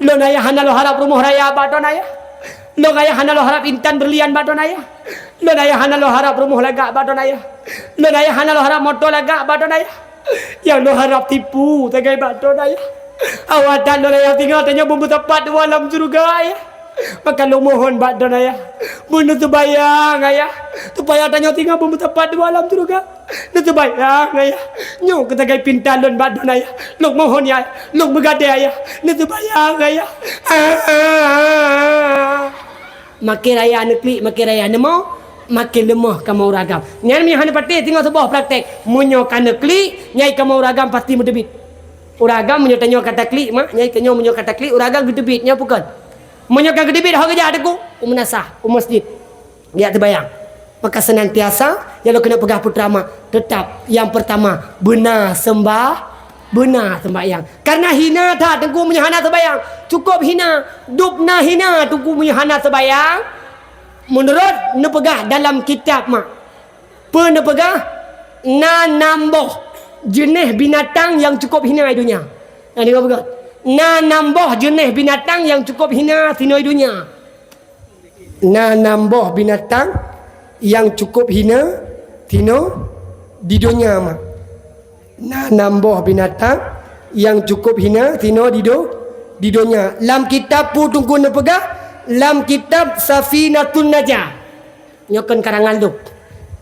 Lo ayah hana lo harap rumah raya badon ayah. Lo ayah hana lo harap intan berlian badon ayah. Lo ayah hana lo harap rumah lagak badon ayah. Lo ayah hana lo harap motor lagak badon ayah. Yang lo harap tipu tagai badon ayah. Awatan lo ayah tinggal tanya bumbu tepat di alam surga ayah. Maka lo mohon badon ayah. Bunuh tu bayang ayah. Tu payah tanya tinggal bumbu tepat di alam surga. Lo tu bayang ayah. Nyo kita gay pintalon badon ayah. Lo mohon ya. Lo begade ayah. Lo tu bayang ayah. Makin raya nekli, makin raya nemo, makin lemah kamu ragam. Nyai mi hana pati tinggal sebuah praktek. Munyo kana kli, nyai kamu ragam pasti mudebit. Uragam munyo tanyo kata kli mak, nyai tanyo munyo kata kli, uragam gedebit nya bukan. Munyo kan gedebit hak kerja adaku, umunasah, masjid. Dia terbayang. Maka senantiasa yang lo kena pegah putra mak, tetap yang pertama benar sembah benar sembahyang. Karena hina tak tengku punya hana sembahyang. Cukup hina, dupna hina tengku punya hana sembahyang. Menurut nepegah dalam kitab mak. Penepegah na nambah jenis binatang yang cukup hina di dunia. Nah, dia berkata, na nambah jenis binatang yang cukup hina di dunia. Na nambah binatang yang cukup hina di dunia mak. Na nambah binatang yang cukup hina di dunia. Lam kitab pu tungku nepegah, lam kitab Safinatun Najah. Nyokan karangan tu.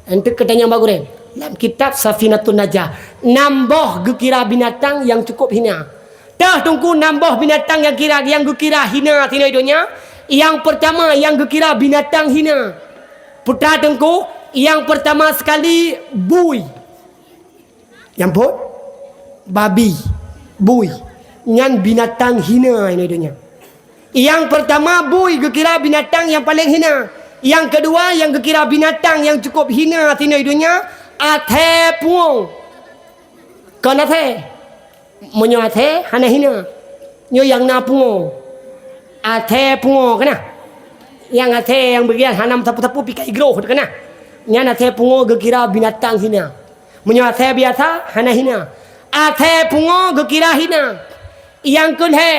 Ente katanya bagus. Lam kitab Safinatun Najah. Nambah gekira binatang yang cukup hina. Dah tungku nambah binatang yang gekira hina di dunia. Yang pertama yang gekira binatang hina. Putra tengku, yang pertama sekali bui. Yang pun babi, bui. Nyan binatang hina ini dunia. Yang pertama bui gekira binatang yang paling hina. Yang kedua yang gekira binatang yang cukup hina di dunia, athe puong. Kan athe? Menyo athe hana hina. Nyo yang na puong. Athe puong kena. Yang athe yang bagian hanam tapu-tapu pikai groh kena. Nyan athe puong gekira binatang hina. Menyo athe biasa hana hina. Athe puong gekira hina. Yang kedua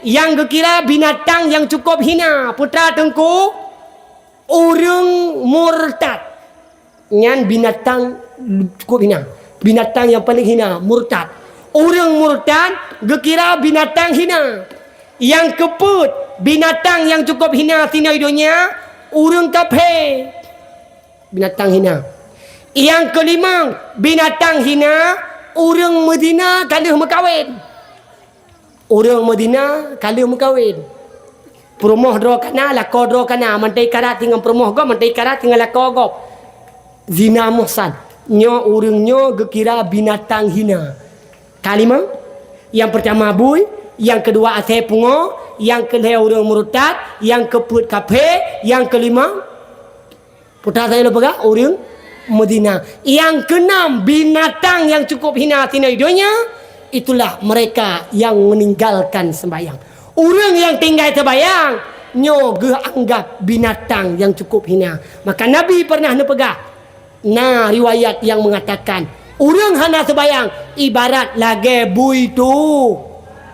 yang gekira binatang yang cukup hina. Putra tengku urang murtad. Nyan binatang cukup hina. Binatang yang paling hina, murtad. Urang murtad gekira binatang hina. Yang keput binatang yang cukup hina di dunia, urang kafir. Binatang hina. Yang kelima binatang hina, urang Medina kalau mekawin. Urang Medina kalau mekawin. Perumoh dro kana lako dro kana mantai karat tinggal perumoh go mantai karat tinggal lako go. Zina muhsan. Nyo urang nyo gekira binatang hina. Kalima yang pertama bui, yang kedua athe pungo, yang kedua urang murtad, yang keput kafir, yang kelima putra saya lupa urang Medina. Yang keenam binatang yang cukup hina di dunia, itulah mereka yang meninggalkan sembahyang. Orang yang tinggal sembahyang nyo anggap binatang yang cukup hina. Maka Nabi pernah nepegah riwayat yang mengatakan orang hana sembahyang ibarat lagi bui tu.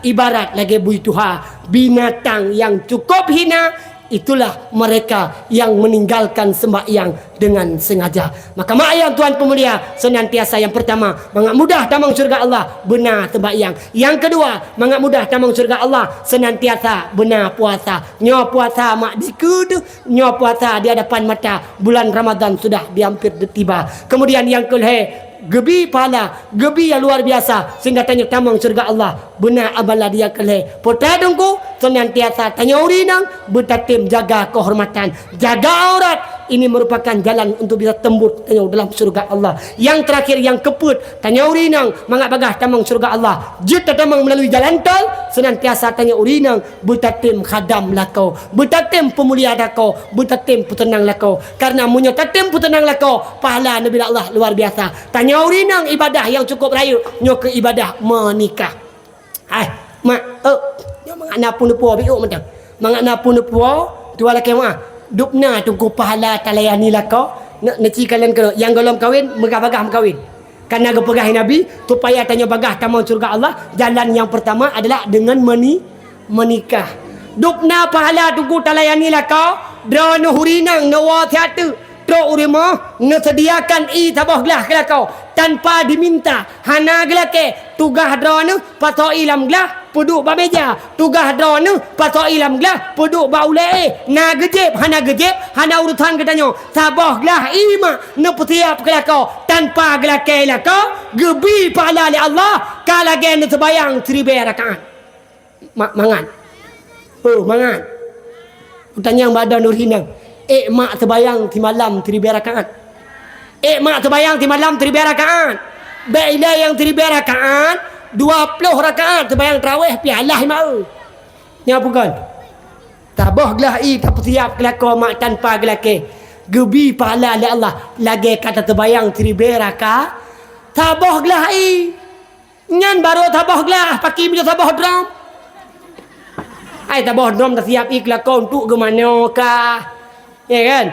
Ibarat lagi bui tuha, binatang yang cukup hina, itulah mereka yang meninggalkan sembahyang dengan sengaja. Maka mak ayah Tuhan pemulia senantiasa yang pertama mangat mudah tamang surga Allah benar sembahyang. Yang kedua mangat mudah tamang surga Allah senantiasa benar puasa. Nyo puasa mak dikut, nyo puasa di hadapan mata bulan Ramadan sudah hampir tiba. Kemudian yang kedua gebi pahala, gebi yang luar biasa sehingga tanya tamang surga Allah benar abala dia kelih. Putra dengku senantiasa tanya urinang bertatim jaga kehormatan, jaga aurat. Ini merupakan jalan untuk bisa tembus tanya dalam surga Allah. Yang terakhir yang keput tanya urinang mangat bagah tamang surga Allah. Jika tamang melalui jalan tol senantiasa tanya urinang bertatim khadam lakau, bertatim pemulia lakau, bertatim petenang lakau. Karena munyo tatim petenang lakau pahala Nabi Allah luar biasa. Tanya urinang ibadah yang cukup raya nyo ke ibadah menikah. Mak nyo mangat napun puo biu macam. Mangat napun puo tua laki mak. Dupna tunggu pahala talayani lakau. Neci kalian kena yang golong kawin megah-bagah kawin. Karena gepegah Nabi supaya tanya bagah tamang surga Allah, jalan yang pertama adalah dengan menikah. Dupna pahala tunggu talayani lakau, drone hurinang nawa teater. Tro urima ngesediakan tabah gelah kelakau tanpa diminta. Hana gelake tugah drone pato ilam gelah puduk ba meja. Tugah drone pato ilam gelah puduk ba ule. Na gejep hana urutan katanya. Sabah gelah ima ne petiap kelakau tanpa gelake lakau gebi pahala li Allah kala gen sebayang 1000 rakaat. Mangan. Mangan. Tanya badan nur hinang. Mak terbayang di malam 1000 rakaat. Mak terbayang di malam 1000 rakaat. Bila yang 1000 rakaat 20 rakaat terbayang tarawih pialah mau. Ni apa kan? Tabah gelah tak siap kelakon mak tanpa gelake. Gebi pahala Allah lagi kata terbayang 1000 rakaat. Tabah gelah Nyan baru tabah gelas pakai punya tabah drum. Ai tabah drum dah siap iklah kau untuk ke mana kah? Ya kan?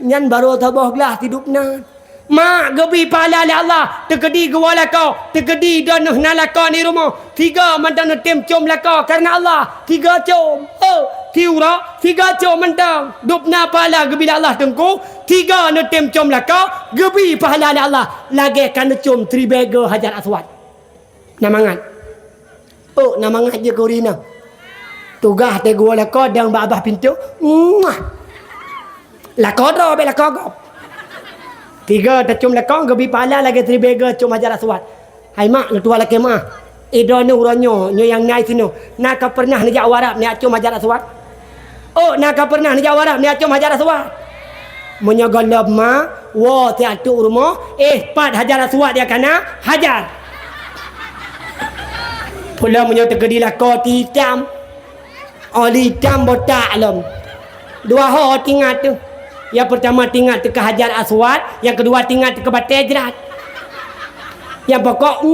Nyan baru tabah gelas hidupna. Mak gebi pala le Allah, tegedi gewala kau, tegedi dan nala kau ni rumah. 3 mandang tem com la kau karena Allah. 3 com. Oh, tiura 3 com mandang. Dupna pala gebi Allah tengku. 3 tem com la kau, gebi pahala le Allah. Lagi kan com 3 bega Hajar Aswad. Namangat. Oh, namangat je kau rina. Tugas te gewala kau dang babah pintu. La kau ro be la kau. 3 tercum lekong gebi pala lagi 3 bega cum Hajar Aswad. Hai mak letua laki mah. Idonu uronyo nyo yang nai sino. Nak pernah nejak warap ni cum Hajar Aswad? Oh, nak pernah nejak warap ni cum Hajar Aswad? Menyogolab ma, wa ti atu rumah, pat Hajar Aswad dia kana hajar. Pula menyo tegedi lako ti hitam. Oli hitam botak lom. 2 ho tinggal tu. Yang pertama tinggal ke Hajar Aswad, yang kedua tinggal ke Batu Hijrat. Yang pokok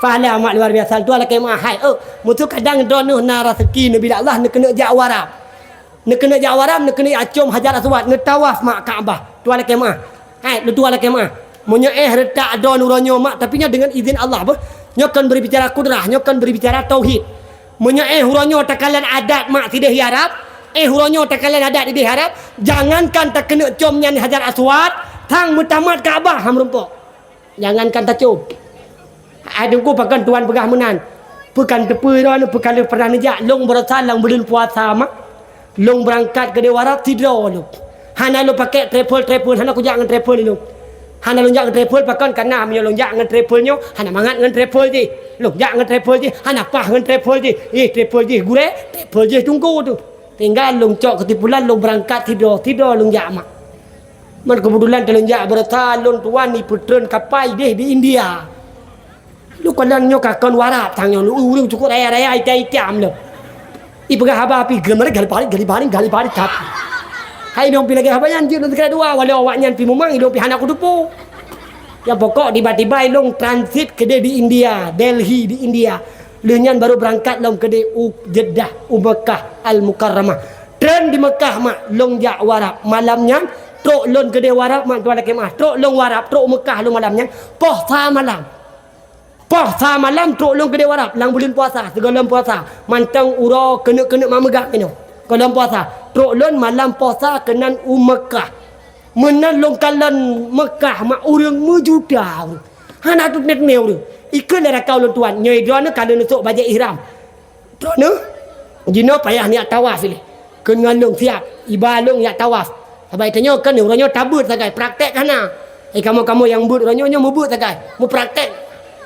pahala amat luar biasa. Tu lah kemah hai. Mutu kadang donuh na rezeki ni bila Allah nak kena jak warab. Nak kena jak warab, nak kena acum Hajar Aswad, nak tawaf mak Kaabah. Tu lah kemah. Hai, tu lah kemah. Munyo retak don uronyo mak tapi nya dengan izin Allah apa? Nyo kan berbicara kudrah, nyo kan berbicara tauhid. Munyo uronyo takalan adat mak tidak hiarap. Huronyo tak kalian ada di harap. Jangankan tak kena comnya ni Hajar Aswad, tang mutamat Kaabah ham rumpok. Jangankan tak com. Adungku pakan tuan pegah menan. Pekan tepi ron pekan pernah nejak long bersalang belum puasa mak. Long berangkat ke Dewarap tidur lu. Hana lu pakai travel hana ku jangan travel lu. Hana lu jangan travel pakan kana amnya lu jangan travel nyo, hana mangat ngan travel je. Lu jangan travel je, hana pah ngan travel je. Travel je gure, travel je tunggu tu. Tinggal long cok ketipulan long berangkat tidur long jak mak. Man kebetulan telung jak bertalun tuan ni putren kapai deh di India. Lu kalan nyo kakon warap tangyo lu urang cukup raya itam lu. I pegah haba api gemer gali balik tap. Hai dong pi lagi haba yan je lu kena dua wala awak nyan pi mumang idong pi hanak kudupu. Ya pokok tiba-tiba long transit ke di India, Delhi di India. Lenyan baru berangkat long ke Jeddah, Mekah Al-Mukarramah. Tren di Mekah mak long jak warap malamnya trok lon ke warap mak tuan kemah. Trok long warap, trok Mekah long malamnya. Puasa malam trok long ke warap lang bulan puasa, segala puasa. Mantang uro kena mak megak kena. Kalau puasa, trok lon malam puasa kenan Mekah. Menan long kalan Mekah mak urang mejuda. Hana tu net meu tu. Ikut dah kau lu tuan. Nyoi drone kalau nusuk baju ihram. Drone jino payah niat tawaf ni. Keun ngalung siap. Ibalung niat tawaf. Sabai tanya kan orangnya tabut sagai praktek kana. Kamu yang but orangnya mu but sagai. Mu praktek.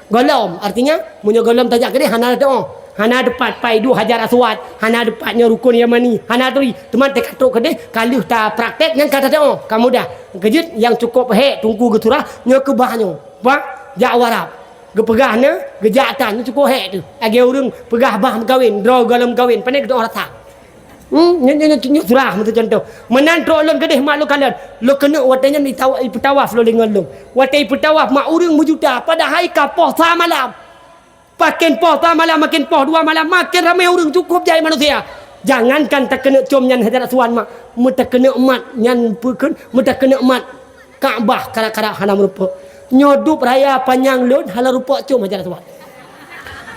Golom artinya munyo golom tajak ke dia hana doa. Hana depat pai 2 Hajar Aswad. Hana depatnya rukun Yamani. Hana tu teman tek katuk ke dia kalau tak praktek yang kata doa. Kamu dah kejut yang cukup tunggu geturah nyo ke bahnyo. Ba jak warap. Gepegahna gejatan cukup hek tu. Agi urang pegah bah kawin, draw galam kawin, pandai kita orang rasa. Nyo surah macam contoh. Menan trok lon kedeh mak lu kalan. Lu kena watanya ni tawaf lu dengan lu. Watai petawaf mak urang berjuta pada hari ka puasa malam. Makin puasa malam makin 2 malam makin ramai urang cukup jai manusia. Jangankan tak kena com nyan Hajar Aswad mak, mu tak kena emat nyan peukeun, mu tak kena emat Kaabah kara-kara hana merupa. Nyodup raya panjang lon hala rupa cum Hajar Aswad.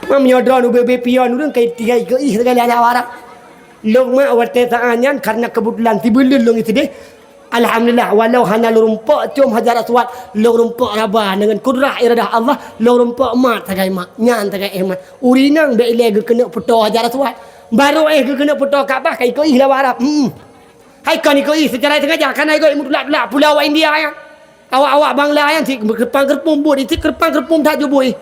Mam nyodron UBB pion urang kai 3 ke segala ada warak. Long mak wate saanyan karena kebetulan tibulun long itu deh. Alhamdulillah walau hana rumpak cum Hajar Aswad long rumpak rabah dengan kudrah iradah Allah long rumpak mat sagai mak nyan sagai mat. Urinang be ile ge kena foto Hajar Aswad. Baru ge kena foto Kaabah kai ko ihla warap. Hai kan ko secara sengaja kan ai ko mutulak pulau India ya. Awak-awak Bangla yang si kerpang-kerpung buat itu kerpang-kerpung tak jubui.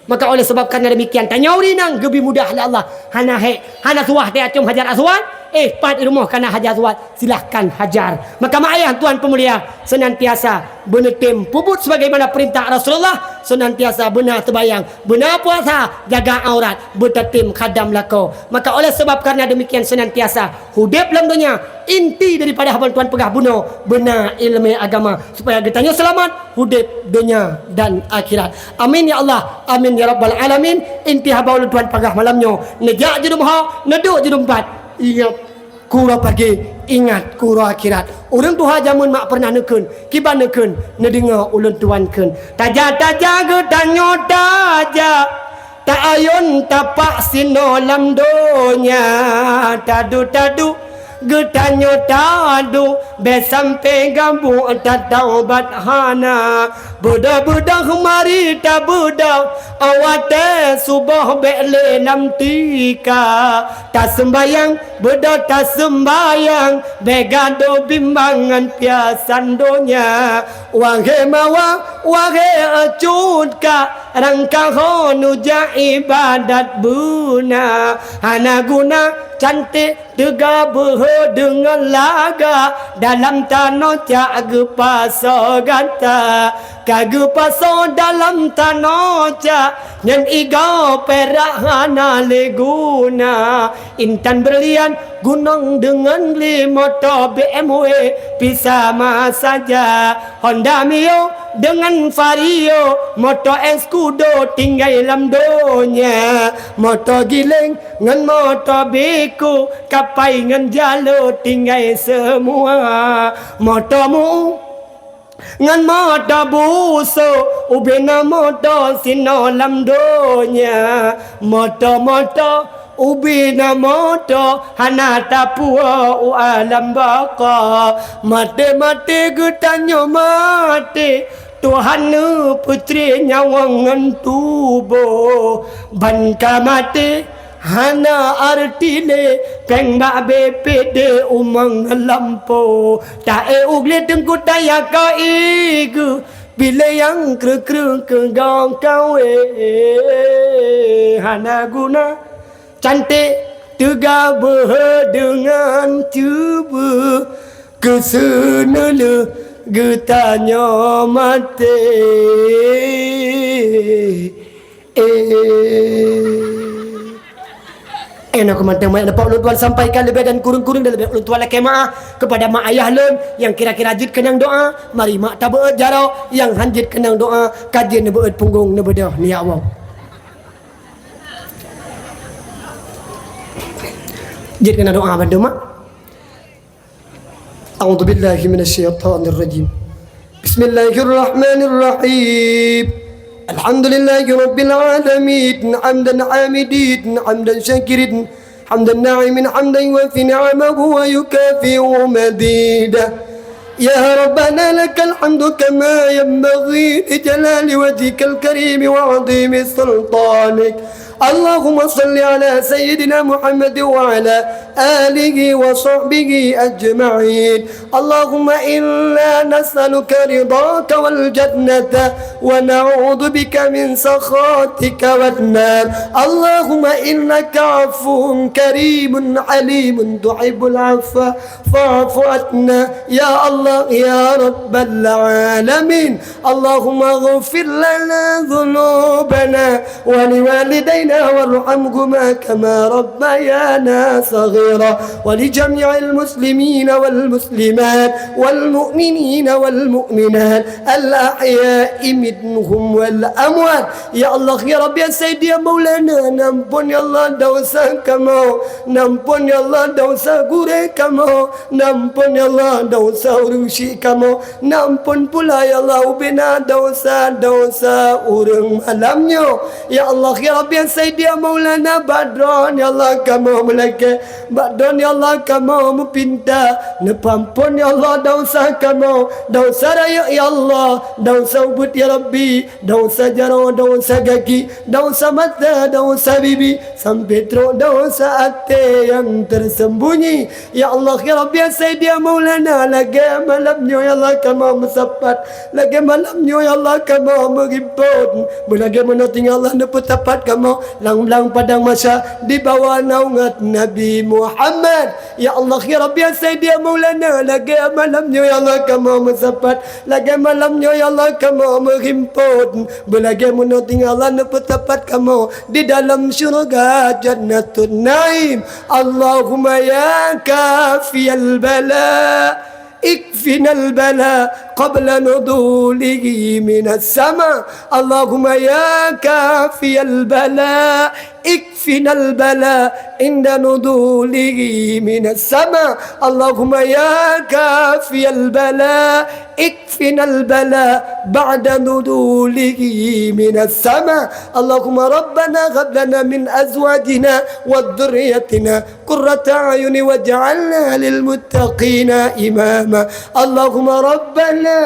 Maka oleh sebab karena demikian tanya urinang gebi mudah la Allah. Hana suah dia acum Hajar Aswad. Pat rumah kana Hajar Aswad silahkan hajar. Maka mak ayah tuan pemulia senantiasa benetim puput sebagaimana perintah Rasulullah senantiasa benar terbayang, benar puasa, jaga aurat, bertatim khadam lako. Maka oleh sebab karena demikian senantiasa hidup dalam dunia, inti daripada haban Tuhan pegah bunuh benar ilmu agama supaya kita selamat hidup dunia dan akhirat. Amin ya Allah, amin ya rabbal alamin. Inti haban Tuhan pegah malamnya nejak je rumah, neduk je tempat. Ingat kura pagi, ingat kura akhirat. Orang Tuhan jamun mak pernah nekun, kiban nekun, nedengar ulun tuan kun. Taja-taja ke tanyo taja, tak ayun tapak sino lam donya. Tadu-tadu getanyo tadu be sampai gambu tak taubat hana. Budak-budak mari tak budak awate subah bele lam tika. Tak sembayang budak tak sembayang begado bimbangan piasan donya. Wahai mawa wahai acut ka rangka honu ja ibadat buna. Hana guna cantik tegabah dengan laga dalam tanah caga paso gata kaga paso dalam tanah ca nyan iga perak hana leguna intan berlian gunung dengan limoto BMW pisama saja Honda Mio dengan Vario moto Escudo tinggal dalam donya moto giling ngan moto beku kapai ngan jalo tinggal semua motomu ngan moto buso ubena moto sino lam donya moto ubina moto hana tapua alam baka mate getanyo mate Tuhan putri nyawangan tubuh banka mate hana artile peng ba BPD umang lampo ta ugle tengku daya ka igu bila yang kru ke gong kawe hana guna cantik tegabah dengan tubuh kesenele getanya mati Enak kemantang banyak dapat ulun tuan sampaikan lebih dan kurung-kurung dan lebih ulun tuan laki maaf kepada mak ayah lun yang kira-kira jid kenang doa mari mak tak beut jaro yang hanjit kenang doa kajian ne beut punggung ne bedah ni ya Allah jid kenang doa bantu mak A'udzu billahi minasyaitonir rajim Bismillahirrahmanirrahim الحمد لله رب العالمين حمدا عامدين حمدا شاكرين حمدا ناعم حمدا يوفي نعمه ويكافئ مزيده يا ربنا لك الحمد كما ينبغي لجلال وجهك الكريم وعظيم سلطانك اللهم صل على سيدنا محمد وعلى آله وصحبه أجمعين اللهم إنا نسألك رضاك والجنة ونعوذ بك من سخطك والنار اللهم إنك عفو كريم عليم تحب العفو فاعف عنا يا الله يا رب العالمين اللهم اغفر لنا ذنوبنا ولوالدينا وارحمهما كما ربيانا صغيرا ولجميع المسلمين والمسلمات والمؤمنين والمؤمنات الأحياء منهم والأموات يا الله يا رب يا سيدي يا مولانا نمبون يا الله دوسا كما نمبون يا الله دوسا غوري كما نمبون يا الله دوسا urusi kamu nampun pula ya Allah ubina dosa-dosa urang malamnya ya Allah ya Rabbi ya Sayyidi ya Maulana Badron ya Allah kamu melaka Badron ya Allah kamu mepinta nepampun ya Allah dosa kamu dosa raya ya Allah dosa ubud ya Rabbi dosa jaro dosa kaki dosa mata dosa bibi sampai teruk dosa hati yang tersembunyi ya Allah ya Rabbi ya Sayyidi ya Maulana lagi malamnya ya Allah kamu mesapat lagi malamnya ya Allah kamu meribut bagaimana tinggal Allah nepetapat kamu lang padang masa di bawah naungan Nabi Muhammad. Ya Allah ya Rabbi ya Sayyidi ya Maulana, lagi malamnya ya Allah kamu mensapat, lagi malamnya ya Allah kamu menghimpun, belagi tinggalan tepat kamu di dalam syurga Jannatun Naim. Allahumma ya kafiyal bala اكفنا البلاء قبل نزوله من السماء. اللهم يا كافي البلاء اكفنا البلاء عند نزوله من السماء. اللهم يا كافي البلاء اكفنا البلاء بعد نزوله من السماء. اللهم ربنا هب لنا من ازواجنا وذريتنا قرة اعين واجعلنا للمتقين اماما. اللهم ربنا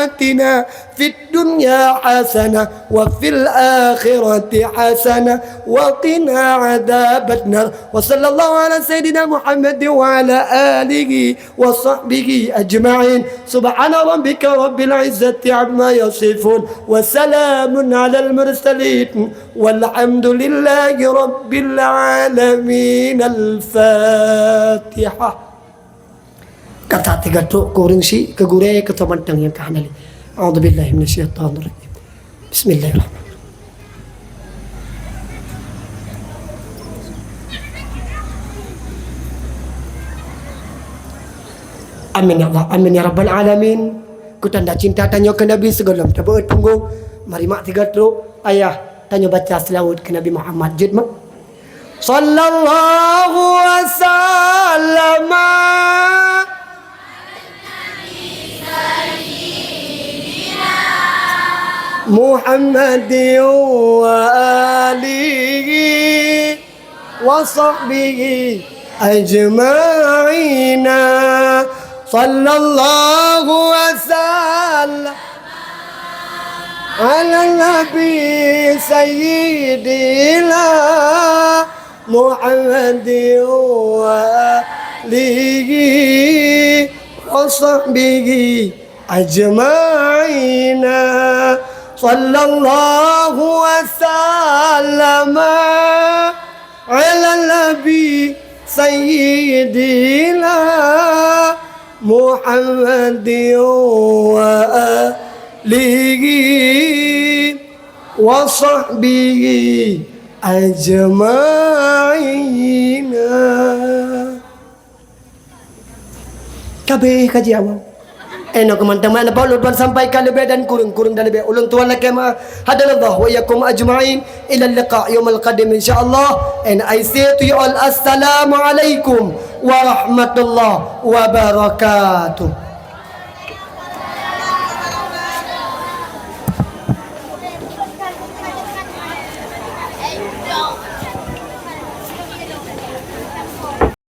آتنا في الدنيا حسنة وفي الآخرة حسنة وقنا عذاب النار. وصلى الله على سيدنا محمد وعلى آله وصحبه أجمعين. سبحان ربك رب العزة عما يصفون وسلام على المرسلين والحمد لله رب العالمين. الفاتحة. Kata tiga truk kuring si kegure ketomantang yang kahanali. A'udzubillahi minasyaitonir rajim. Bismillahirrahmanirrahim. Amin ya Allah, amin ya Rabbal Alamin. Ku tanda cinta tanya ke Nabi segala tabat punggung. Mari mak tiga truk ayah tanya baca selawat ke Nabi Muhammad jid mak. Sallallahu wasallam محمد وآله وصحبه أجمعين. صلى الله وسلم على النبي سيدنا محمد وآله وصحبه أجمعين. صلى الله وسلم على النبي سيدنا محمد وآله وصحبه أجمعين. Kabeh kaji awal. Eno teman-teman apa ulun sampaikan lebih dan kurang dan lebih ulun tuan laki ma hadallah wa yakum ajma'in ila liqa yaumil qadim insyaallah. And I say to you all assalamu alaikum wa rahmatullah wa barakatuh.